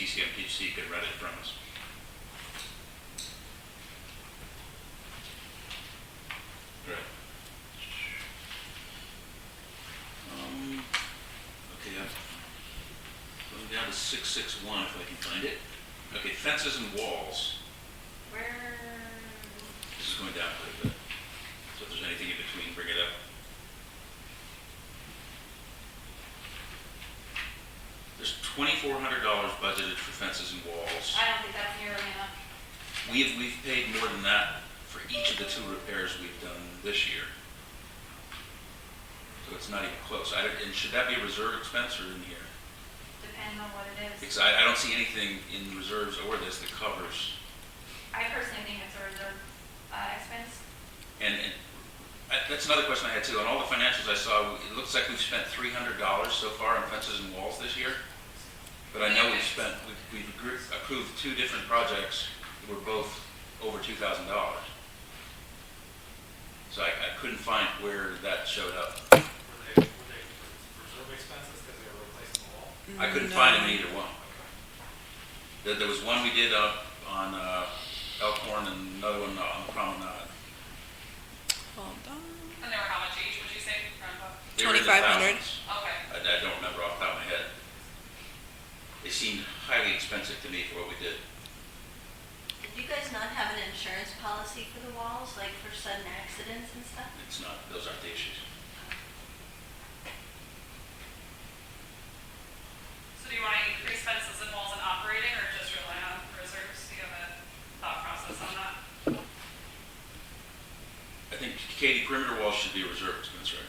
CCMPC could rent it from us. Right. Okay, I'm going down to 661 if I can find it. Okay, fences and walls. Where? This is going down quite a bit. So if there's anything in between, bring it up. There's $2,400 budgeted for fences and walls. I don't think that's nearly enough. We've paid more than that for each of the 2 repairs we've done this year. So it's not even close. And should that be a reserve expense or in here? Depends on what it is. Because I don't see anything in reserves or this that covers. I personally think it's a reserve expense. And that's another question I had too. On all the financials I saw, it looks like we've spent $300 so far on fences and walls this year. But I know we've approved 2 different projects that were both over $2,000. So I couldn't find where that showed up. Were they reserve expenses because they were replacing the wall? I couldn't find them in either one. There was one we did up on Elkhorn and another one on Promenade. Hold on. And they were how much each, would you say? They were in the 2,500. thousands. Okay. I don't remember off the top of my head. They seemed highly expensive to me for what we did. Did you guys not have an insurance policy for the walls, like for sudden accidents and stuff? It's not, those aren't the issues. So do you want to increase fences and walls and operating, or just rely on reserves? Do you have a thought process on that? I think, Katie, perimeter walls should be a reserve expense, right?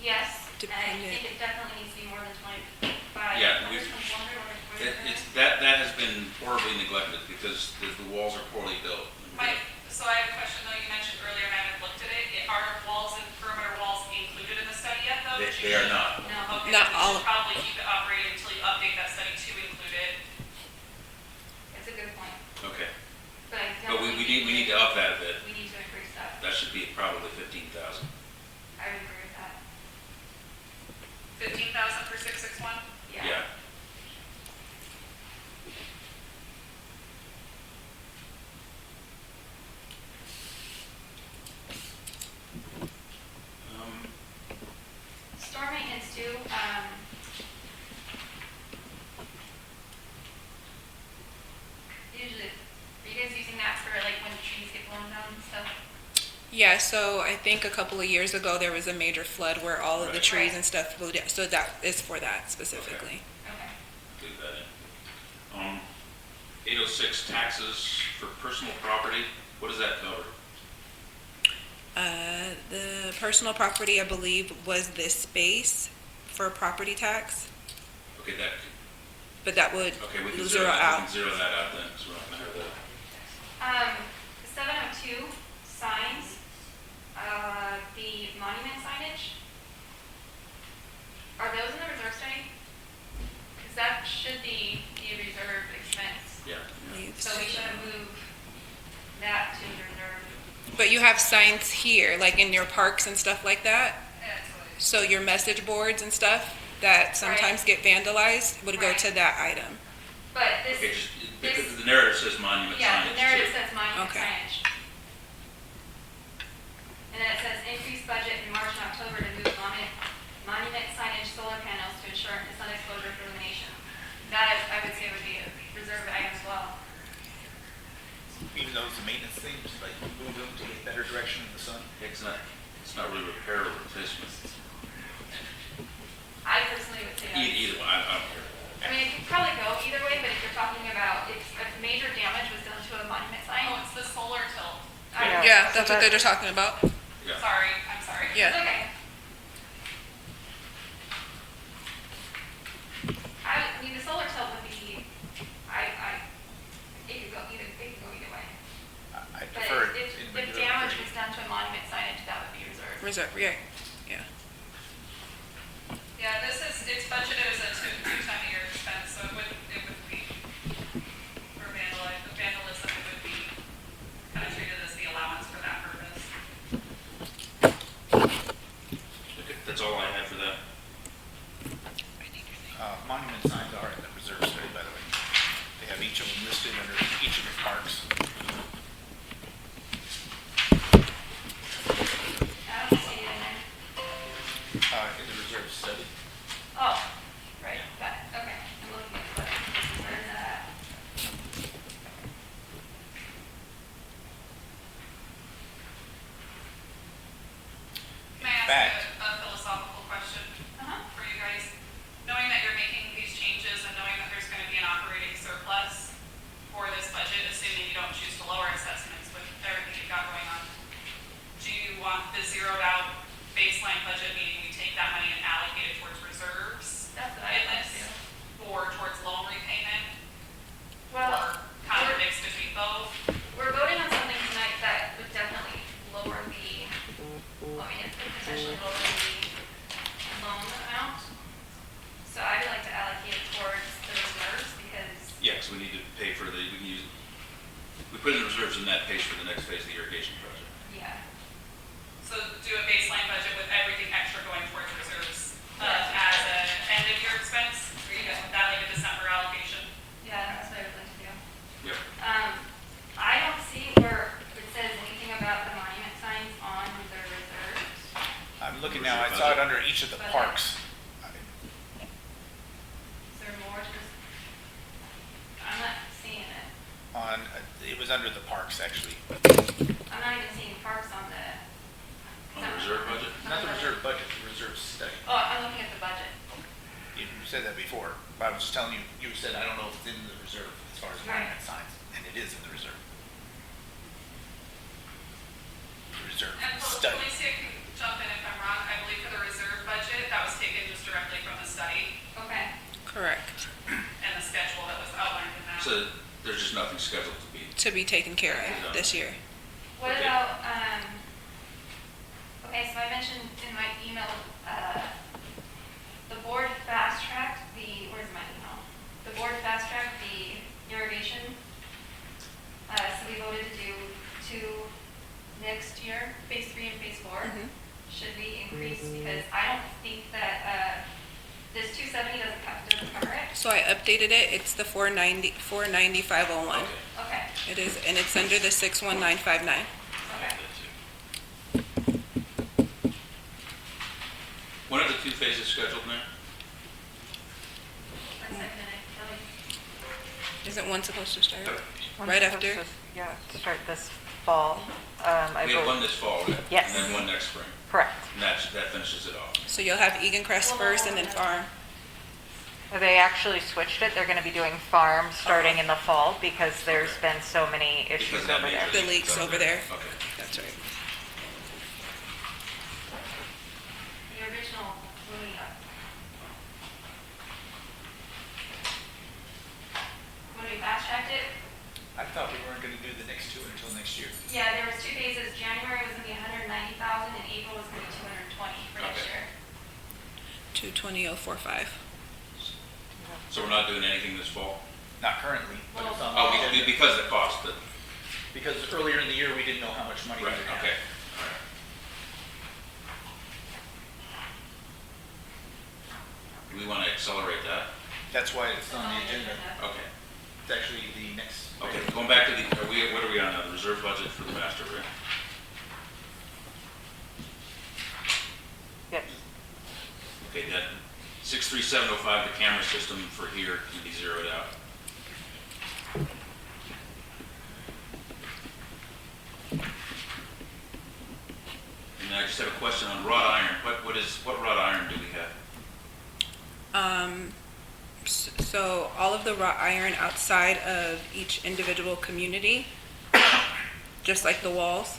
Yes, and I Dependent. think it definitely needs to be more than 25. Yeah, Hundred, 2400, or whatever it is. That has been horribly neglected because the walls are poorly built. So I have a question though, you mentioned earlier, and I haven't looked at it, are walls and perimeter walls included in the study yet though? They are not. No. Okay, Not then we all. should probably keep it operating until you update that study to include it. It's a good point, Okay. but I But don't. we need to up that a bit. We need to increase that. That should be probably 15,000. I would agree with that. 15,000 for 661? Yeah. Storm maintenance too, usually, are you guys using that for like when the trees get blown down and stuff? Yeah, so I think a couple of years ago, there was a major flood where all of the Right. trees and stuff blew down. So that is for that specifically. Okay. Do that in. 806 taxes for personal property. What does that cover? The personal property, I believe, was this space for property tax, Okay, but that would okay, we can zero out. We can zero that out then, because we're not gonna have that. 702 signs, the monument signage. Are those in the reserve study? Because that should be a reserve expense. Yeah. So we should move that to the reserve. But you have signs here, like in your parks and stuff like that. Yeah, that's what it is. So your message boards and stuff that sometimes get vandalized would go Right. to that item. But this, Okay, just, this, because the narrative says monument signage. yeah, the narrative too. says monument Okay. signage. And then it says increased budget in March and October to move monument signage solar panels to ensure sun exposure for illumination. That I would say would be a reserve item as well. Even though it's a maintenance thing, just like move them to get better direction in the sun. It's not really repair or replacement. I personally would say that. Either one, I don't care. I mean, it could probably go either way, but if you're talking about if major damage was done to a monument sign. Oh, it's the solar tilt. Yeah, that's what they're talking about. Yeah. Sorry, I'm sorry. Yeah. Okay. I mean, the solar tilt would be, it could go either way. I But prefer it if in regular damage operating. was done to a monument signage, that would be reserved. Reserve, yeah, yeah. Yeah, it's budgeted as a two-time a year expense, so it would be, for vandalism, it would be kind of treated as the allowance for that purpose. Okay, that's all I have for that. Monument signs are in the reserve study, by the way. parks. I don't see it in there. In the reserve study. Oh, right, got it, okay. I'm looking at what, where's that? May I Fact. ask a philosophical question Uh-huh. for you guys? Knowing that you're making these changes and knowing that there's going to be an operating surplus for this budget, assuming you don't choose to lower assessments with everything you've got going on, do you want the zeroed out baseline budget, meaning we take that money and allocate it towards reserves? That's what I'd like to do. Or towards loan repayment? Well, Or kind of a mix between both? we're voting on something tonight that would definitely lower the, I mean, it could potentially lower the loan amount. So I'd like to allocate it towards the reserves because, Yeah, because we need to pay for we can use, we put in the reserves and that pays for the next phase of the irrigation project. yeah. So do a baseline budget with everything extra going towards reserves Yeah. as an end of year expense? Or you guys want that like a December allocation? Yeah, that's what I would like to do. Yep. I don't see where it says anything about the monument signs on the reserves. I'm looking now, I saw it under each of the parks. Is there more to this? I'm not seeing it. It was under the parks, actually. I'm not even seeing parks on the. On the reserve budget? Not the reserve budget, the reserve study. Oh, I'm looking at the budget. You said that before, but I was just telling you, you said, I don't know if it's in the reserve as far as monument signs, and it is in the reserve. The reserve And study. Felicia can jump in if I'm wrong. I believe for the reserve budget, that was taken just directly from the study Okay. Correct. and the schedule that was outlined in that. So there's just nothing scheduled to be. To be taken care of this year. What Okay. about, okay, so I mentioned in my email, the board fast-tracked where's my email? The board fast-tracked the irrigation. So we voted to do 2 next year, phase 3 and phase 4. Mhm. Should we increase, because I don't think that, this 270 doesn't cover it. So I updated it. It's the 490,501. Okay. Okay, It is, and it's under the 61959. okay. When are the 2 phases scheduled now? One second, Kelly. Isn't one supposed to start? One's Right supposed after? to- Yeah, to start this fall. I We have bel- one this fall, right? Yes. And then one next spring. Correct. And that finishes it off. So you'll have Egan Crest first and then Farm. They actually switched it. They're going to be doing farm starting in the fall because there's been so many issues Because that over there. major The leaks over there. Okay. That's right. The original movie, when we fast-tracked it, I thought we weren't gonna do the next 2 until next year. yeah, there was 2 phases. January was gonna be 190,000 and April was gonna be 220 for next Okay. year. 220,045. So we're not doing anything this fall? Not currently, but it's on the Oh, agenda. because of the cost, but, Because earlier in the year, we didn't know how much money we right, would have. okay. All right. Do we want to accelerate that? That's why it's on the agenda. Okay. It's actually the next. Okay, going back to what are we on now? The reserve budget for the master, right? Yes. Okay, that 63705, the camera system for here can be zeroed out. And I just have a question on wrought iron. What wrought iron do we have? So all of the wrought iron outside of each individual community, just like the walls.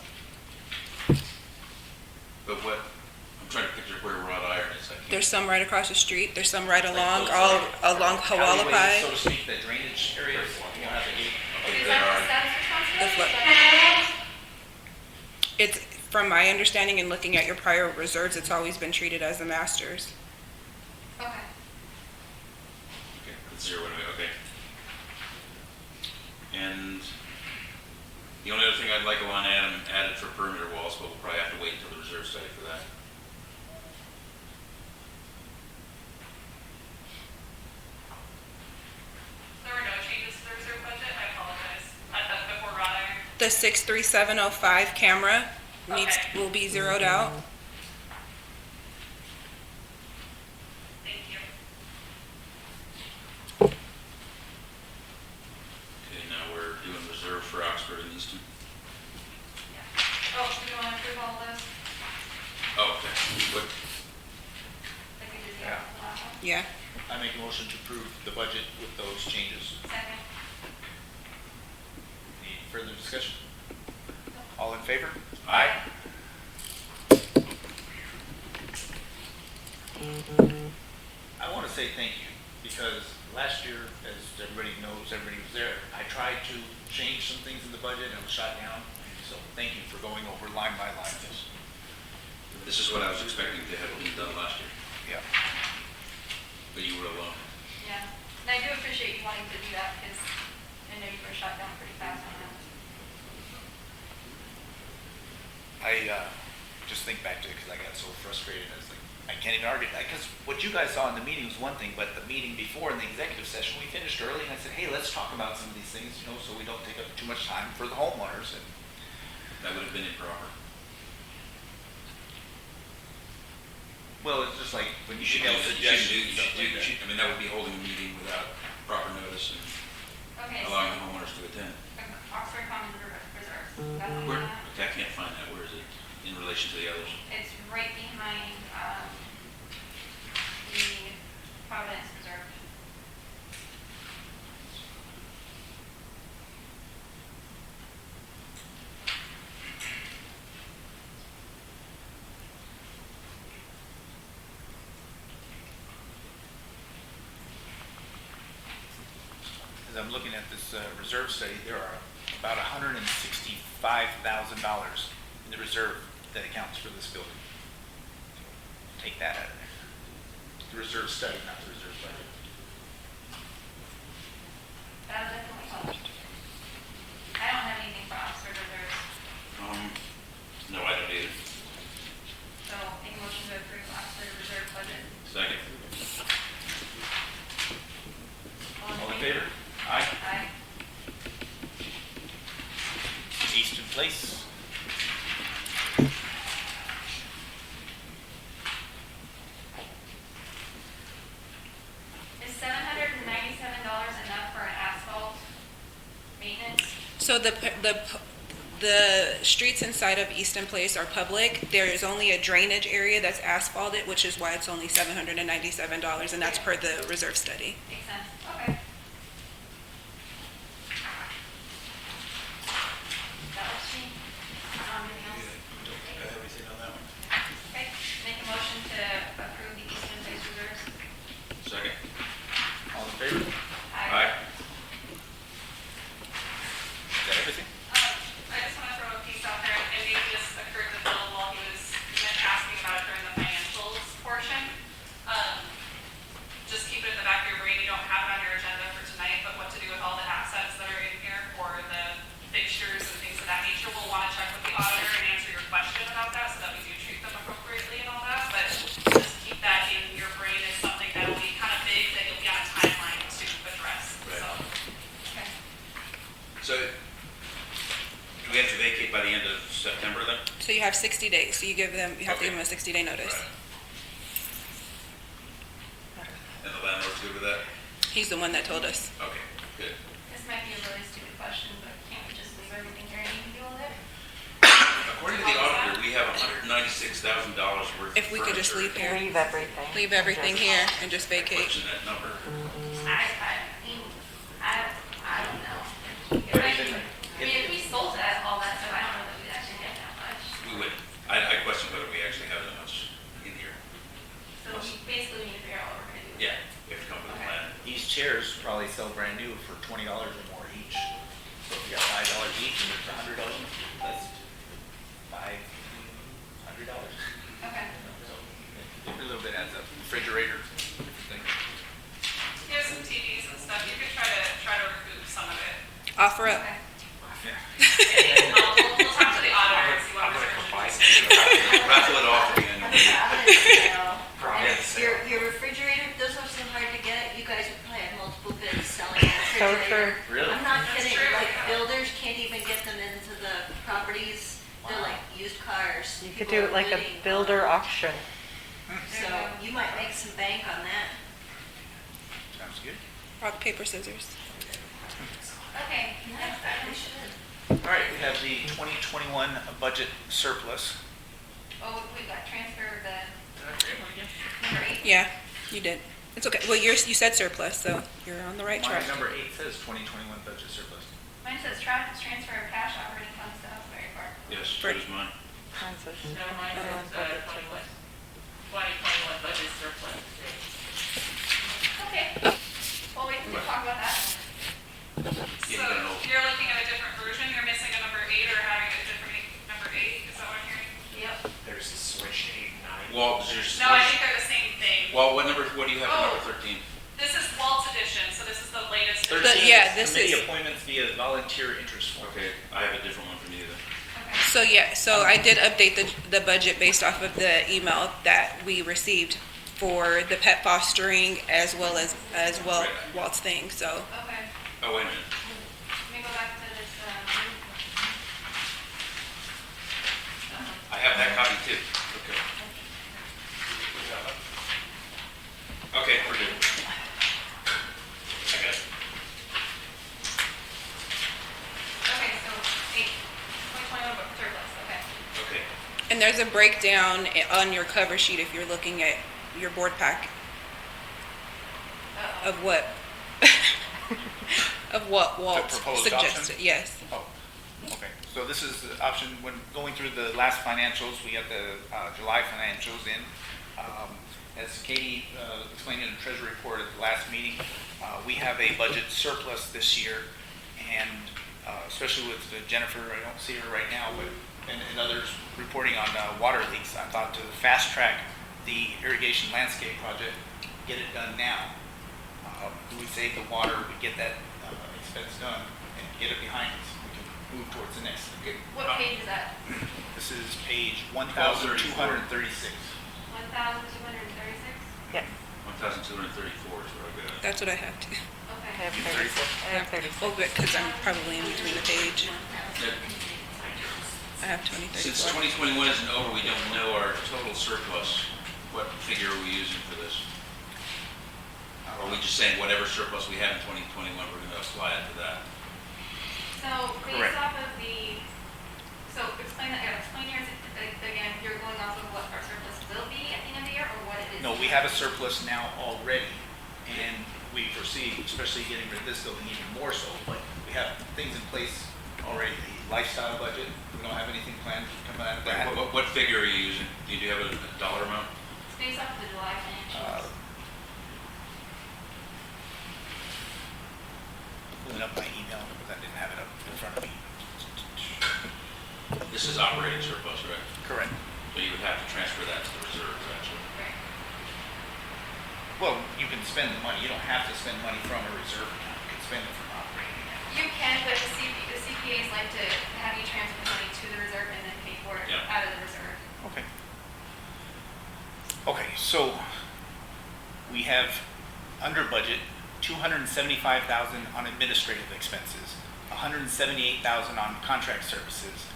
But what, I'm trying to picture where wrought iron is. I can't. There's some right across the street. There's some right along, those, all like, along Alleyways, so Hualapai. to speak, the drainage areas, you don't have the gate. Okay, Is there that are. the status The responsibility? flood. It's, from my understanding and looking at your prior reserves, it's always been treated as the masters. Okay. Okay, it's zero anyway, okay. And the only other thing I'd like to want added for perimeter walls, but we'll probably have to wait until the reserve study for that. There were no changes to the reserve budget. I apologize. I thought The 63705 camera will be zeroed out. Thank you. Okay, now we're doing reserve for Oxford and Easton. Oh, do you want to approve all of those? Oh, okay. What, Like we did the Yeah. last one? Yeah. I make a motion to approve the budget with those changes. Second. Any further discussion? All in favor? Aye. I want to say thank you, because last year, as everybody knows, everybody was there, I tried to change some things in the budget and it was shot down. So thank you for going over line by line this. this is what I was expecting to have been done last year, Yeah. but you were alone. Yeah. And I do appreciate you wanting to do that because I know you were shut down pretty fast on that. I just think back to it because I got so frustrated. I was like, I can't even argue. Because what you guys saw in the meeting was one thing, but the meeting before in the executive session, we finished early, and I said, hey, let's talk about some of these things, you know, so we don't take up too much time for the homeowners. And That would have been improper. well, it's just like when You should do, email you shouldn't do, suggestions, stuff like that. I mean, that would be holding a meeting without proper notice and Okay. allowing the homeowners to attend. Oxford Commons Reserve. That's on Where, that. okay, I can't find that, where is it in relation to the others? It's right behind, the Providence Reserve. As I'm looking at this reserve study, there are about $165,000 in the reserve that accounts for this building. Take that out of there. The reserve study, not the reserve budget. That'll definitely help. I don't have anything for Oxford Reserves, No, I don't either. so make a motion to approve Oxford Reserve budget. Second. All in favor? Aye. Aye. Easton Place. Is $797 enough for an asphalt maintenance? So the streets inside of Easton Place are public. There is only a drainage area that's asphalted, which is why it's only $797, and that's per the reserve study. Makes sense, okay. That works for me. Anything else? Everything on that one. Okay, make a motion to approve the Eastern Place Reserves. Second. All in favor? Aye. Is that everything? I just want to throw a piece out there, and maybe this occurred to Bill while he was asking about it during the financials portion. Just keep it in the back of your brain, you don't have it on your agenda for tonight, but what to do with all the assets that are in here for the fixtures and things of that nature. We'll want to check with the auditor and answer your question about that, so that we do treat them appropriately and all that, but just keep that in your brain as something that will be kind of big, that you'll be on a timeline to address, so. Okay. So, do we have to vacate by the end of September then? So you have 60 days, so you have to give them a 60-day notice. Right. And the landlord's good with that? He's the one that told us. Okay, good. This might be a really stupid question, but can't we just leave everything here and you can deal with it? According to the auditor, we have $196,000 worth of If we could just furniture. leave here, Leave everything. leave everything here and just What's vacate. in that number? I don't know. It might be, I mean, if we sold that, all that stuff, I don't know that we'd actually get that much. We would, I question whether we actually have that much in here. So we basically need to figure out what we're gonna do. Yeah, we have to come up with a plan. These chairs probably sell brand new for $20 or more each. So if you got $5 each and it's $100, that's $500. Okay. So a little bit adds up. Refrigerator, different things. You have some TVs and stuff, you could try to recoup some of it. Offer up. Okay. Yeah. We'll talk to the auditor and see what we're Raffle it off again. Your refrigerator, those are so hard to get, you guys would probably have multiple bids selling a So refrigerator. true. Really? I'm not kidding, like builders can't even get them into the properties. They're like used cars. You could People do are it like a bidding builder on auction. it. So you might make some bank on that. Sounds good. Rock, paper, scissors. Okay, next item. We should. All right, we have the 2021 budget surplus. Oh, we got transfer of the, number 8. Yeah, you did. It's okay. Well, you said surplus, so you're on the right My track. number 8 says 2021 budget surplus. Mine says transfer of cash operating funds to Huckleberry Park. Yes, so does mine. Mine says No, mine everyone's says, budget 2021 budget surplus. Okay, well, we can talk about that. Yeah, So you don't know. you're looking at a different version, you're missing a number 8 or having a different number 8, is that what I'm hearing? Yep. There's a switch 8, 9. Well, there's. No, I think they're the same thing. Well, what do you have for Oh. number 13? This is Walt's edition, so this is the latest. 13 edition. yeah, is this committee is- appointments via volunteer interest form. Okay, I have a different one from you then. Okay. So I did update the budget based off of the email that we received for the pet fostering as well Right. Walt's thing, so. Okay, Oh, wait a minute. let me go back to this, I have that copy too. Okay. Okay, we're good. I got it. okay, so 8, 2021 surplus, okay. Okay. And there's a breakdown on your cover sheet if you're looking at your board pack Uh-oh. of what, of what Walt proposed suggested, option? yes. Oh, okay. So this is the option, when going through the last financials, we got the July financials in. As Katie explained in the treasury report at the last meeting, we have a budget surplus this year. And especially with Jennifer, I don't see her right now, but, and others reporting on water leaks, I thought to fast track the irrigation landscape project, get it done now. We save the water, we get that expense done, and get it behind us. We can move towards the next. Okay. What page is that? This is page 1,236. 1,236? Yes. 1,234 is what I've got. That's what I have too. Okay. I have 36. I have 36. Oh, but because I'm probably in between the page. That- I have 2034. Since 2021 isn't over, we don't know our total surplus. What figure are we using for this? Or are we just saying whatever surplus we have in 2021, we're going to apply it to that? So based Correct. off of the, so explain that, explain yours again, you're going off of what our surplus will be at the end of the year or what it is? No, we have a surplus now already, and we foresee, especially getting rid of this building even more so, but we have things in place already. The lifestyle budget, we don't have anything planned coming out of that. What figure are you using? Do you have a dollar amount? It's based off of the July financials. Pulling up my email, because I didn't have it up in front of me. This is operating surplus, right? Correct. So you would have to transfer that to the reserves, actually. Right. Well, you can spend the money, you don't have to spend money from a reserve account, you can spend it from operating account. You can, but the CPAs like to have you transfer the money to the reserve and then pay for it Yeah. out of the reserve. Okay. Okay, so we have under budget 275,000 on administrative expenses, 178,000 on contract services.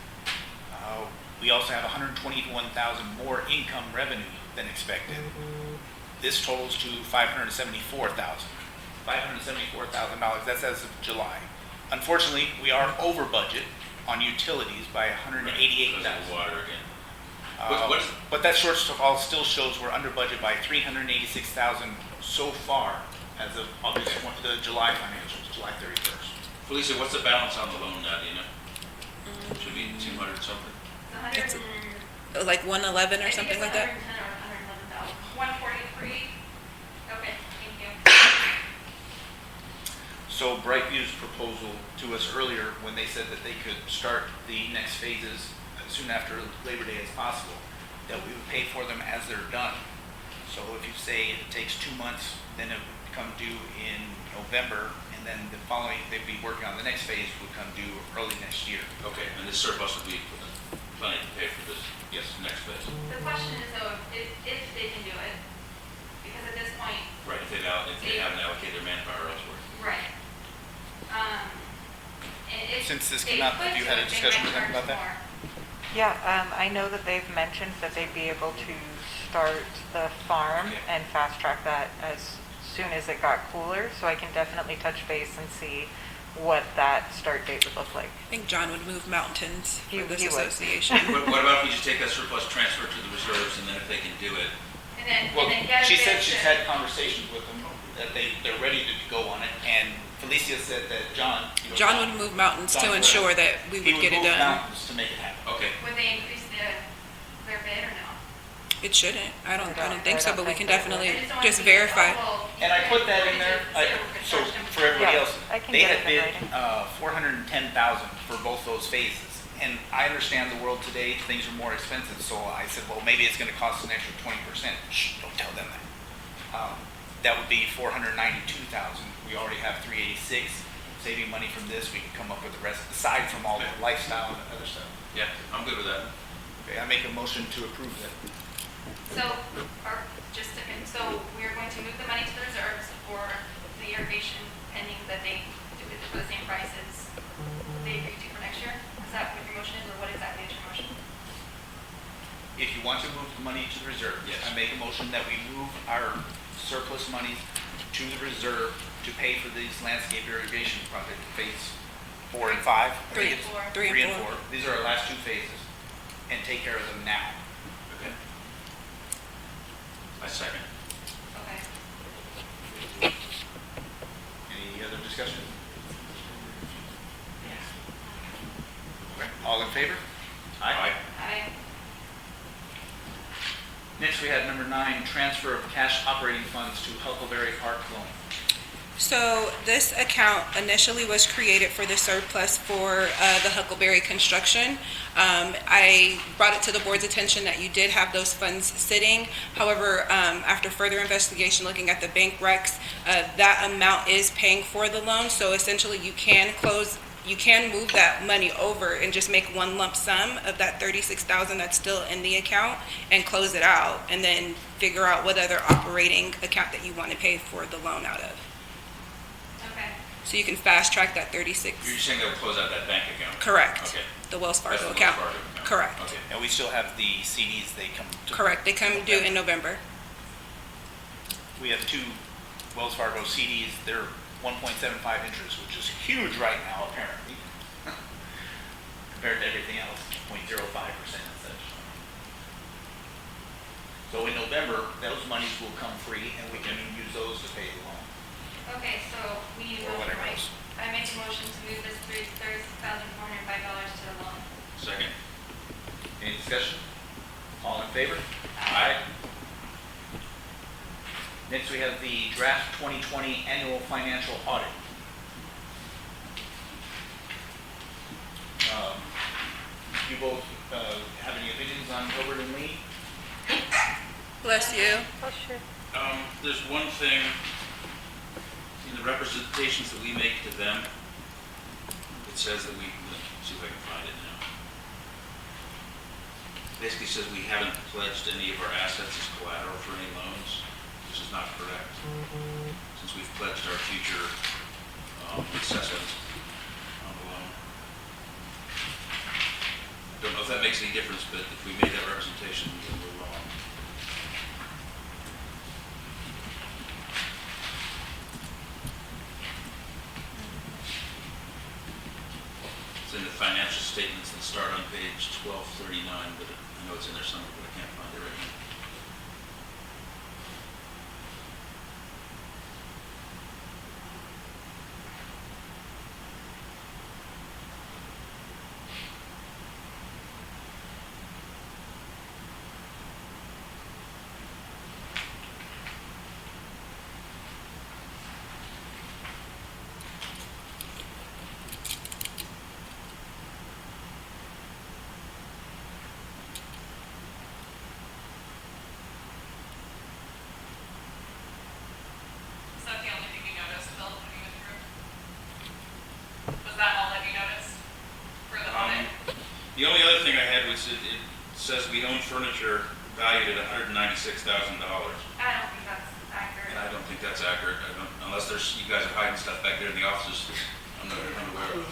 We also have 121,000 more income revenue than expected. This totals to $574,000. $574,000, that's as of July. Unfortunately, we are over budget on utilities by $188,000. Because of the water again. But that shortfall still shows we're under budget by $386,000 so far as of August, the July financials, July 31st. Felicia, what's the balance on the loan now, do you know? Should be 200 something. It's Like 111 or I think something it's like that? 110 or 111,000. 143. Okay, thank you. So Brightview's proposal to us earlier, when they said that they could start the next phases as soon after Labor Day as possible, that we would pay for them as they're done. So if you say it takes 2 months, then it would come due in November, and then the following, they'd be working on the next phase would come due early next year. Okay, and this surplus would be plenty to pay for this, yes, next phase. The question is though, if they can do it, because at this point, Right, if they haven't allocated their manpower elsewhere. right. And if Since this they came up, could have you do had a it, they discussion might with them charge about that? more. Yeah, I know that they've mentioned that they'd be able to start the farm and fast track that as soon as it got cooler, so I can definitely touch base and see what that start date would look like. I think John would move mountains He- for this he would. association. What about if we just take that surplus, transfer it to the reserves, and then if they can do it, Well, And then get a she bid said she's to- had conversations with them, that they're ready to go on it, and Felicia said that John. John would move mountains to John would- ensure that we he would get it move done. mountains to make it happen. okay. Would they increase their bid or no? It shouldn't. I don't think I so, don't but we think can so. definitely I just don't want just to be like, verify. oh, well, And I put that in there, so for everybody Yeah, else, I can they get had it in bid writing. 410,000 for both those phases. And I understand the world today, things are more expensive, so I said, well, maybe it's gonna cost an extra 20%. Shh, don't tell them that. That would be 492,000. We already have 386. Saving money from this, we can come up with the rest, aside from all the lifestyle and other stuff. Yeah, I'm good with that. Okay, I make a motion to approve that. So, so we're going to move the money to the reserves for the irrigation pending that they do it for the same price as they agreed to for next year? Is that what your motion is, or what exactly is your motion? If you want to move the money to the reserve, Yes. I make a motion that we move our surplus money to the reserve to pay for these landscape irrigation projects, phase 4 and 5. I think it's Three and four. These are our last two phases, and take care of them now. Okay. I second. Okay. Any other discussion? Okay, all in favor? Aye. Next, we have number 9, transfer of cash operating funds to Huckleberry Park loan. So this account initially was created for the surplus for the Huckleberry construction. I brought it to the board's attention that you did have those funds sitting. However, after further investigation, looking at the bank recs, that amount is paying for the loan. So essentially, you can move that money over and just make one lump sum of that $36,000 that's still in the account and close it out, and then figure out what other operating account that you want to pay for the loan out of. Okay. So you can fast track that 36. You're saying they'll close out that bank account? Correct. Okay. The Wells That's Fargo the Wells account. Fargo account. Correct. Okay. And we still have the CDs, they come to. Correct. They come due in November. We have 2 Wells Fargo CDs, they're 1.75 interest, which is huge right now, apparently, compared to everything else, 0.05% and such. So in November, those monies will come free, and we can use those to pay the loan. Okay, so we need a Or motion, whatever right? else. I make a motion to move this $36,405 to the loan. Second. Any discussion? All in favor? Aye. Next, we have the draft 2020 annual financial audit. You both have any opinions on Gilbert and Lee? Bless you. There's one thing in the representations that we make to them. It says that let's see if I can find it now. Basically says we haven't pledged any of our assets as collateral for any loans, which is not correct. Since we've pledged our future assessments on the loan. I don't know if that makes any difference, but if we made that representation, then we're wrong. It's in the financial statements that start on page 1239, but I know it's in there somewhere, but I can't find it right now. Is that the only thing you noticed, Bill, when you went through? Was that all that you noticed for the audit? The only other thing I had was it says we own furniture valued at $196,000. I don't think that's accurate. And I don't think that's accurate. Unless you guys are hiding stuff back there in the offices. I'm not aware of.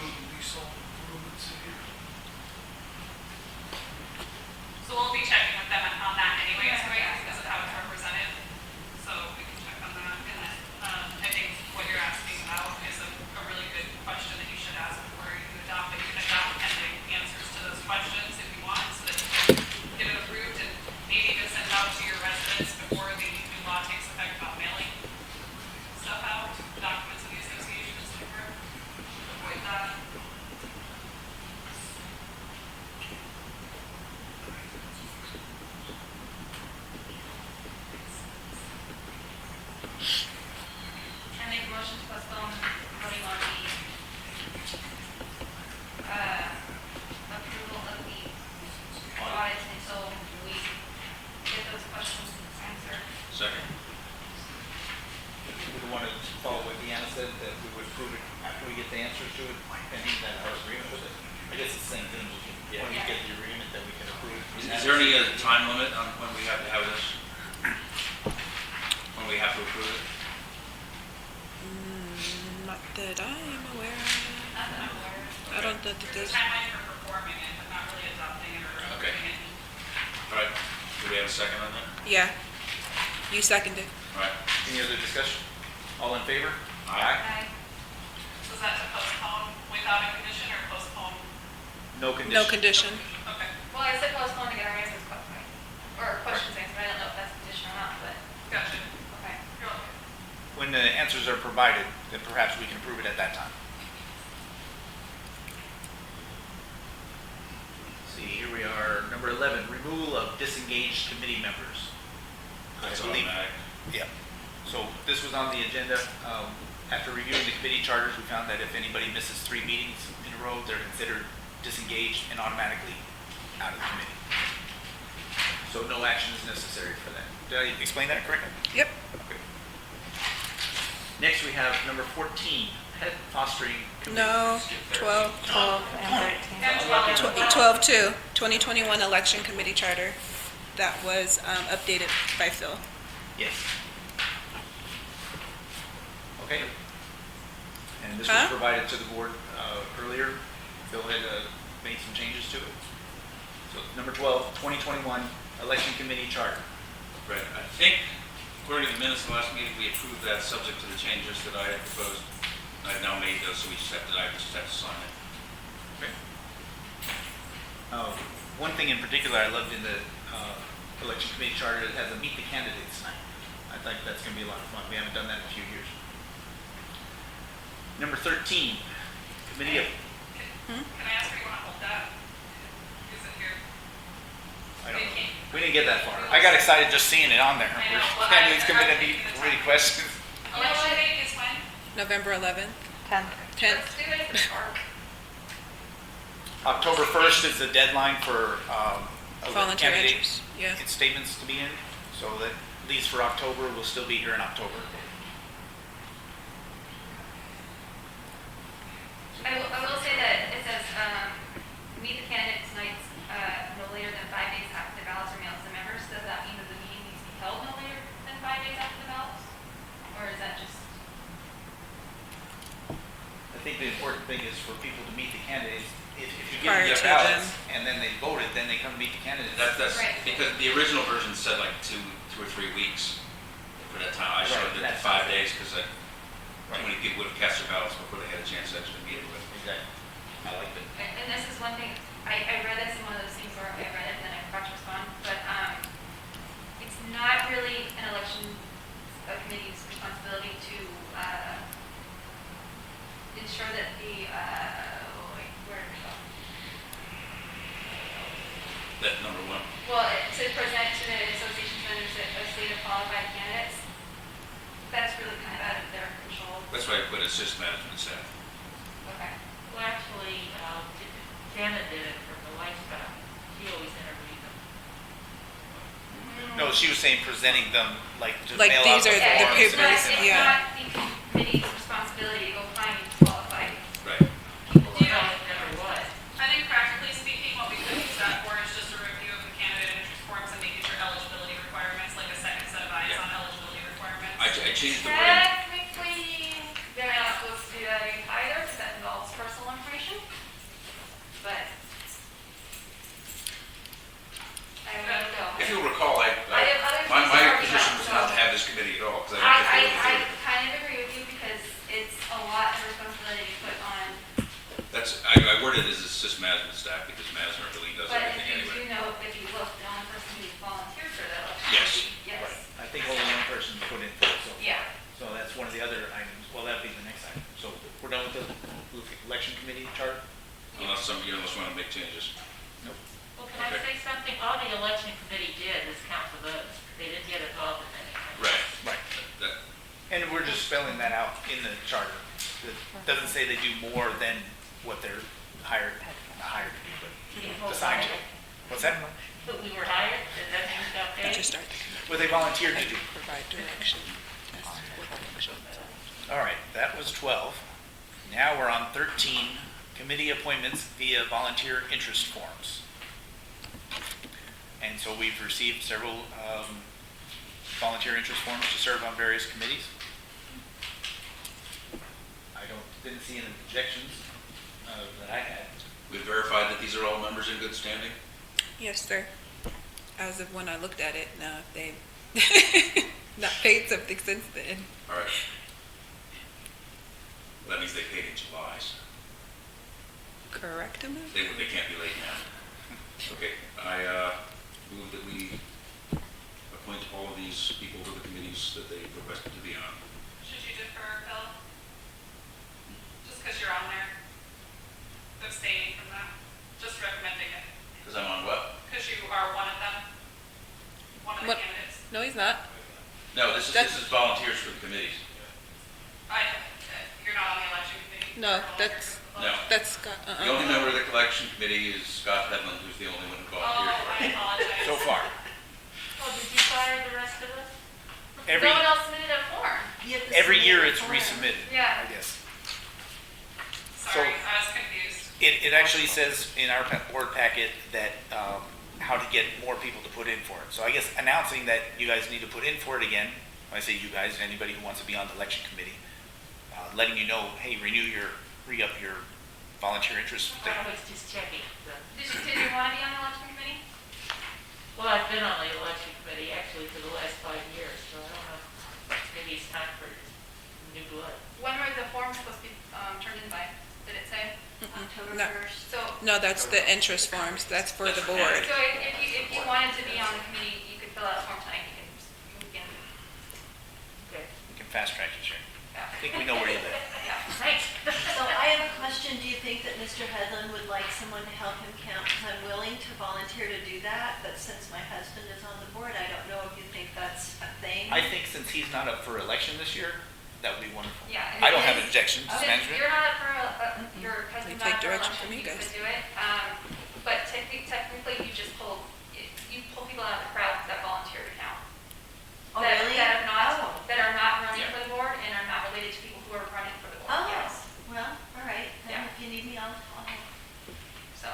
there any time limit on when we have to have this? When we have to approve it? Not that I am aware of. Not that I'm aware of. I don't think that There's there's, a timeline for performing it, but not really adopting it or Okay. approving it. All right, do we have a second on that? yeah. You seconded. All right. Any other discussion? All in favor? Okay. So is that to postpone without a condition or postpone? No condition. No condition. Okay, Well, I said postpone to get our answers, or questions answered, I don't know if that's a condition or not, but, gotcha. okay. You're okay. When the answers are provided, then perhaps we can approve it at that time. See, here we are, number 11, removal of disengaged committee members. That's I believe- automatic. Yeah. So this was on the agenda. After reviewing the committee charters, we found that if anybody misses 3 meetings in a row, they're considered disengaged and automatically out of the committee. So no action is necessary for that. Did I explain that correctly? Yep. Okay. Next, we have number 14, head fostering committee. No, 12. 12 and 13. And 12. 12-2, 2021 election committee charter. That was updated by Phil. Yes. Okay. And this Huh? was provided to the board earlier. Phil had made some changes to it. So number 12, 2021 election committee charter. Right, I think, according to the minutes of the last meeting, we approved that subject to the changes that I had proposed. I've now made those, so I just have to sign it. Okay. One thing in particular I loved in the election committee charter, it has a meet the candidates night. I think that's going to be a lot of fun. We haven't done that in a few years. Number 13, committee of, Can I ask where you want to hold that? Is it here? I don't know. We didn't get that far. I got excited just seeing it on there. I know. Well, Candidates I'm coming to be thinking the really time. questions. Election date is when? November 11th, 10th. 10th. Let's do it at the park. October 1st is the deadline for Volunteer candidate entries. Yeah. statements to be in. So that at least for October, we'll still be here in October. I will say that it says, meet the candidates nights, no later than 5 days after the ballots are mailed to the members. Does that mean that the meeting needs to be held no later than 5 days after the ballots? Or is that just, I think the important thing is for people to meet the candidates. If you give Prior them to their ballots them. and then they voted, then they come meet the candidates. That's Right. because the original version said like 2 or 3 weeks for that time. I Right, showed it at that's 5 fine. days because too many people would have cast their ballots before they had a chance to actually meet with. Exactly. I liked it. and this is one thing, I read this in one of those things where I read it and then I forgot to respond, but it's not really an election committee's responsibility to ensure that the, wait, where did it go? That number 1. Well, to present to the association's members a slate of qualified candidates, that's really kind of out of their control. That's why I put assist management staff. Okay. Well, actually, Janet did it for the lifestyle. She always interviewed them. No, she was saying presenting them, like, just Like mail out these the are the forms and papers, everything. It's yeah. not the committee's responsibility to go find qualified Right. people. Well, no, it never was. I think practically speaking, what we could use that for is just a review of the candidate interest forms and maybe your eligibility requirements, like a second set of eyes Yeah. on eligibility requirements. I changed the wording. Technically, they're not supposed to do that either, because that involves personal information. But I don't know. If you'll recall, I have other my things to talk position about, was not so- to have this committee at all, because I don't think I it kind of agree with you because it's a lot of responsibility to put on. That's, I worded it as assist management staff because management really does But if everything you do anyway. know, if you look, the only person who volunteered for that election. Yes. Yes. I think only one person put in for it, so. Yeah. So that's one of the other items. Well, that'd be the next item. So we're done with the election committee chart? Unless you want to make changes. Nope. Well, can I Okay. say something? All the election committee did was count the votes. They didn't get involved in anything. Right. Right. That, And we're just spelling that out in the charter. It doesn't say they do more than what they're not hired to do, but assigned to. What's that? But we were hired, and that means okay. Just start What they volunteered to do. provide direction. All right, that was 12. Now we're on 13, committee appointments via volunteer interest forms. And so we've received several volunteer interest forms to serve on various committees. Didn't see any objections that I had. We verified that these are all members in good standing? Yes, sir. As of when I looked at it, no, they not paid something since then. All right. That means they paid in July, so Correct, Emma? they can't be late now. Okay, I move that we appoint all of these people to the committees that they requested to be on. Should you defer, Phil? Just because you're on there, abstaining from that, just recommending it, Because I'm on what? because you are one of them, one of the What? candidates. No, he's not. No, this is volunteers for the committees. You're not on the election committee? No, You're that's No. that's Scott. The only member of the collection committee is Scott Hedlund, who's the only one who Oh, volunteered. I apologize. So far. Oh, did you fire the rest of us? Every, No one else submitted a form. You have to every submit year a it's form. resubmitted, Yeah. I guess. Sorry, I was confused. It actually says in our board packet that, how to get more people to put in for it. So I guess announcing that you guys need to put in for it again, when I say you guys, anybody who wants to be on the election committee, letting you know, hey, re-up your volunteer interest thing. I was just checking. Did you want to be on the election committee? Well, I've been on the election committee actually for the last 5 years, so I don't know. Maybe it's time for new blood. When were the forms supposed to be turned in by? Did it say? October No. 1st. So, No, that's the interest forms. That's for the board. so if you wanted to be on the committee, you could fill out a form tonight. You can, Okay. We can fast track it, Sharon. yeah. I think we know where you live. Yeah. Thanks. So I have a question. Do you think that Mr. Hedlund would like someone to help him count? Because I'm willing to volunteer to do that, but since my husband is on the board, I don't know if you think that's a thing. I think since he's not up for election this year, that would be wonderful. Yeah. and I don't have since- objections, Since management. you're not up for, your husband's They take not up for direction election, from you you guys. could do it. But technically, you just pull people out of the crowd that volunteer to count. Oh, That- really? That are not, Oh. that are not running for the board and are not related to people who are running for the board, Oh, yes. well, all right. Yeah. Then if you need me, I'll help. So,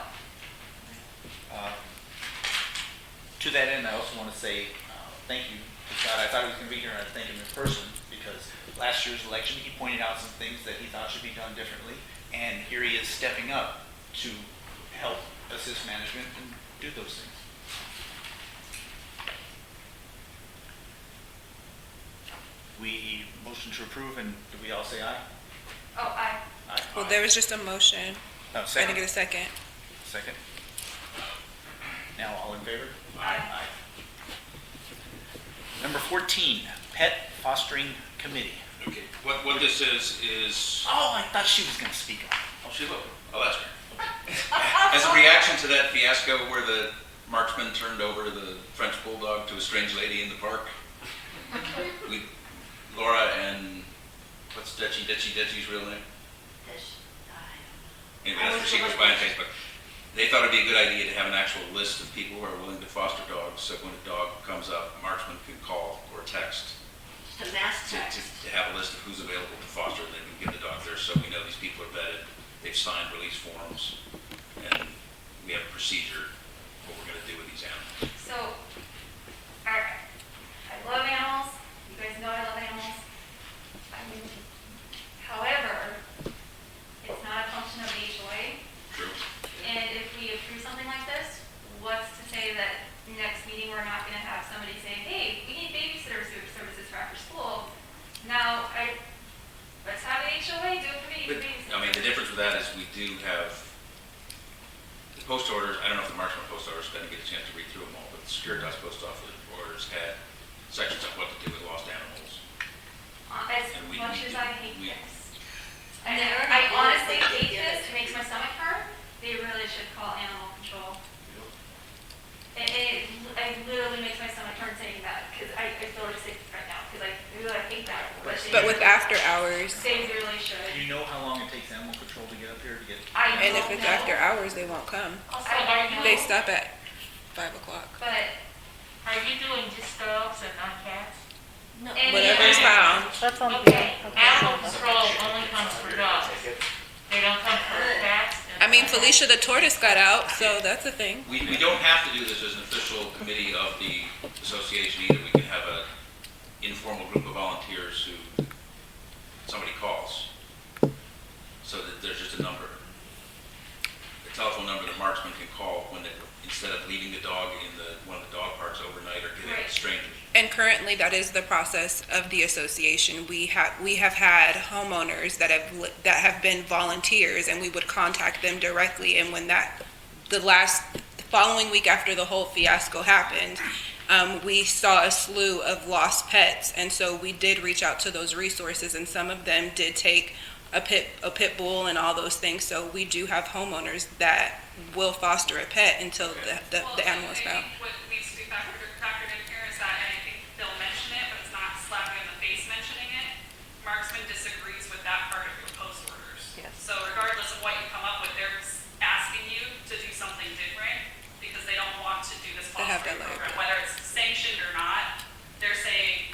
To that end, I also want to say thank you to Scott. I thought he was going to be here, and I thank him in person, because last year's election, he pointed out some things that he thought should be done differently, and here he is stepping up to help assist management and do those things. We motion to approve, and do we all say aye? oh, Aye. Well, there was just a motion. No, I didn't second. get a second. Second. Now, all in favor? Aye. Number 14, Pet Fostering Committee. Okay, what this is, Oh, I thought she was going to speak on it. oh, she will, I'll ask her. As a reaction to that fiasco where the marksman turned over the French bulldog to a strange lady in the park, Laura and, what's Dutchie's real name? Anyway, that's what she goes by on Facebook. They thought it'd be a good idea to have an actual list of people who are willing to foster dogs, so when a dog comes up, a marksman can call or text Just a mass to text. have a list of who's available to foster, and they can give the dog there, so we know these people are vetted, they've signed release forms, and we have a procedure, what we're gonna do with these animals. so, alright, I love animals, you guys know I love animals. However, it's not a function of the HOA, True? and if we approve something like this, what's to say that next meeting we're not gonna have somebody say, hey, we need babysitter services for after school. Now, let's have the HOA do it for me, But, babysitter. I mean, the difference with that is we do have, the post orders, I don't know if the Marshall post orders, I didn't get a chance to read through them all, but the Securitas post office orders had sections on what to do with lost animals. As And we much need as to- I hate we- this. And They already I did it, honestly they hate did this, it. it makes my stomach hurt, they really should call animal control. It literally makes my stomach hurt saying that, because I feel like sick right now, because I really hate that. But with after hours, They really should. Do you know how long it takes animal control to get up here to get? I and if don't it's know, after hours, they won't come. Also, I are don't know. They stop at 5 o'clock. But, Are you doing just dogs and not cats? No. and. Whatever's found. That's on Okay, animal control only comes for dogs. They don't come for cats and I mean, Felicia the tortoise got out, so that's a thing. We don't have to do this as an official committee of the association either. We can have an informal group of volunteers who somebody calls, so that there's just a number, a telephone number that marksman can call when they, instead of leaving the dog in one of the dog parks overnight or giving it to strangers. And currently, that is the process of the association. We have had homeowners that have been volunteers, and we would contact them directly. And when the following week after the whole fiasco happened, we saw a slew of lost pets, and so we did reach out to those resources, and some of them did take a pit bull and all those things. So we do have homeowners that will foster a pet until the animal is found. What needs to be factored in here is that, and I think they'll mention it, but it's not slapping in the face mentioning it. Marksman disagrees with that part of your post orders. Yes. So regardless of what you come up with, they're asking you to do something different because they don't want to do this They have fostering that program, liability. whether it's sanctioned or not. They're saying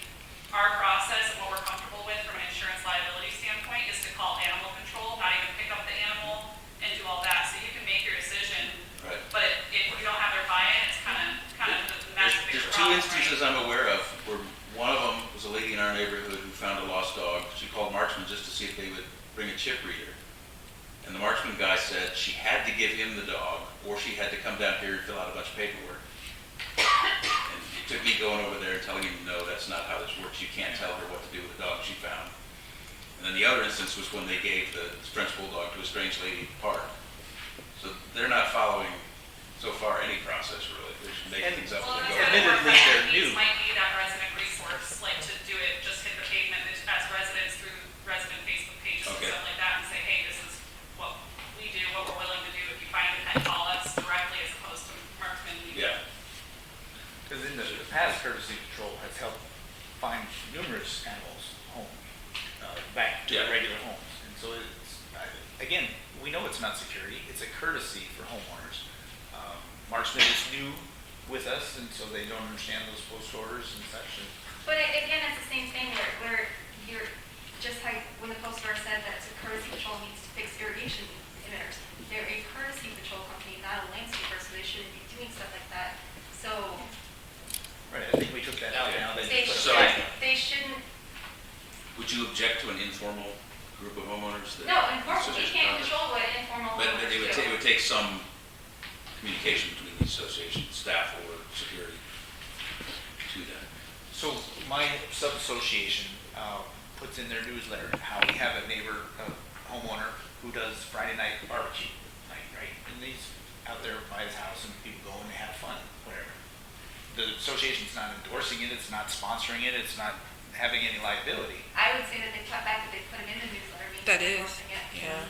our process and what we're comfortable with from an insurance liability standpoint is to call animal control, not even pick up the animal and do all that. So you can make your decision, Right. but if you don't have their buy-in, it's kind of that's the bigger There's two problem, instances right? I'm aware of where one of them was a lady in our neighborhood who found a lost dog. She called Marksman just to see if they would bring a chip reader. And the Marksman guy said she had to give him the dog, or she had to come down here and fill out a bunch of paperwork. And it took me going over there and telling him, no, that's not how this works. You can't tell her what to do with the dog she found. And then the other instance was when they gave the French Bulldog to a strange lady at the park. So they're not following, so far, any process really. They're just making things up Well, as that's they go. kind of Admittedly, where they're these new. might be that resident resource, like to do it, just hit the pavement as residents through resident Facebook pages and Okay. stuff like that and say, hey, this is what we do, what we're willing to do. If you find a pet, call us directly as opposed to Marksman. Yeah. Because in the past, courtesy patrol has helped find numerous animals home, back to Yeah. their regular homes. And so it's, again, we know it's not security, it's a courtesy for homeowners. Marksman is new with us, and so they don't understand those post orders and such. And But again, it's the same thing where you're, just like when the post office said that it's a courtesy patrol needs to fix irrigation emitters. They're a courtesy patrol company, not a landscaper, so they shouldn't be doing stuff like that. So Right, I think we took that out now. they So- shouldn't, Would you object to an informal group of homeowners? that- no, informal, such you as can't Congress? control what informal But owners it would do. it would take some communication between the association staff or security to that. So my sub-association puts in their newsletter how we have a neighbor, homeowner who does Friday night barbecue night, right? And he's out there by his house and people go and they have fun, whatever. The association's not endorsing it, it's not sponsoring it, it's not having any liability. I would say that the fact that they put them in the newsletter means That they're is, endorsing it. yeah.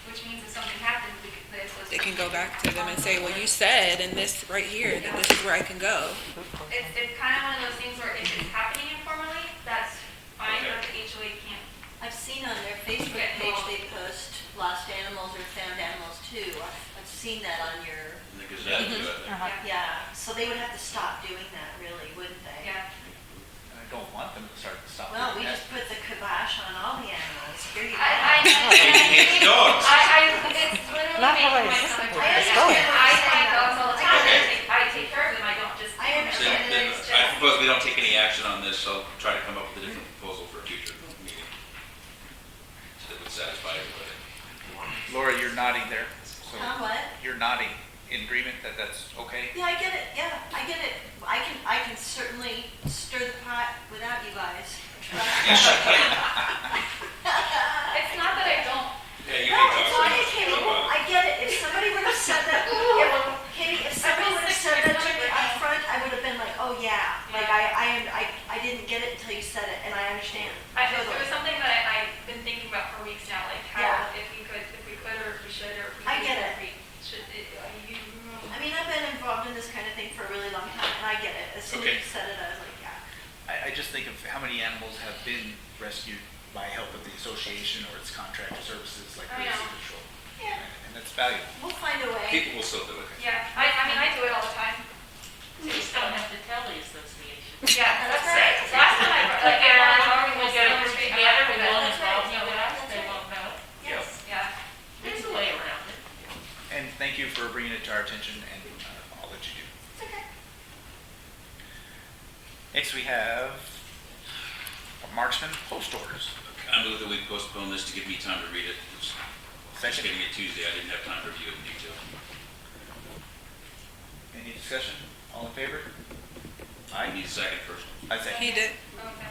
Which means if something happens, the association. They can go back to them and say, well, you said in this right here that this is where I can go. It's kind of one of those things where if it's happening informally, that's fine, but the HOA can't. I've seen on their Facebook page, they post lost animals or found animals too. I've seen that on your, And the Gazette, too, I think. yeah, so they would have to stop doing that really, wouldn't they? Yeah. And I don't want them to start to stop Well, we doing that. just put the kibosh on all the animals. Here you go. Hate dogs. It's literally Not how making I my listen stomach to hurt. this story. I find dogs all the time, Okay. I take care of them, I don't just. I Then- understand then that it's I just, propose we don't take any action on this, so I'll try to come up with a different proposal for a future meeting. So that would satisfy everybody. Laura, you're nodding there. So huh, what? you're nodding in agreement that that's okay? Yeah, I get it, yeah, I get it. I can certainly stir the pot without you guys. It's not that I don't. Yeah, you No, can it's talk. okay, Katie, I get it. If somebody would have said that, Katie, if somebody would have said that to me up front, I would have been like, oh yeah. Like, I didn't get it until you said it, and I understand. There was something that I've been thinking about for weeks now, like how, Yeah. if we could, or if we should, or if we. I could, get or it. if we should, I mean, I've been involved in this kind of thing for a really long time, and I get it. As soon as Okay. you said it, I was like, yeah. I just think of how many animals have been rescued by help of the association or its contractor services like I courtesy know. patrol. Yeah. And that's valuable. We'll find a way. People will still do it. Yeah, I mean, I do it all the time. You just don't have to tell the association. Yeah, that's right. Last time I, like, Yeah, I we'll get a group together, we won't involve Yeah, you with us, they won't know. Yes. Yeah. There's thank you for bringing it to our attention and all that you do. It's okay. Next, we have Marksman post orders. I move that we postpone this to give me time to read it. Just Second. getting it Tuesday, I didn't have time to review it in detail. Any discussion? All in favor? I need a second first. I say. He did. Okay.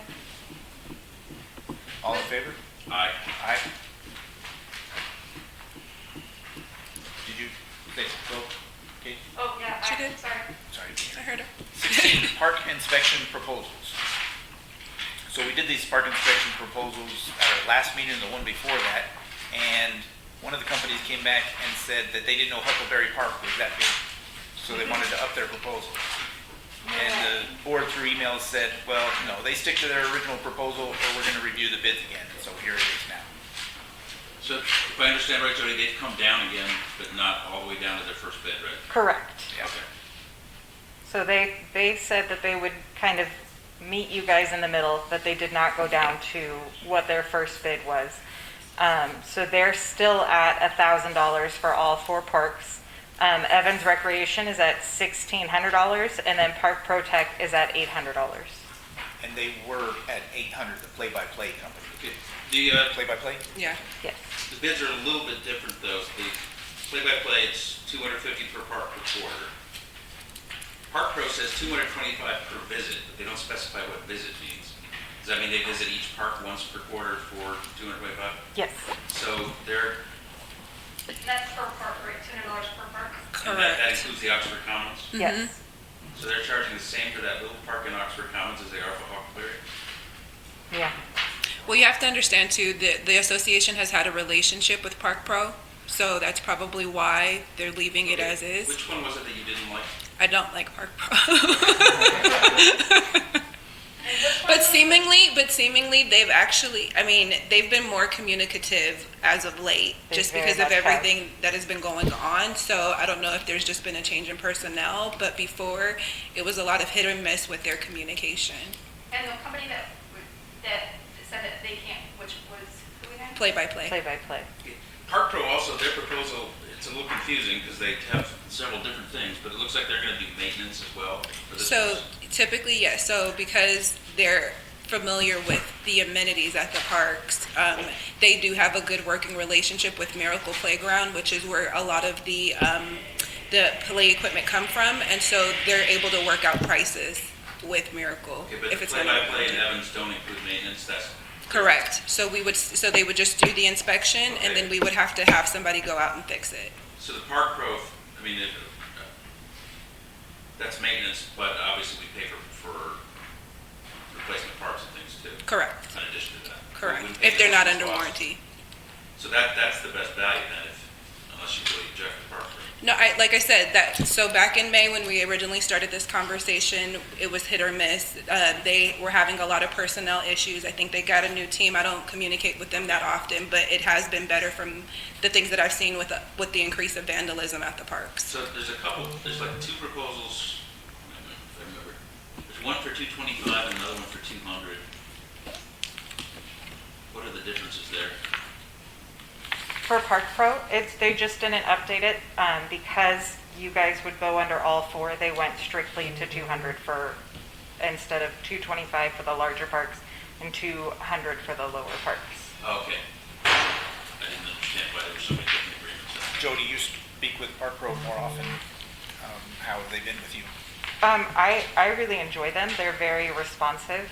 All in favor? Aye. Aye. Did you say so? Kate? Oh, yeah, She did. sorry. Sorry. I heard her. 16, park inspection proposals. So we did these park inspection proposals at our last meeting and the one before that, and one of the companies came back and said that they didn't know Huckleberry Park was that big, so they wanted to up their proposal. And the board through email said, well, no, they stick to their original proposal or we're gonna review the bids again, and so here it is now. So if I understand right, Jody, they've come down again, but not all the way down to their first bid, right? Correct. Yeah. Okay. So they said that they would kind of meet you guys in the middle, but they did not go down to what their first bid was. So they're still at $1,000 for all 4 parks. Evans Recreation is at $1,600, and then Park Pro Tech is at $800. And they were at 800, the play-by-play company. Okay. The Play-by-play? Yeah. Yes. the bids are a little bit different though. The play-by-play, it's $250 per park per quarter. Park Pro says $225 per visit, but they don't specify what visit means. Does that mean they visit each park once per quarter for $225? Yes. So they're, That's per park, right? $200 per park? and that includes the Oxford Commons? Yes. So they're charging the same for that little park in Oxford Commons as they are for Huckleberry? Yeah. Well, you have to understand too, the association has had a relationship with Park Pro, so that's probably why they're leaving it as is. Which one was it that you didn't like? I don't like Park Pro. But seemingly, they've actually, I mean, they've been more communicative as of late, They just very because of much have. everything that has been going on. So I don't know if there's just been a change in personnel, but before, it was a lot of hit or miss with their communication. And the company that said that they can't, which was, who again? Play by play. Play-by-play. Park Pro also, their proposal, it's a little confusing because they have several different things, but it looks like they're gonna do maintenance as well for this So place. typically, yes, so because they're familiar with the amenities at the parks, they do have a good working relationship with Miracle Playground, which is where a lot of the play equipment come from, and so they're able to work out prices with Miracle. Okay, but if the it's play-by-play and Evans don't include maintenance, that's. Correct, so they would just do the inspection, and then we would have to have somebody go out and fix it. So the Park Pro, I mean, that's maintenance, but obviously we pay for replacement parts and things too. Correct. In addition to that. Correct, We wouldn't pay if they're not those under costs. warranty. So that's the best value then, unless you really object to Park Pro. No, like I said, so back in May when we originally started this conversation, it was hit or miss. They were having a lot of personnel issues. I think they got a new team. I don't communicate with them that often, but it has been better from the things that I've seen with the increase of vandalism at the parks. So there's there's like 2 proposals, if I remember. There's one for $225 and another one for $200. What are the differences there? For Park Pro, they just didn't update it, because you guys would go under all 4, they went strictly to 200 instead of 225 for the larger parks and 200 for the lower parks. Okay. I didn't understand why there were so many different agreements. Jody, you speak with Park Pro more often. How have they been with you? I really enjoy them. They're very responsive.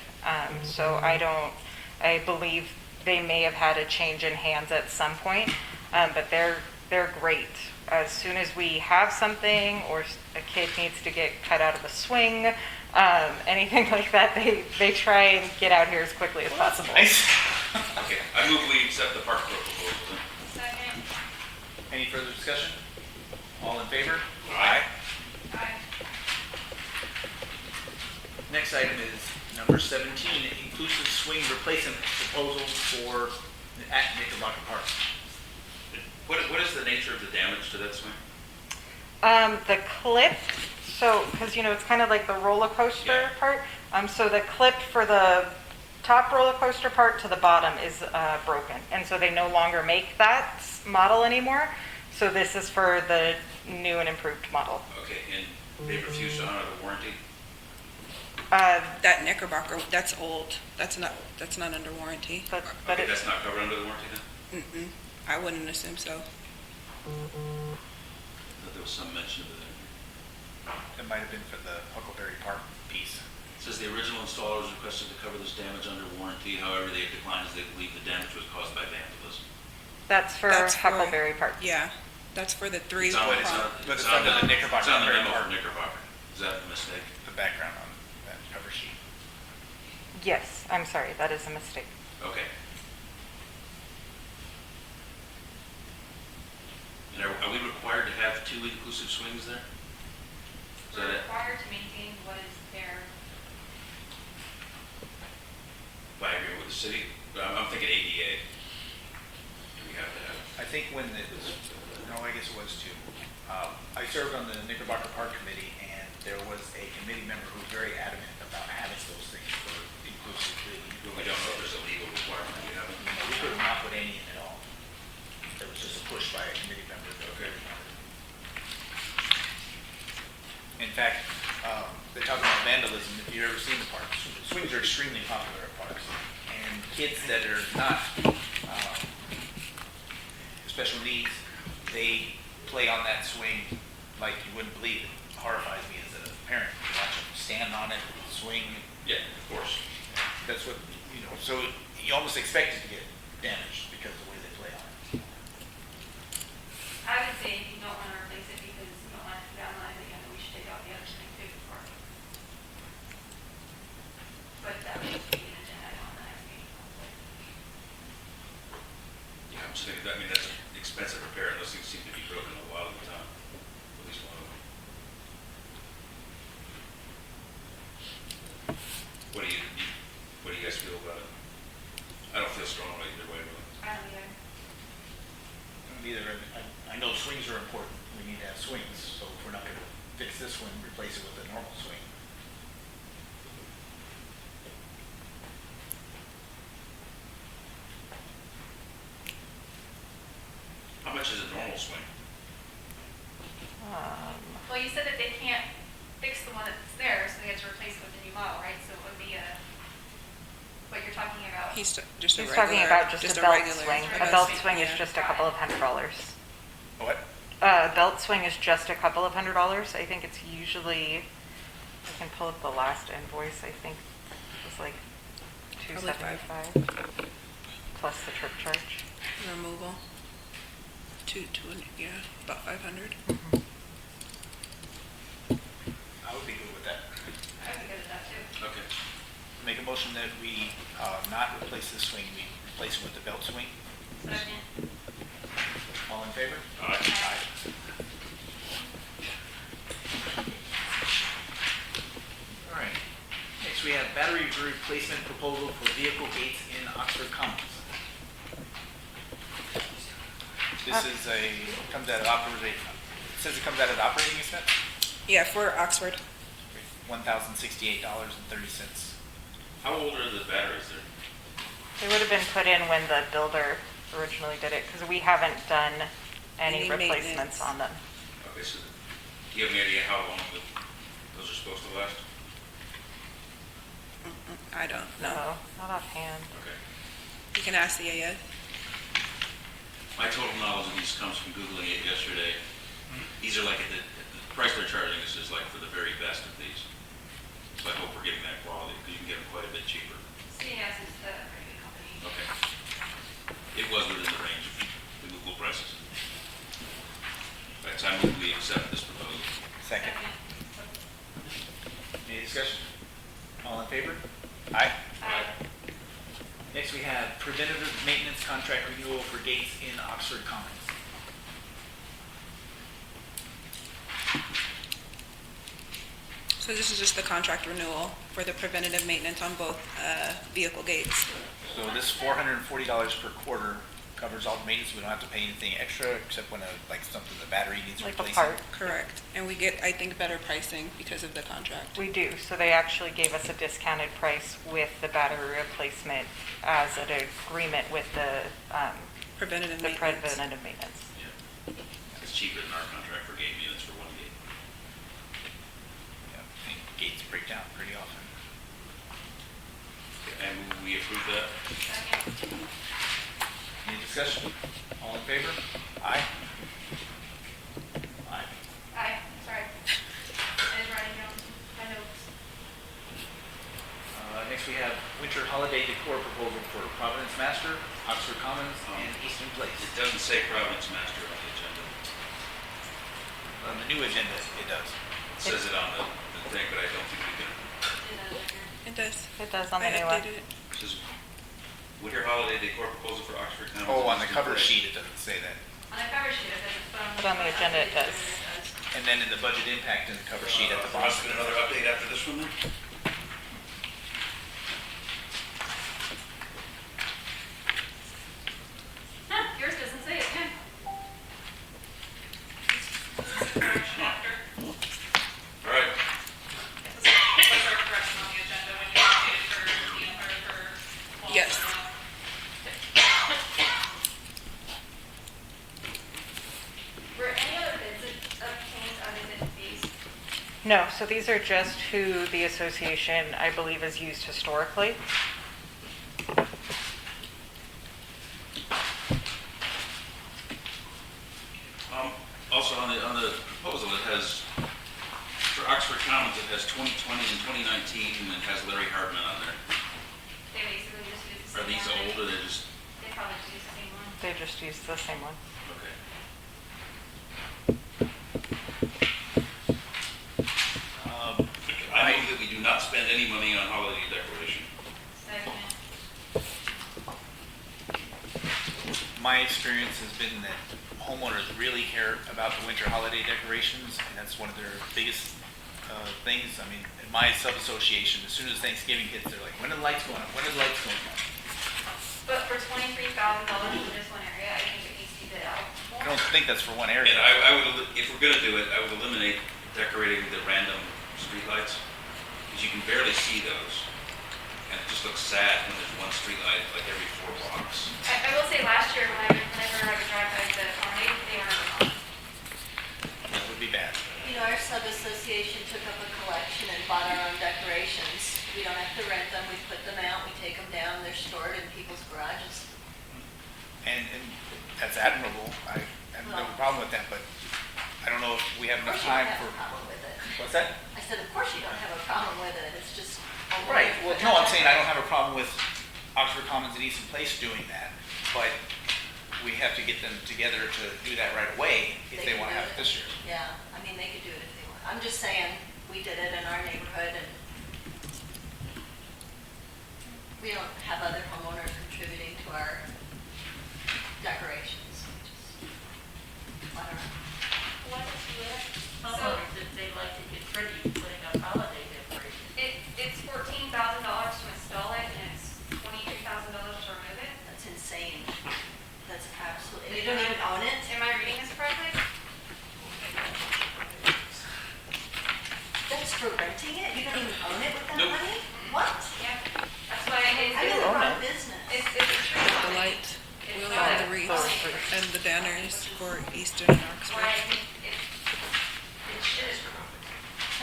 So I believe they may have had a change in hands at some point, but they're great. As soon as we have something or a kid needs to get cut out of a swing, anything like that, they try and get out here as quickly as possible. Nice. Okay, I move we accept the Park Pro proposal then. Second. Any further discussion? All in favor? Aye. Aye. Next item is number 17, inclusive swing replacement proposal at Knickerbocker Park. What is the nature of the damage to that swing? The clip, so, because, it's kind of like the roller coaster part. So the clip for the top roller coaster part to the bottom is broken. And so they no longer make that model anymore. So So this is for the new and improved model. Okay, and they refused to honor the warranty? That Knickerbocker, that's old. That's not under warranty. But Okay, that's not covered under the warranty then? Mm-mm. I wouldn't assume so. I thought there was some mention of that. It might have been for the Huckleberry Park piece. It says the original installers requested to cover this damage under warranty, however, they have declined as they believe the damage was caused by vandalism. That's for Huckleberry Park. Yeah, that's for the three. It's on- it's on- But it's on under the Knickerbocker It's on the Huckleberry memo Park. for Knickerbocker. Is that a mistake? The background on that cover sheet. Yes, I'm sorry, that is a mistake. Okay. And are we required to have two inclusive swings there? Is that We're it? required to maintain what is there. By agreement with the city? I'm thinking ADA. Do we have to have? I think when it was, no, I guess it was two. I served on the Knickerbocker Park Committee, and there was a committee member who was very adamant about having those things for inclusive. Well, we don't know if there's a legal requirement. We haven't. We could have not put any in at all. There was just a push by a committee member that really wanted it. In fact, they're talking about vandalism. If you've ever seen the parks, swings are extremely popular at parks. And kids that are not special needs, they play on that swing like you wouldn't believe. It horrifies me as a parent to watch them stand on it, swing. Yeah, of course. That's what, so you almost expect it to get damaged because of the way they play on it. I would say if you don't want to replace it because you don't want it down the line again, we should take out the other thing too. But that would just be an agenda item on the next meeting. Yeah, I'm just thinking, I mean, that's expensive repair, and those things seem to be broken a lot of the time. At least one of them. What do you guys feel about it? I don't feel strongly either way, really. I don't either. Neither, I know swings are important. We need to have swings, so if we're not going to fix this one, replace it with a normal swing. How much is a normal swing? Well, you said that they can't fix the one that's there, so they have to replace it with a new model, right? So it would be what you're talking about. He's just He's talking about just a belt swing. A belt swing is yeah. just a couple of $100. What? A belt swing is just a couple of $100. I think it's usually, I can pull up the last invoice, I think it was like Probably $275 plus the trip charge. Removal. Yeah, about 500. I would be good with that. I'd be good with that too. Okay. Make a motion that we not replace this swing, we replace it with the belt swing. Second. All in favor? Aye. All right. Next, we have battery replacement proposal for vehicle gates in Oxford Commons. This is comes out of operating, it says it comes out of operating expense, Yeah, for Oxford. $1,068.30. How old are the batteries there? They would have been put in when the builder originally did it, because we haven't done any Any replacements maintenance. on them. Okay, so do you have any idea how long those are supposed to last? I don't know. No, not offhand. Okay. You can ask the AF. My total knowledge of these comes from Googling it yesterday. These are like, the price they're charging us is like for the very best of these. So I hope we're getting that quality, because you can get them quite a bit cheaper. CNS is the pretty good company. Okay. It was within the range of the Google prices. By the time we accept this proposal. Second. Any discussion? All in favor? Aye. Aye. Next, we have preventative maintenance contract renewal for gates in Oxford Commons. So this is just the contract renewal for the preventative maintenance on both vehicle gates. So this $440 per quarter covers all the maintenance. We don't have to pay anything extra except when something, the battery needs Like a replacing. part. Correct. And we get, I think, better pricing because of the contract. We do, so they actually gave us a discounted price with the battery replacement as an agreement with the Preventative the maintenance. preventative maintenance. cheaper than our contract for gate units for one gate. Yeah, I think gates break down pretty often. And we approve that. Any discussion? All in favor? Aye. Aye. Aye, sorry. I was writing down my notes. Next we have winter holiday decor proposal for Providence Master, Oxford Commons, and Eastern Place. It doesn't say Providence Master on the agenda. On the new agenda, it does. It says it on the thing, but I don't think we can. It does. It does on the I new one. updated it. It says winter holiday decor proposal for Oxford Commons. Oh, on and the Eastern cover Place. sheet, it doesn't say that. On the cover sheet, it doesn't, But on the agenda, it does. And then in the budget impact in the cover sheet at the There bottom. must have been another update after this one then? Huh, yours doesn't say it, yeah. All right. What's our correction on the agenda when you updated for, for? Yes. Were any other bids obtained other than these? No, so these are just who the association, I believe, has used historically. Also on the proposal, it has, for Oxford Commons, it has 2020 and 2019, and it has Larry Hartman on there. They basically just use the Are same these one. old, or they're just, They probably just use the same one. They just used the same one. okay. I move that we do not spend any money on holiday decoration. Second. My experience has been that homeowners really care about the winter holiday decorations, and that's one of their biggest things. I mean, in my sub-association, as soon as Thanksgiving hits, they're like, when are the lights going up? When are the lights going up? But for $23,000 in just one area, I think it needs to be bid out more. I don't think that's for one area. And I would, if we're gonna do it, I would eliminate decorating the random streetlights, because you can barely see those. And it just looks sad when there's one streetlight like every 4 blocks. I will say last year, whenever I would drive by the arcade, they were on. That would be bad. You know, our sub-association took up a collection and bought our own decorations. We don't have to rent them, we put them out, we take them down, they're stored in people's garages. And that's admirable. I have no problem with that, but I don't know if we have Of enough course you don't time have for, a problem with it. what's that? I said, of course you don't have a problem with it, it's just. Right, well, no, I'm saying I don't have a problem with Oxford Commons and Eastern Place doing that, but we have to get them together to do that right away if they can want to do have it this year. Yeah, I mean, they could do it if they want. I'm just saying, we did it in our neighborhood and we don't have other homeowners contributing to our decorations. Just let her- What is homeowners if they'd like to contribute putting up holiday decorations? It's $14,000 to install it, and it's $23,000 to remove it. That's insane. That's absolutely, and you don't even own it? Am I reading this correctly? That's for renting it? You don't even own it with that Nope. money? What? Yeah. That's why it's. I know the wrong business. It's a tree. The light, It's Will, not- and the wreaths, and the banners for Eastern and Why Oxford. I think it should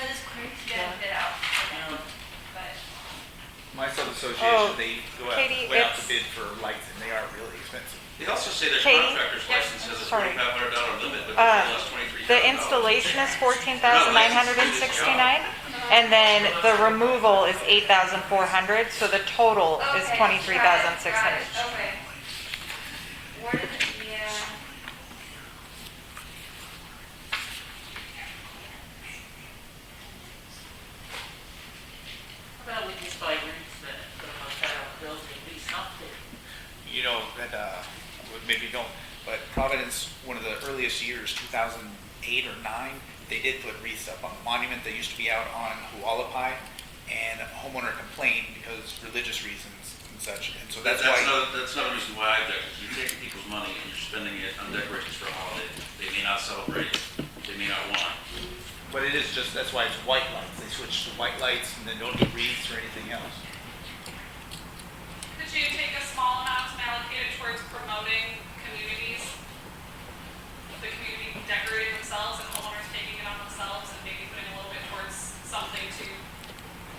That is crazy. get bid out. But My Oh, sub-association, they go out, Katie, went out to it's- bid for lights, and they are really expensive. They also say their Katie? contractor's license has a Sorry. $2,500 limit, but Uh, it's less $23,000. The installation is $14,969, and then the removal is $8,400, so the total is Okay, $23,600. got it, okay. Where did it, yeah. How about we just buy wreaths that put them outside our building, do something? You know, that, maybe you don't, but Providence, one of the earliest years, 2008 or 9, they did put wreaths up on the monument that used to be out on Hualapai, and a homeowner complained because religious reasons and such, and so that's why. That's another reason why I object, is you're taking people's money and you're spending it on decorations for a holiday. They may not celebrate, they may not want. But it is just, that's why it's white lights. They switch to white lights and then don't do wreaths or anything else. Could you take a small amount and allocate it towards promoting communities? The community decorating themselves and homeowners taking it on themselves and maybe putting a little bit towards something to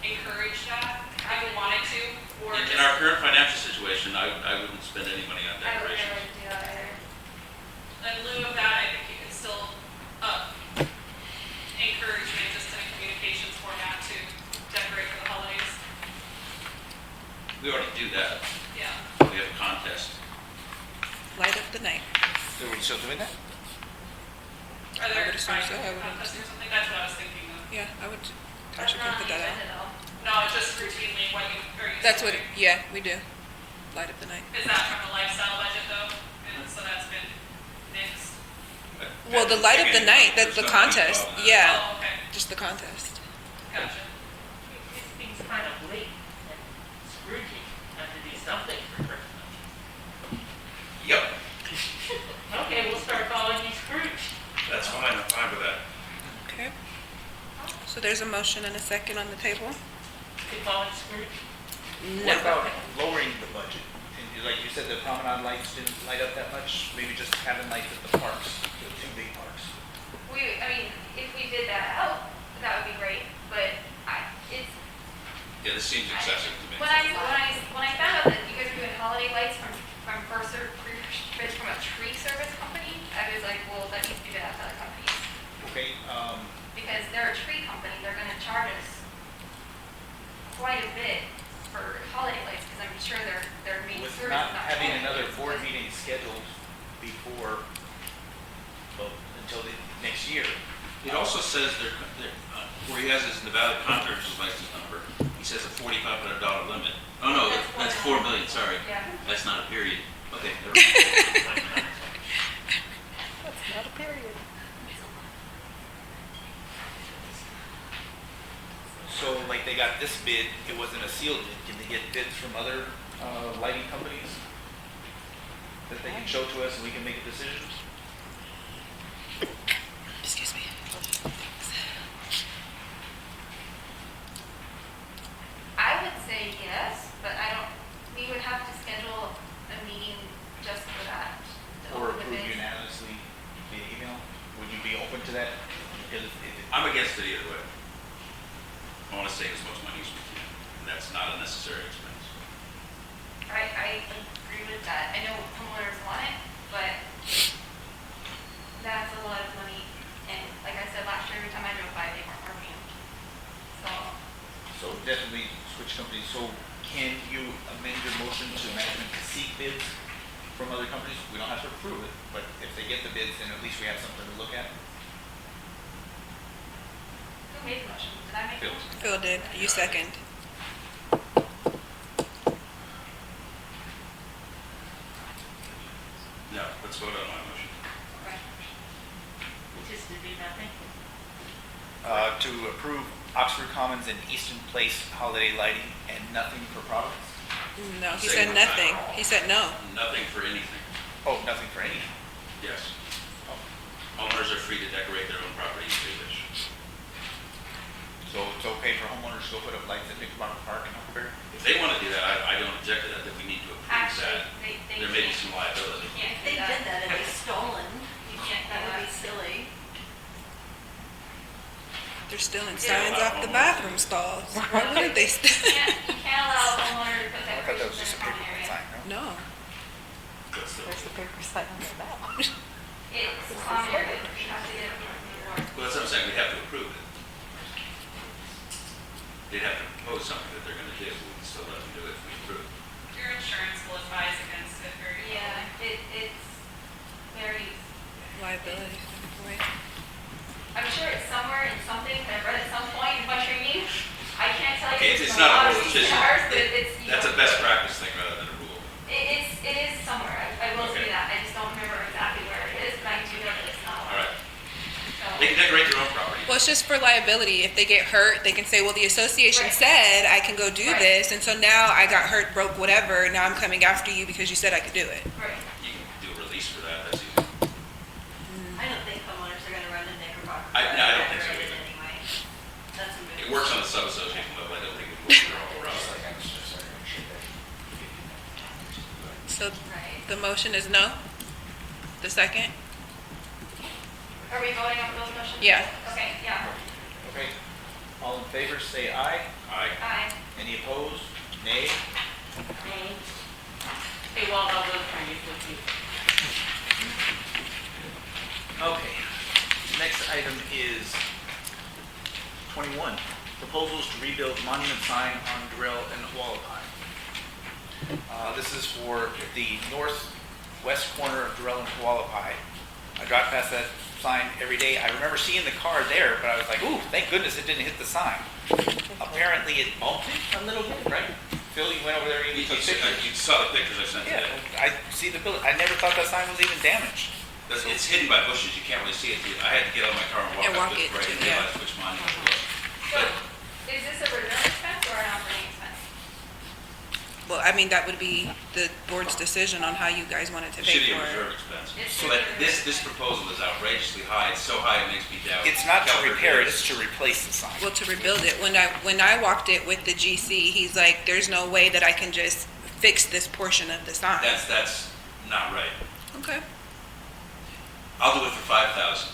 encourage that, if we wanted to, or In just. our current financial situation, I wouldn't spend any money on I would decorations. never do that either. In lieu of that, I think you can still, encouragement just in a communications format to decorate for the holidays. We already do that. Yeah. We have a contest. Light up the night. So we're still doing that? Are there would assume so, I would contests or something? That's what I was thinking of. Yeah, I would, That's Tasha not can on put the that agenda out. though. No, it's just routinely what you are used That's to what, doing. yeah, we do. Light up the night. Is that from the lifestyle budget though? And so that's been nixed? Well, the light up the night, that's the contest, yeah, Oh, okay, just the contest. gotcha. It seems kind of late and Scroogey have to do something for Christmas. Yep, Okay, we'll start calling you Scrooge. that's fine, I'm fine with that. Okay. So there's a motion and a second on the table? To call it Scrooge? What about lowering the budget? And like you said, the promenade lights didn't light up that much, maybe just having lights at the parks, the two big parks. I mean, if we did that out, that would be great, but it's, Yeah, this seems excessive to me. when I found out that you guys are doing holiday lights from a tree service company, I was like, well, that needs to be done at other companies. Okay, Because they're a tree company, they're gonna charge us quite a bit for holiday lights, because I'm sure their main with service not is not. having holiday another lights. board meeting scheduled before, well, until the next year. It also says where he has his Nevada contractor's license number, he says a $4,500 limit. Oh, no, that's 4 million, sorry. Yeah. That's not a period. Okay, never mind. That's not a period. So like they got this bid, it wasn't a sealed bid. Can they get bids from other lighting companies that they can show to us and we can make a decision? Excuse me. I would say yes, but we would have to schedule a meeting just for that. to Or open the approve bids. unanimously via email? Would you be open to that? Because if it- I'm against it either way. I want to save as much money as we can, and that's not a necessary expense. I agree with that. I know homeowners want it, but that's a lot of money. And like I said, last year, every time I drove by, they weren't working. So definitely switch companies. So can you amend your motion to management to seek bids from other companies? We don't have to approve it, but if they get the bids, then at least we have something to look at. Who made the motion? Did I make the Phil. motion? Phil did, you second. No, let's vote on my motion. Which is to do nothing. To approve Oxford Commons and Easton Place holiday lighting and nothing for Providence? No, he Say said no. nothing. He said no. Nothing for anything. Oh, nothing for any. Yes. Homeowners are free to decorate their own property if they wish. So it's okay for homeowners to go put up lights at Big Rock Park in Huckleberry? If they want to do that, I don't object to that, that we need to approve Actually, that. they There may be can't. some liability. You can't If do they that. did that, it'd be stolen. You can't do That would be that. silly. They're stealing Yeah. signs off the bathroom stalls. Why would they? You can't allow a homeowner to put I thought that was decorations just a in a common paper area. sign, no? No. That's the- There's the paper sign under that one. It's a common area. You have to get it from the board. Well, that's what I'm saying, we have to approve it. They'd have to propose something that they're going to do, we can still let them do it if we approve. Your insurance will advise against it very Yeah, heavily. it's very, Liability. Wait. I'm sure it's somewhere in something that I read at some point in my training. I can't tell you Okay, it's it's in a not lot a of rule, it's just, CCRs, but it's. you that's a know, best practice thing rather than a rule. It is somewhere. I will say Okay. that. I just don't remember exactly where it is, but I do know that it's not. All right, So, they can decorate their own property. Well, it's just for liability. If they get hurt, they can say, well, the association Right. said I can go do Right. this, and so now I got hurt, broke, whatever, now I'm coming after you because you said I could do it. right. You can do a release for that, that's easy. I don't think homeowners are gonna run to Knickerbocker. I don't think so Decorated either. Anyway. That's a It move. works on the sub-association level, I don't think it works for all around. So Right. the motion is no? The second? we voting on those motions? Yeah. Okay, yeah. Okay. All in favor, say aye. Aye. Aye. Any opposed? Nay? Nay. Hey, Walt, I'll vote for you, please. Okay. Next item is 21, proposals to rebuild monument sign on Durrell and Hualapai. This is for the northwest corner of Durrell and Hualapai. I drive past that sign every day. I remember seeing the car there, but I was like, ooh, thank goodness it didn't hit the sign. Apparently it bumped it a little bit, right? Phil, you went over there and you took pictures. You saw the pictures I sent Yeah, today. I see the building. I never thought that sign was even damaged. It's hidden by bushes, you can't really see it. I had to get out of my car and walk up to it right and realize which monument it was. So, is this a reserve expense or an operating expense? Well, I mean, that would be the board's decision on how you guys wanted to It should pay be a for it. reserve expense. It's But reserve. this proposal is outrageously high. It's so high it makes me doubt. It's not to Calvert repair it, is- it's to replace the sign. Well, to rebuild it, when I walked it with the GC, he's like, there's no way that I can just fix this portion of the sign. That's not right. Okay. I'll do it for 5,000.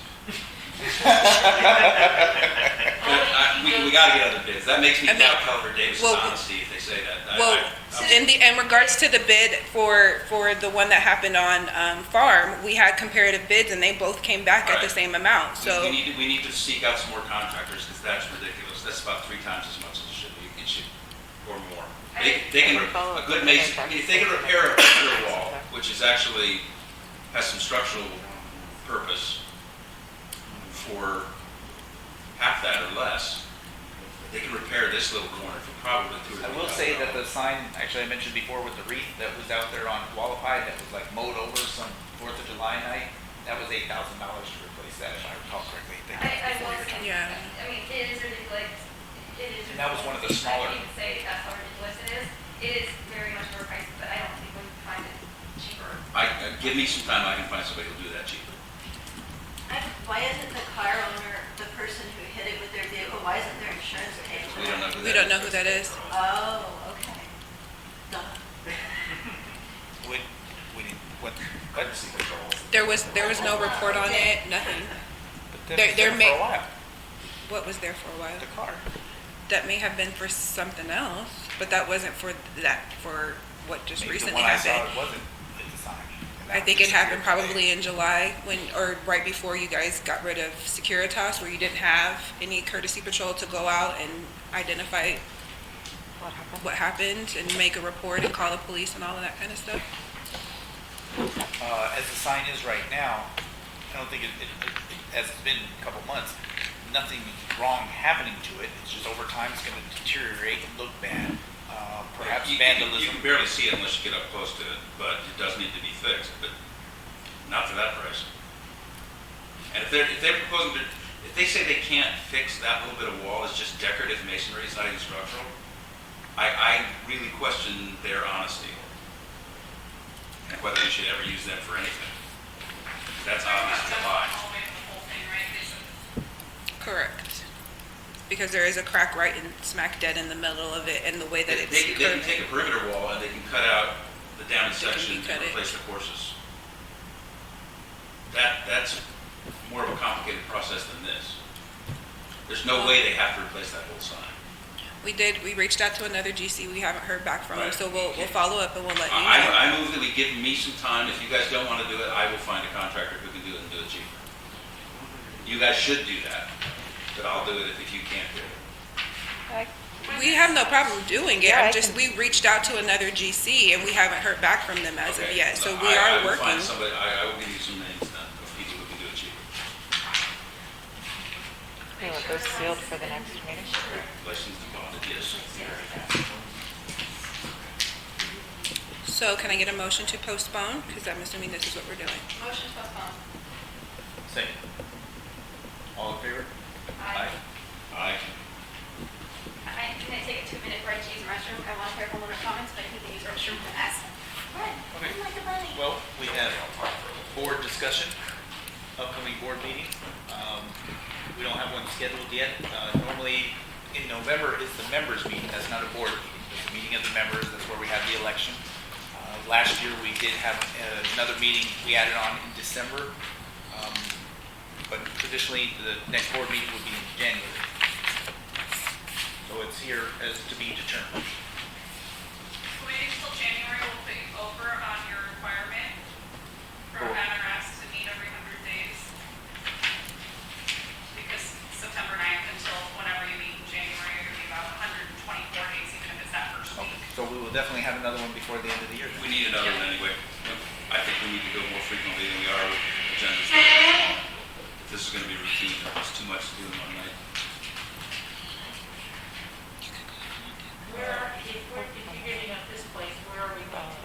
We gotta get other bids. That makes me I mean, doubt Calvert Davis's well, honesty if they say that. Well, in regards to the bid for the one that happened on Farm, we had comparative bids and they both came back at the Right. same amount, so. We need to seek out some more contractors because that's ridiculous. That's about 3 times as much as it should be. It should, or more. They can, a good mason, if they can repair a picture wall, which is actually, has some structural purpose for half that or less, they can repair this little corner for probably $2,000 or $3,000. I will say that the sign, actually I mentioned before with the wreath that was out there on Hualapai that was like mowed over some 4th of July night, that was $8,000 to replace that if I recall correctly. I think I before your was, time. Yeah. I mean, it is ridiculous. It is. And that was one of the ridiculous. smaller- I can't even say that's how ridiculous it is. It is very much overpriced, but I don't think we can find it cheaper. Give me some time, I can find somebody who'll do that cheaper. Why isn't the car owner the person who hit it with their vehicle? Why isn't their insurance paid for We don't know that? who We don't know who that is. Oh, okay. Duh. We didn't, what? There was no report on it, nothing. But There- that was there there may- for a while, What was there for a while? the car. That may have been for something else, but that wasn't for what just Maybe recently the one I saw, happened. it wasn't the sign. And I that think was it happened just here probably in July or right before you guys got rid of Securitas, where you didn't have any courtesy patrol to go out and identify what happened and make a report and call the police and all of that kind of stuff. As the sign is right now, I don't think as it's been a couple months, nothing wrong happening to it. It's just over time it's going to deteriorate and look bad. Perhaps You vandalism. can barely see it unless you get up close to it, but it does need to be fixed, but not for that price. And if they're proposing to, if they say they can't fix that little bit of wall, it's just decorative masonry, it's not even structural, I really question their honesty and whether we should ever use them for anything. That's obviously a lie. All the way to the whole thing, right? They said Correct. Because there is a crack right in smack dead in the middle of it and the way that it's They can curved. take a perimeter wall and they can cut out the downed They can section recut and it. replace the courses. That's more of a complicated process than this. There's no way they have to replace that whole sign. We reached out to another GC, we haven't heard back from them, Right. so we'll follow up and we'll let you know. I move that we give me some time. If you guys don't want to do it, I will find a contractor who can do it and do it cheaper. You guys should do that, but I'll do it if you can't do it. We have no problem doing it, Yeah, I we reached out to another GC and we haven't heard back from them as of Okay. yet, so No, we I are will find working. somebody, I will give you some names then of people who can do it cheaper. You want those sealed for the next meeting? Licensed and bonded, yes. So can I get a motion to postpone? Because I'm assuming this is what we're doing. Motion to postpone. Second. All in favor? Aye. Aye. I'm gonna take a 2-minute break to use the restroom. I want to hear homeowner comments, but I think they use the restroom for that. Okay. I'm like a bunny. Well, we have board discussion, upcoming board meeting. We don't have one scheduled yet. Normally, in November is the members' meeting, that's not a board meeting. It's a meeting of the members, that's where we have the election. Last year, we did have another meeting we added on in December. But traditionally, the next board meeting would be in January. So it's here as to be determined. Waiting till January will put you over on your requirement for Oh. NRS to meet every 100 days. Because September 9th until whenever you meet in January, you're gonna be about 124 days, even if it's that first week. So we will definitely have another one before the end of the year. We need another one anyway. I think we need to go more frequently than we are with agendas. If this is gonna be routine, it's too much to do in one night. If you're getting up this place, where are we going?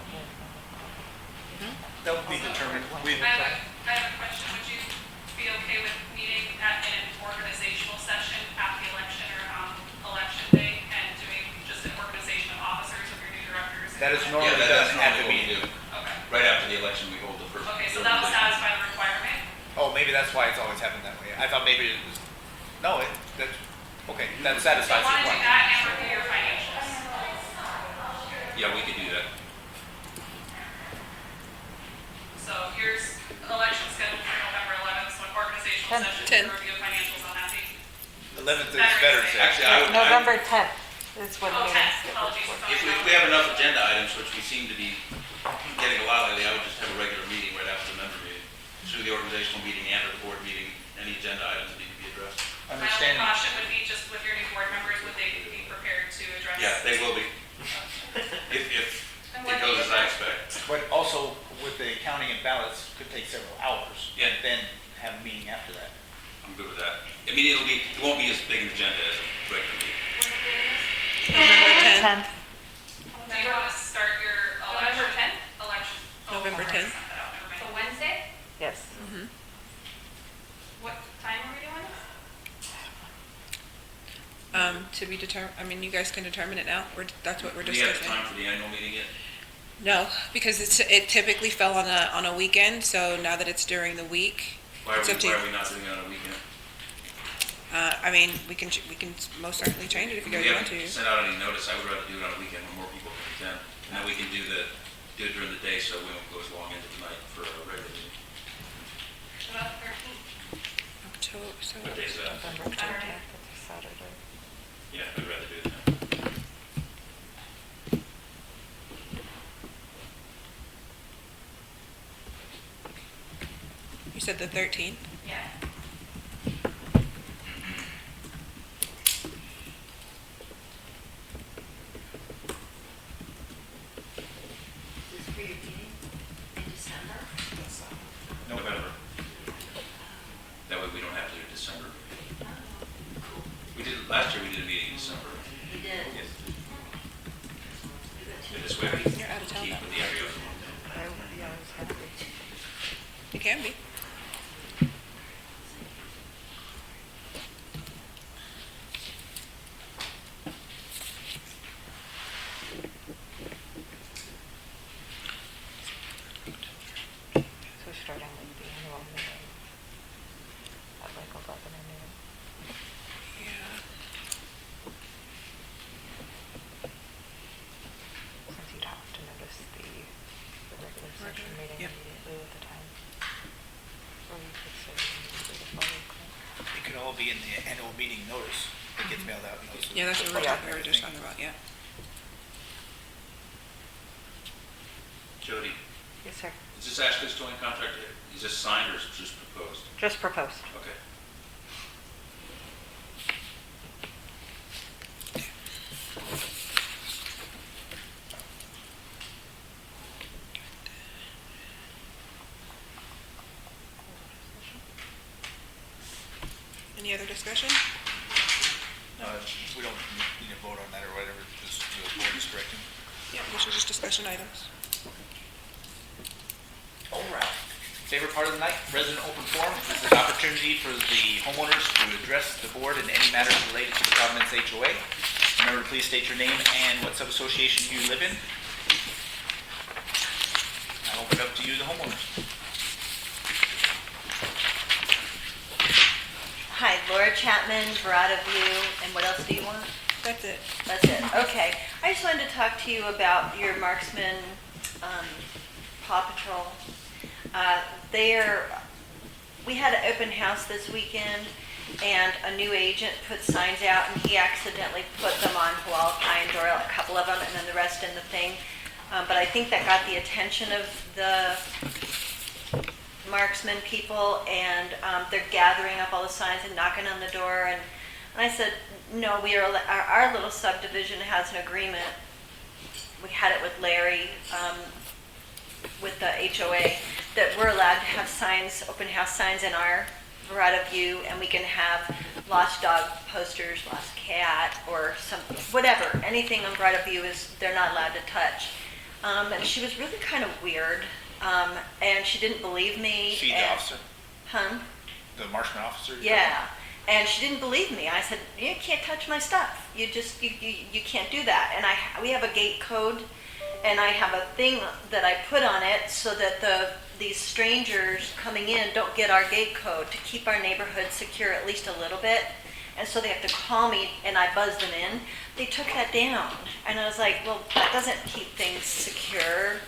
That would be determined. I have a question. Would you be okay with meeting at an organizational session at the election or on election day and doing just an organization of officers of your new directors? That is normally Yeah, that's done at the normally what we meeting. do. Okay. Right after the election, we hold the first. Okay, so that will satisfy the requirement? Oh, maybe that's why it's always happened that way. I thought maybe it was, no, that's, okay, that satisfies So the I want to do requirement. that and review your financials. Yeah, we could do that. So here's election scheduled for November 11th, so an organizational session to review financials on that date. 11th is better, Sarah. Actually, I would. November 10th is when Oh, the 10th, apologies. If we have enough agenda items, which we seem to be getting a lot lately, I would just have a regular meeting right after the member meeting. Through the organizational meeting and or the board meeting, any agenda items that need to be addressed. My only Understanding. caution would be just with your new board members, would they be prepared to address? Yeah, they will be. If And it what goes do you as I expect. But also with the counting of ballots, could take several hours. Yeah. And then have a meeting after that. I'm good with that. I mean, it won't be as big an agenda as a regular meeting. November 10th. 10th. Do you want to start your November 10th? election? Oh, November I already 10th. sent that out, never mind. So Wednesday? Yes. What time are we doing? To be determined, I mean, you guys can determine it now, that's what we're Do you have discussing. time for the annual meeting yet? No, because it typically fell on a weekend, so now that it's during the week, Why are it's up to we you. not doing it on a weekend? I mean, we can most certainly change it if you guys We want haven't to. sent out any notice. I would rather do it on a weekend when more people can attend. And then we can do it during the day, so we won't go as long into the night for a regular meeting. About 13th. What day is that? November 10th, that's a Saturday. Yeah, I'd rather do it then. You said the 13th? Yeah. Is this for your meeting in December? November. That way we don't have to do December. We did, last year we did a meeting in December. We did. Yes. We got two. And this way we You're out of town keep that with the area. Yeah, I was happy. You can be. So starting with the annual meeting at like 11 a.m. Since you'd have to notice the regular session meeting Yep. immediately with the time. Or you could say maybe the following. It could all be in the annual meeting notice that gets mailed out. Notice of Yeah, that's what the budget and we were just everything. talking about, yeah. Jody, Yes, sir. is this Ashley's joint contract? Is this signed or is it just proposed? Just proposed. Okay. Any other discussion? We don't need to vote on that or whatever, just the board is directing. Yeah, these are just discussion items. All right. Favorite part of the night, resident open forum. This is an opportunity for the homeowners to address the board in any matters related to the Providence HOA. Remember to please state your name and what sub-association you live in. I'll open it up to you, the homeowners. Hi, Laura Chapman, Verada View, and what else do you want? That's it. That's it, okay. I just wanted to talk to you about your Marksman Paw Patrol. They're we had an open house this weekend, and a new agent put signs out, and he accidentally put them on Hualapai and Doral, a couple of them, and then the rest in the thing. But I think that got the attention of the marksman people, and they're gathering up all the signs and knocking on the door. And I said, no, our little subdivision has an agreement. We had it with Larry, with the HOA, that we're allowed to have signs, open house signs in our Verada View, and we can have lost dog posters, lost cat, or some, whatever, anything on Verada View they're not allowed to touch. And she was really kind of weird, and she didn't believe me. She the officer? Huh? The marksman officer? Yeah. And she didn't believe me. I said, you can't touch my stuff. You can't do that. And we have a gate code, and I have a thing that I put on it so that these strangers coming in don't get our gate code, to keep our neighborhood secure at least a little bit. And so they have to call me, and I buzz them in. They took that down. And I was like, well, that doesn't keep things secure.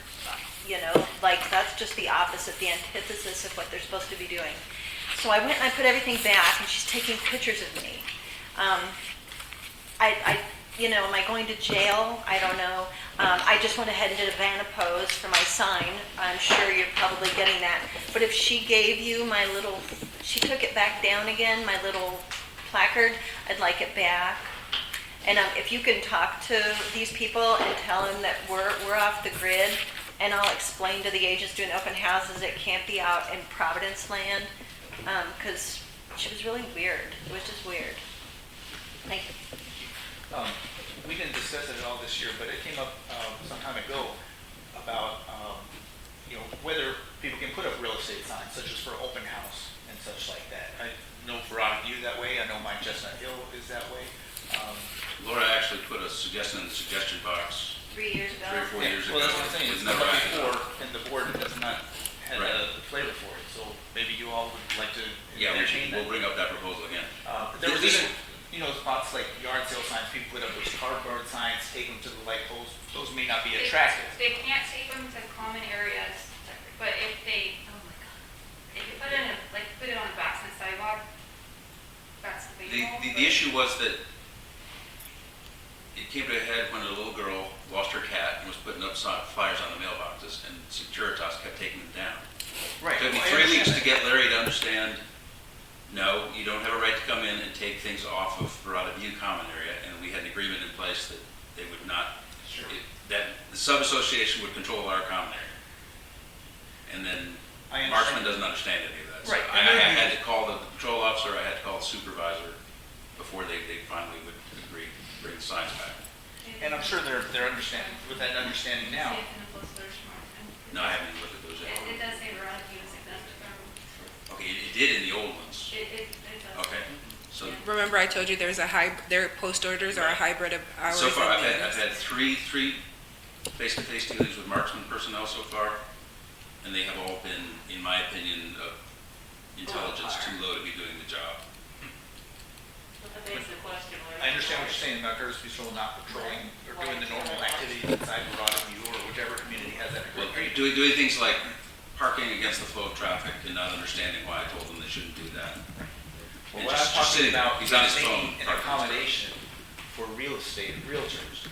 Like that's just the opposite, the antithesis of what they're supposed to be doing. So I went and I put everything back, and she's taking pictures of me. Am I going to jail? I don't know. I just went ahead and did a Vanna pose for my sign. I'm sure you're probably getting that. But if she gave you she took it back down again, my little placard, I'd like it back. And if you can talk to these people and tell them that we're off the grid, and I'll explain to the agents doing open houses, it can't be out in Providence land, because she was really weird. It was just weird. Thank you. We didn't discuss it at all this year, but it came up some time ago about whether people can put up real estate signs, such as for open house and such like that. I know Verada View that way. I know my Chestnut Hill is that way. Laura actually put a suggestion in the suggestion box 3 years ago. 3 or 4 years ago. Well, that's what I'm saying. It It's was come never up acted before, on. and the board has not had Right. a flavor for it. So maybe you all would like to Yeah, entertain that. we'll bring up that proposal again. There was This- even, spots like yard sale signs, people put up those cardboard signs, take them to the light poles. Those may not be attractive. They can't take them to common areas, but if they, if you put it on the backside sidewalk, that's legal. The issue was that it came to a head when a little girl lost her cat and was putting up flyers on the mailboxes, and Securitas kept taking them down. Right. It took me Well, I 3 weeks understand to get Larry to understand, no, you don't have a right to come in and take things off of Verada View common area, and we had an agreement in place that they would not, that the sub-association would control our common area. And then I understand. Marksman doesn't understand any of that. So Right. I had to call the patrol officer, I had to call the supervisor before they finally would agree to bring the signs back. And I'm sure they're understanding, with that understanding now. See if in the posters, Martin. No, I haven't even looked at those yet. It does say Verada View is exempt from, Okay, it did in the old ones. it does. Okay, so Remember I told you their post orders are a hybrid of hours so far and I've meetings. had three face-to-face dealings with Marksman personnel so far, and they have all been, in my opinion, of intelligence too low to be doing the job. But that begs the question, where? I understand what you're saying about Curtis Patrol not patrolling or doing the normal activities inside Verada View or whichever community has that Well, agreement. doing things like parking against the flow of traffic and not understanding why I told them they shouldn't do that. Well, And what I'm just talking sitting there. about He's is on his phone. making an accommodation for real estate realtors.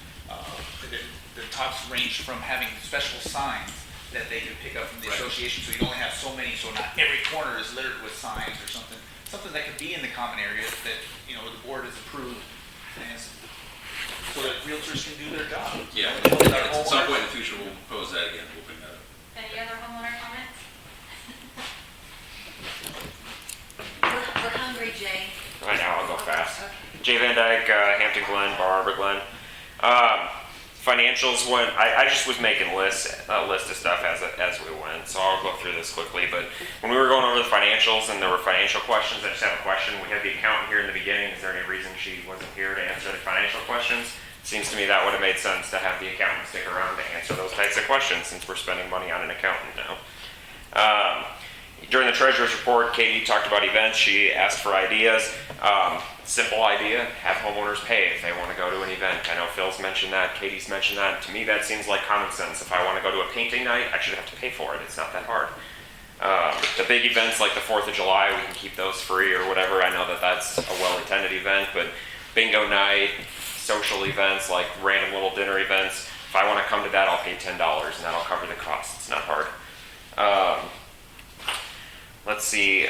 The talks range from having special signs that they can pick up from the Right. association, so you only have so many, so not every corner is littered with signs or something. Something that could be in the common areas that, the board has approved, and so that realtors can do their job. Yeah, With our at some homeowners. point in the future, we'll propose that again, we'll bring that up. Any other homeowner comments? We're hungry, Jay. I know, I'll go fast. Okay. Jay Van Dyke, Hampton Glen, Bar Harbor Glen. Financials went, I just was making a list of stuff as we went, so I'll go through this quickly. But when we were going over the financials and there were financial questions, I just have a question. We had the accountant here in the beginning. Is there any reason she wasn't here to answer the financial questions? Seems to me that would have made sense to have the accountant stick around to answer those types of questions since we're spending money on an accountant now. During the treasurer's report, Katie talked about events. She asked for ideas. Simple idea, have homeowners pay if they want to go to an event. I know Phil's mentioned that, Katie's mentioned that. To me, that seems like common sense. If I want to go to a painting night, I should have to pay for it. It's not that hard. The big events like the 4th of July, we can keep those free or whatever. I know that that's a well-attended event, but bingo night, social events like random little dinner events, if I want to come to that, I'll pay $10 and that'll cover the cost. It's not hard. Let's see. To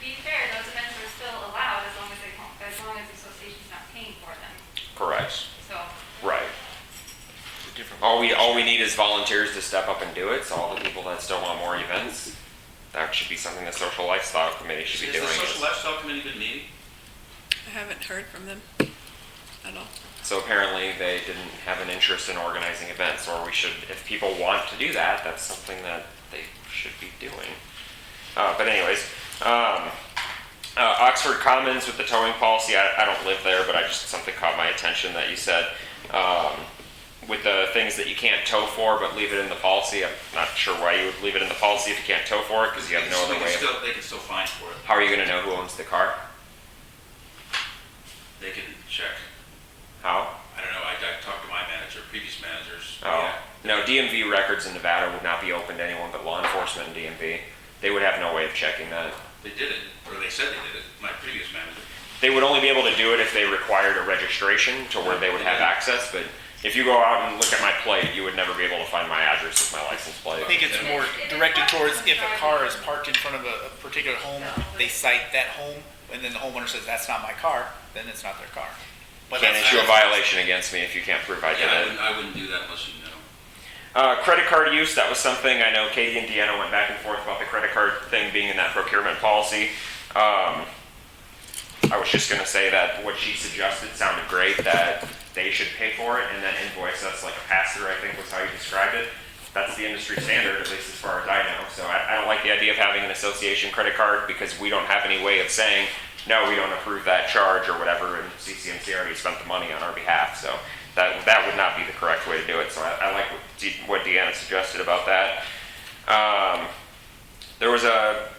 be fair, those events are still allowed as long as the association's not paying for them. Correct. So, Right. All we need is volunteers to step up and do it. So all the people that still want more events, that should be something the social lifestyle committee should be Has doing. the social lifestyle committee been meeting? I haven't heard from them at all. So apparently they didn't have an interest in organizing events, or we should, if people want to do that, that's something that they should be doing. But anyways, Oxford Commons with the towing policy, I don't live there, but something caught my attention that you said, with the things that you can't tow for, but leave it in the policy. I'm not sure why you would leave it in the policy if you can't tow for it, because you have no other way. They can still fine for it. How are you gonna know who owns the car? They can check. How? I don't know, I talked to my manager, previous managers. Oh, Yeah. no, DMV records in Nevada would not be open to anyone but law enforcement and DMV. They would have no way of checking that. They did it, or they said they did it, my previous manager. They would only be able to do it if they required a registration to where they would have access, but if you go out and look at my plate, you would never be able to find my address with my license plate. I think it's more directed towards if a car is parked in front of a particular home, they cite that home, and then the homeowner says, that's not my car, then it's not their car. But Can't that's- issue a violation against me if you can't prove I did Yeah, it. I wouldn't do that unless you know. Credit card use, that was something, I know Katie and Deanna went back and forth about the credit card thing being in that procurement policy. I was just gonna say that what she suggested sounded great, that they should pay for it and then invoice us like a pass-through, I think was how you described it. That's the industry standard, at least as far as I know. So I don't like the idea of having an association credit card because we don't have any way of saying, no, we don't approve that charge or whatever, and CCMC already spent the money on our behalf. So that would not be the correct way to do it. So I like what Deanna suggested about that.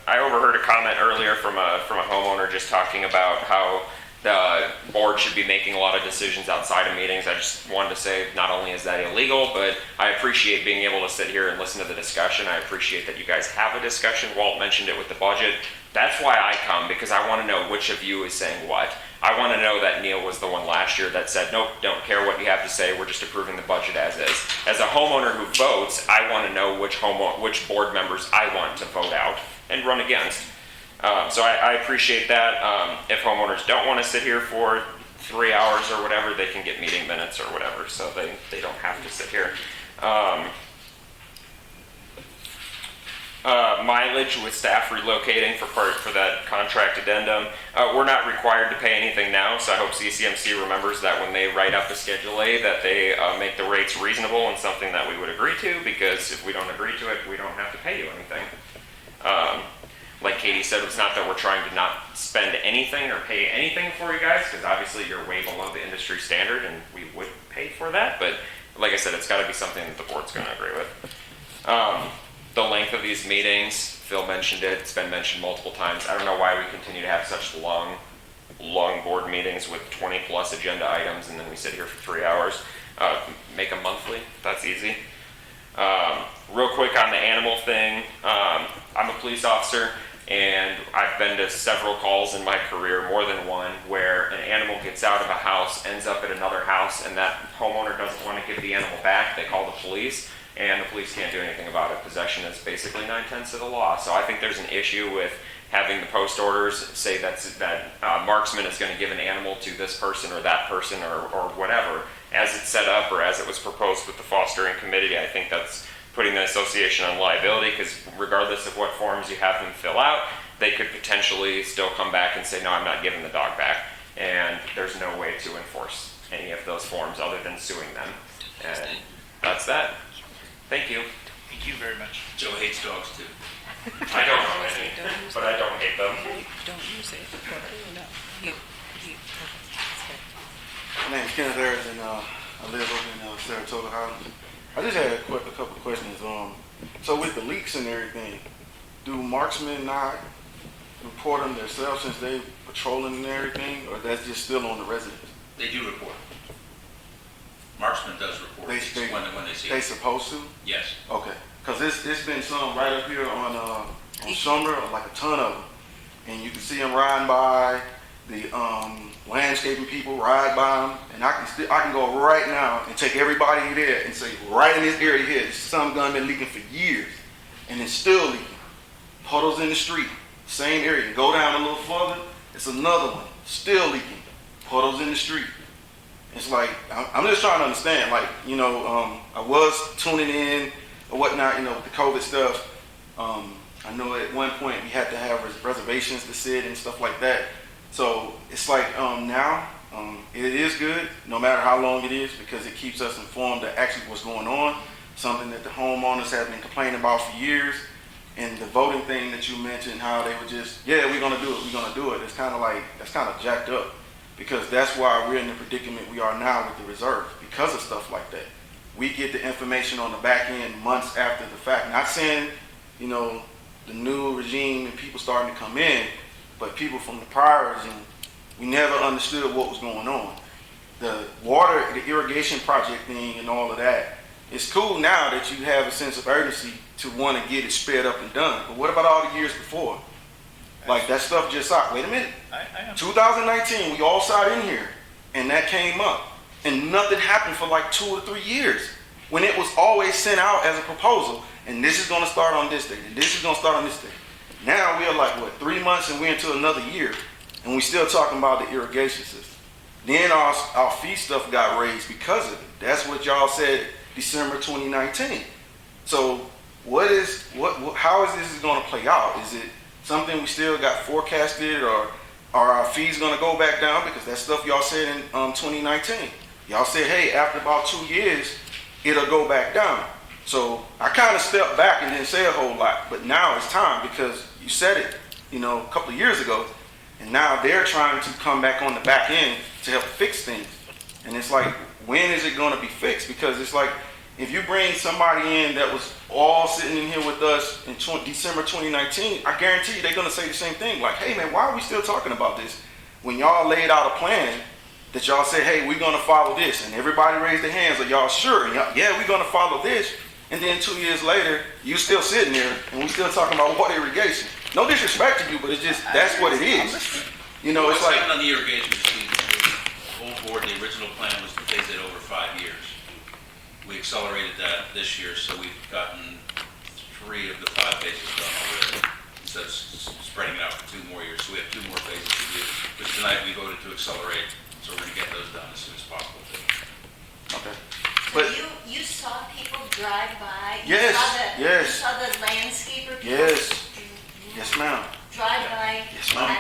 I overheard a comment earlier from a homeowner just talking about how the board should be making a lot of decisions outside of meetings. I just wanted to say, not only is that illegal, but I appreciate being able to sit here and listen to the discussion. I appreciate that you guys have a discussion. Walt mentioned it with the budget. That's why I come, because I want to know which of you is saying what. I want to know that Neil was the one last year that said, nope, don't care what you have to say, we're just approving the budget as is. As a homeowner who votes, I want to know which board members I want to vote out and run against. So I appreciate that. If homeowners don't want to sit here for 3 hours or whatever, they can get meeting minutes or whatever, so they don't have to sit here. Mileage with staff relocating for that contract addendum. We're not required to pay anything now, so I hope CCMC remembers that when they write up the Schedule A, that they make the rates reasonable and something that we would agree to, because if we don't agree to it, we don't have to pay you anything. Like Katie said, it's not that we're trying to not spend anything or pay anything for you guys, because obviously you're way below the industry standard and we would pay for that, but like I said, it's got to be something that the board's going to agree with. The length of these meetings, Phil mentioned it, it's been mentioned multiple times. I don't know why we continue to have such long board meetings with 20 plus agenda items and then we sit here for 3 hours. Make them monthly, that's easy. Real quick on the animal thing, I'm a police officer and I've been to several calls in my career, more than one, where an animal gets out of a house, ends up at another house, and that homeowner doesn't want to give the animal back. They call the police, and the police can't do anything about it. Possession is basically 9/10 of the law. So I think there's an issue with having the post orders say that marksman is going to give an animal to this person or that person or whatever. As it's set up or as it was proposed with the fostering committee, I think that's putting the association on liability, because regardless of what forms you have them fill out, they could potentially still come back and say, no, I'm not giving the dog back. And there's no way to enforce any of those forms other than suing them. And that's that. Thank you. Thank you very much. Joe hates dogs too. I don't know any, but I don't hate them. Don't use it. No. My name's Kenneth Harris, and I live over in Saratoga Highlands. I just had a couple questions. So with the leaks and everything, do marksmen not report them themselves since they patrolling and everything, or that's just still on the residents? They do report. Marksman does report when they see They it. supposed to? Yes. Okay. Cause it's been some right up here on Summer, like a ton of them. And you can see them riding by, the landscaping people ride by them, and I can go right now and take everybody there and say, right in this area here, some gun been leaking for years, and it's still leaking. Puddles in the street, same area. Go down a little further, it's another one, still leaking. Puddles in the street. It's like, I'm just trying to understand, like, you know, I was tuning in or whatnot, you know, with the COVID stuff. I know at one point we had to have reservations to sit and stuff like that. So it's like now it is good, no matter how long it is, because it keeps us informed of actually what's going on, something that the homeowners have been complaining about for years. And the voting thing that you mentioned, how they were just, yeah, we're going to do it. It's kind of like, that's kind of jacked up, because that's why we're in the predicament we are now with the reserve, because of stuff like that. We get the information on the back end months after the fact. Not saying, you know, the new regime and people starting to come in, but people from the prior regime, we never understood what was going on. The water, the irrigation project thing and all of that, it's cool now that you have a sense of urgency to want to get it sped up and done. But what about all the years before? Like, that stuff just stopped. Wait a minute. 2019, we all sat in here, and that came up. And nothing happened for like 2 or 3 years, when it was always sent out as a proposal, and this is going to start on this day, and this is going to start on this day. Now we are like, what, 3 months and we're into another year, and we still talking about the irrigation system. Then our fee stuff got raised because of it. That's what y'all said December 2019. So how is this going to play out? Is it something we still got forecasted, or are our fees going to go back down? Because that's stuff y'all said in 2019. Y'all said, hey, after about 2 years, it'll go back down. So I kind of stepped back and didn't say a whole lot, but now it's time, because you said it, you know, a couple of years ago, and now they're trying to come back on the back end to help fix things. And it's like, when is it going to be fixed? Because it's like, if you bring somebody in that was all sitting in here with us in December 2019, I guarantee you they're going to say the same thing. Like, hey man, why are we still talking about this? When y'all laid out a plan that y'all said, hey, we're going to follow this. And everybody raised their hands. Are y'all sure? And yeah, we're going to follow this. And then 2 years later, you still sitting there, and we still talking about water irrigation. No disrespect to you, but it's just, that's what it is. You know, it's like, on the irrigation scheme, the whole board, the original plan was to phase it over 5 years. We accelerated that this year, so we've gotten 3 of the 5 phases done already. So it's spreading it out for 2 more years. So we have 2 more phases to do, which tonight we voted to accelerate. So we're going to get those done as soon as possible. okay. So But you saw people drive by? Yes, You yes. saw the landscaper people? Yes. Yes, ma'am. Drive by? Yes, ma'am.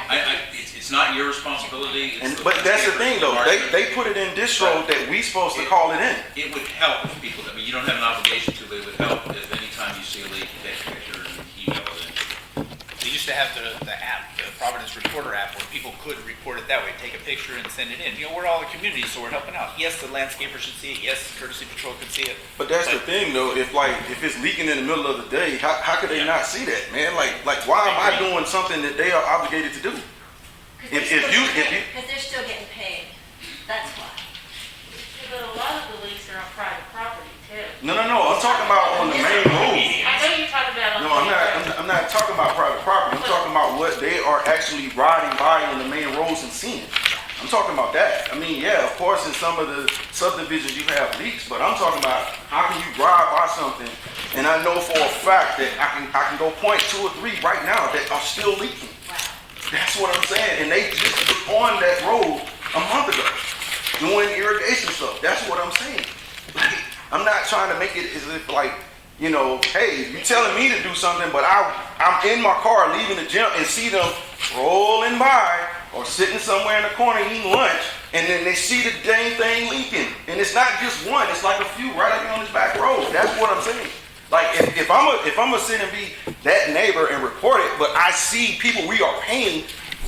It's not your responsibility. And but that's the thing though. They put it in this road that we supposed to call it in. It would help if people, I mean, you don't have an obligation to, but it would help if anytime you see a leak, you take a picture and email it in. They used to have the app, the Providence Reporter app, where people could report it that way, take a picture and send it in. You know, we're all a community, so we're helping out. Yes, the landscaper should see it. Yes, Courtesy Patrol could see it. But that's the thing though. If it's leaking in the middle of the day, how could they not see that, man? Like why am I doing something that they are obligated to do? Because they're still getting paid. That's why. Yeah, but a lot of the leaks are on private property too. No. I'm talking about on the main road. I know you're talking about on No, the main road. I'm not talking about private property. I'm talking about what they are actually riding by on the main roads and seeing. I'm talking about that. I mean, yeah, of course, in some of the subdivisions you have leaks, but I'm talking about how can you drive by something, and I know for a fact that I can go point 2 or 3 right now that are still leaking. That's what I'm saying. And they just was on that road a month ago doing irrigation stuff. That's what I'm saying. Like, I'm not trying to make it as if like, you know, hey, you're telling me to do something, but I'm in my car leaving the gym and see them rolling by or sitting somewhere in the corner eating lunch, and then they see the dang thing leaking. And it's not just one, it's like a few right up on this back road. That's what I'm saying. Like if I'm gonna sit and be that neighbor and report it, but I see people we are paying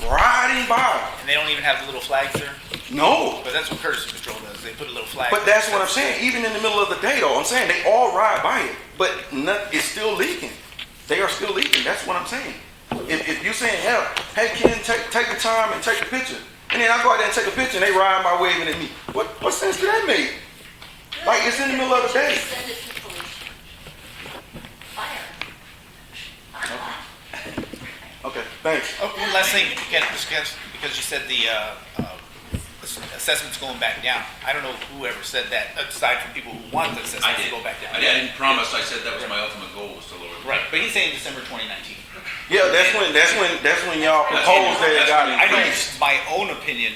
riding by. And they don't even have the little flags there? No. But that's what Courtesy Patrol does. They put a little flag. But that's what I'm saying. Even in the middle of the day though, I'm saying they all ride by it, but it's still leaking. They are still leaking. That's what I'm saying. If you're saying, hey Ken, take the time and take a picture, and then I go out there and take a picture and they ride by waving at me, what sense did that make? Like, it's in the middle of the day. Thanks. Oh, one last thing, again, because you said the assessment's going back down. I don't know whoever said that, aside from people who want the I assessment to did. go back down. I didn't promise, I said that was my ultimate goal, was to lower the. Right, but he's saying December 2019. Yeah, that's when y'all proposed that it got I know increased. my own opinion,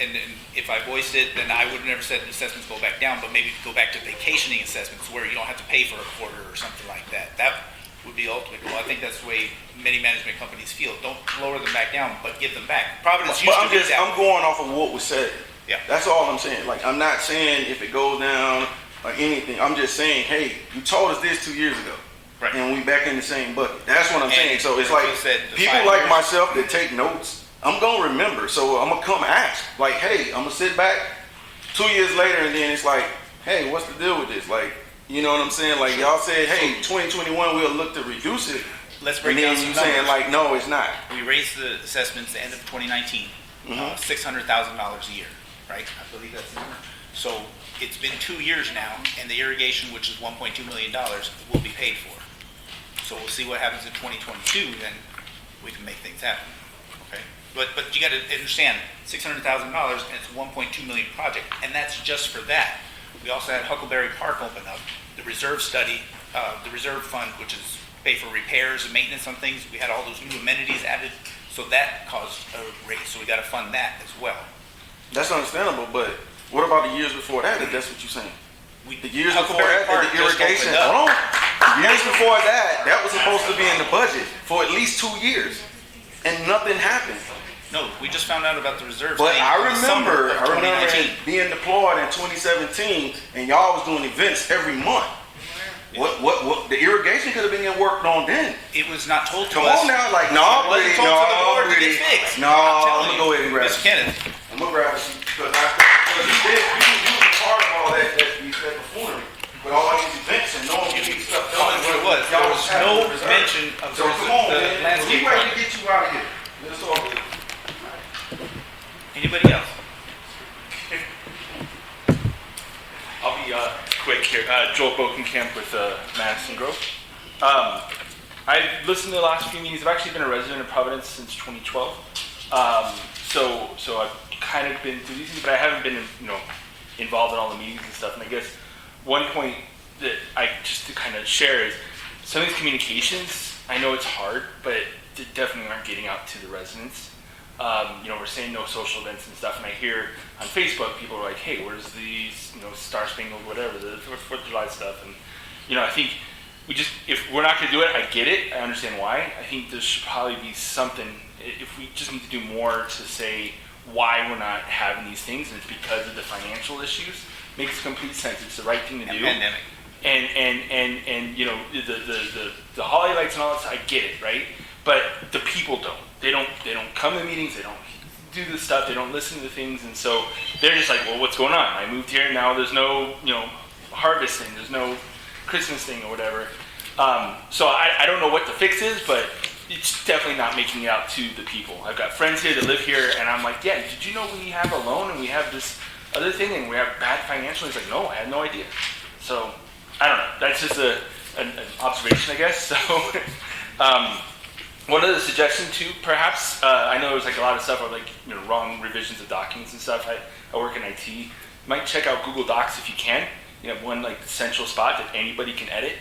and if I voiced it, then I would have never said assessments go back down, but maybe go back to vacationing assessments where you don't have to pay for a quarter or something like that. That would be ultimate goal. I think that's the way many management companies feel. Don't lower them back down, but give them back. Providence used But to do that. I'm going off of what was said. Yeah. That's all I'm saying. Like, I'm not saying if it goes down or anything. I'm just saying, hey, you told us this 2 years ago. Right. And we back in the same bucket. That's what I'm saying. So it's like like you said, the people 5 like years- myself that take notes, I'm gonna remember. So I'm gonna come ask. Like, hey, I'm gonna sit back 2 years later and then it's like, hey, what's the deal with this? Like, you know what I'm saying? Like, y'all said, hey, 2021 we'll look to reduce it. Let's break And down then some you saying numbers. like, no, it's not. We raised the assessments the end of 2019, $600,000 a year, right? I believe that's the number. So it's been 2 years now, and the irrigation, which is $1.2 million, will be paid for. So we'll see what happens in 2022, then we can make things happen, okay? But you gotta understand, $600,000 and it's a $1.2 million project, and that's just for that. We also had Huckleberry Park open up, the reserve study, the reserve fund, which is pay for repairs and maintenance on things. We had all those new amenities added, so that caused a raise, so we gotta fund that as well. That's understandable, but what about the years before that, if that's what you're saying? The years before Huckleberry that, Park the just irrigation, opened up. hold on. Years before that, that was supposed to be in the budget for at least 2 years, and nothing happened. No, we just found out about the reserves. But thing I in the summer remember of 2019. it being deployed in 2017, and y'all was doing events every month. What, the irrigation could have been worked on then. It was not told to Come us. on now, like, It no, wasn't Brady, told to the no, board to Brady. get fixed. No, I'm I'm telling gonna you, go ahead and grab Mr. it. Kenneth, I'm gonna grab it, because you was part of all that you said before, with all these events and no one getting stuff tell done. me what it was. There was no mention of So come on, the man, landscape we ready to plan. get you out of here. Let's talk. Anybody else? I'll be quick here. Joel Bokenkamp with Madison Grove. I've listened to the last few meetings. I've actually been a resident of Providence since 2012. So I've kind of been through these things, but I haven't been, involved in all the meetings and stuff. And I guess one point that I just to kind of share is some of these communications. I know it's hard, but they definitely aren't getting out to the residents. We're saying no social events and stuff, and I hear on Facebook people are like, "Hey, where's these, Star Spangled, whatever, the 4th of July stuff?" And I think if we're not going to do it, I get it, I understand why. I think there should probably be something. If we just need to do more to say why we're not having these things, and it's because of the financial issues, makes complete sense. It's the right thing to do. Pandemic. And the holiday lights and all that stuff, I get it, right? But the people don't. They don't come to meetings, they don't do this stuff, they don't listen to the things, and so they're just like, well, what's going on? I moved here, now there's no, harvest thing, there's no Christmas thing or whatever. So I don't know what the fix is, but it's definitely not making it out to the people. I've got friends here that live here, and I'm like, yeah, did you know we have a loan and we have this other thing and we have bad financial? He's like, no, I had no idea. So, I don't know. That's just an observation, I guess. So, one other suggestion too, perhaps, I know there's a lot of stuff with wrong revisions of documents and stuff. I work in IT. You might check out Google Docs if you can. You have one central spot that anybody can edit,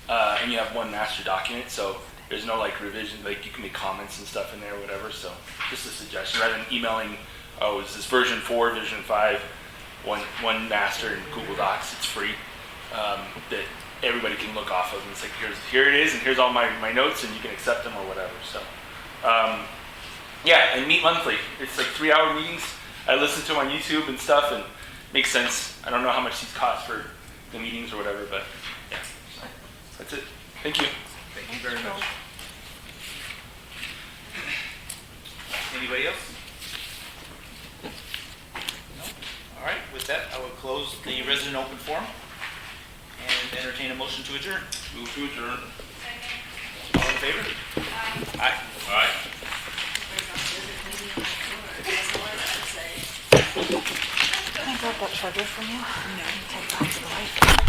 and you have one master document. So there's no revision, you can make comments and stuff in there or whatever. So just a suggestion, rather than emailing, oh, is this version 4, version 5, one master in Google Docs, it's free, that everybody can look off of, and it's here it is, and here's all my notes, and you can accept them or whatever. So, and meet monthly. It's 3-hour meetings. I listen to them on YouTube and stuff, and makes sense. I don't know how much these cost for the meetings or whatever, but yeah, so that's it. Thank you. Thank you very much. Anybody else? No? All right, with that, I will close the resident open forum and entertain a motion to adjourn. Move to adjourn. All in favor? Aye. Aye. Can I grab that charger from you? No. Take it off to the light.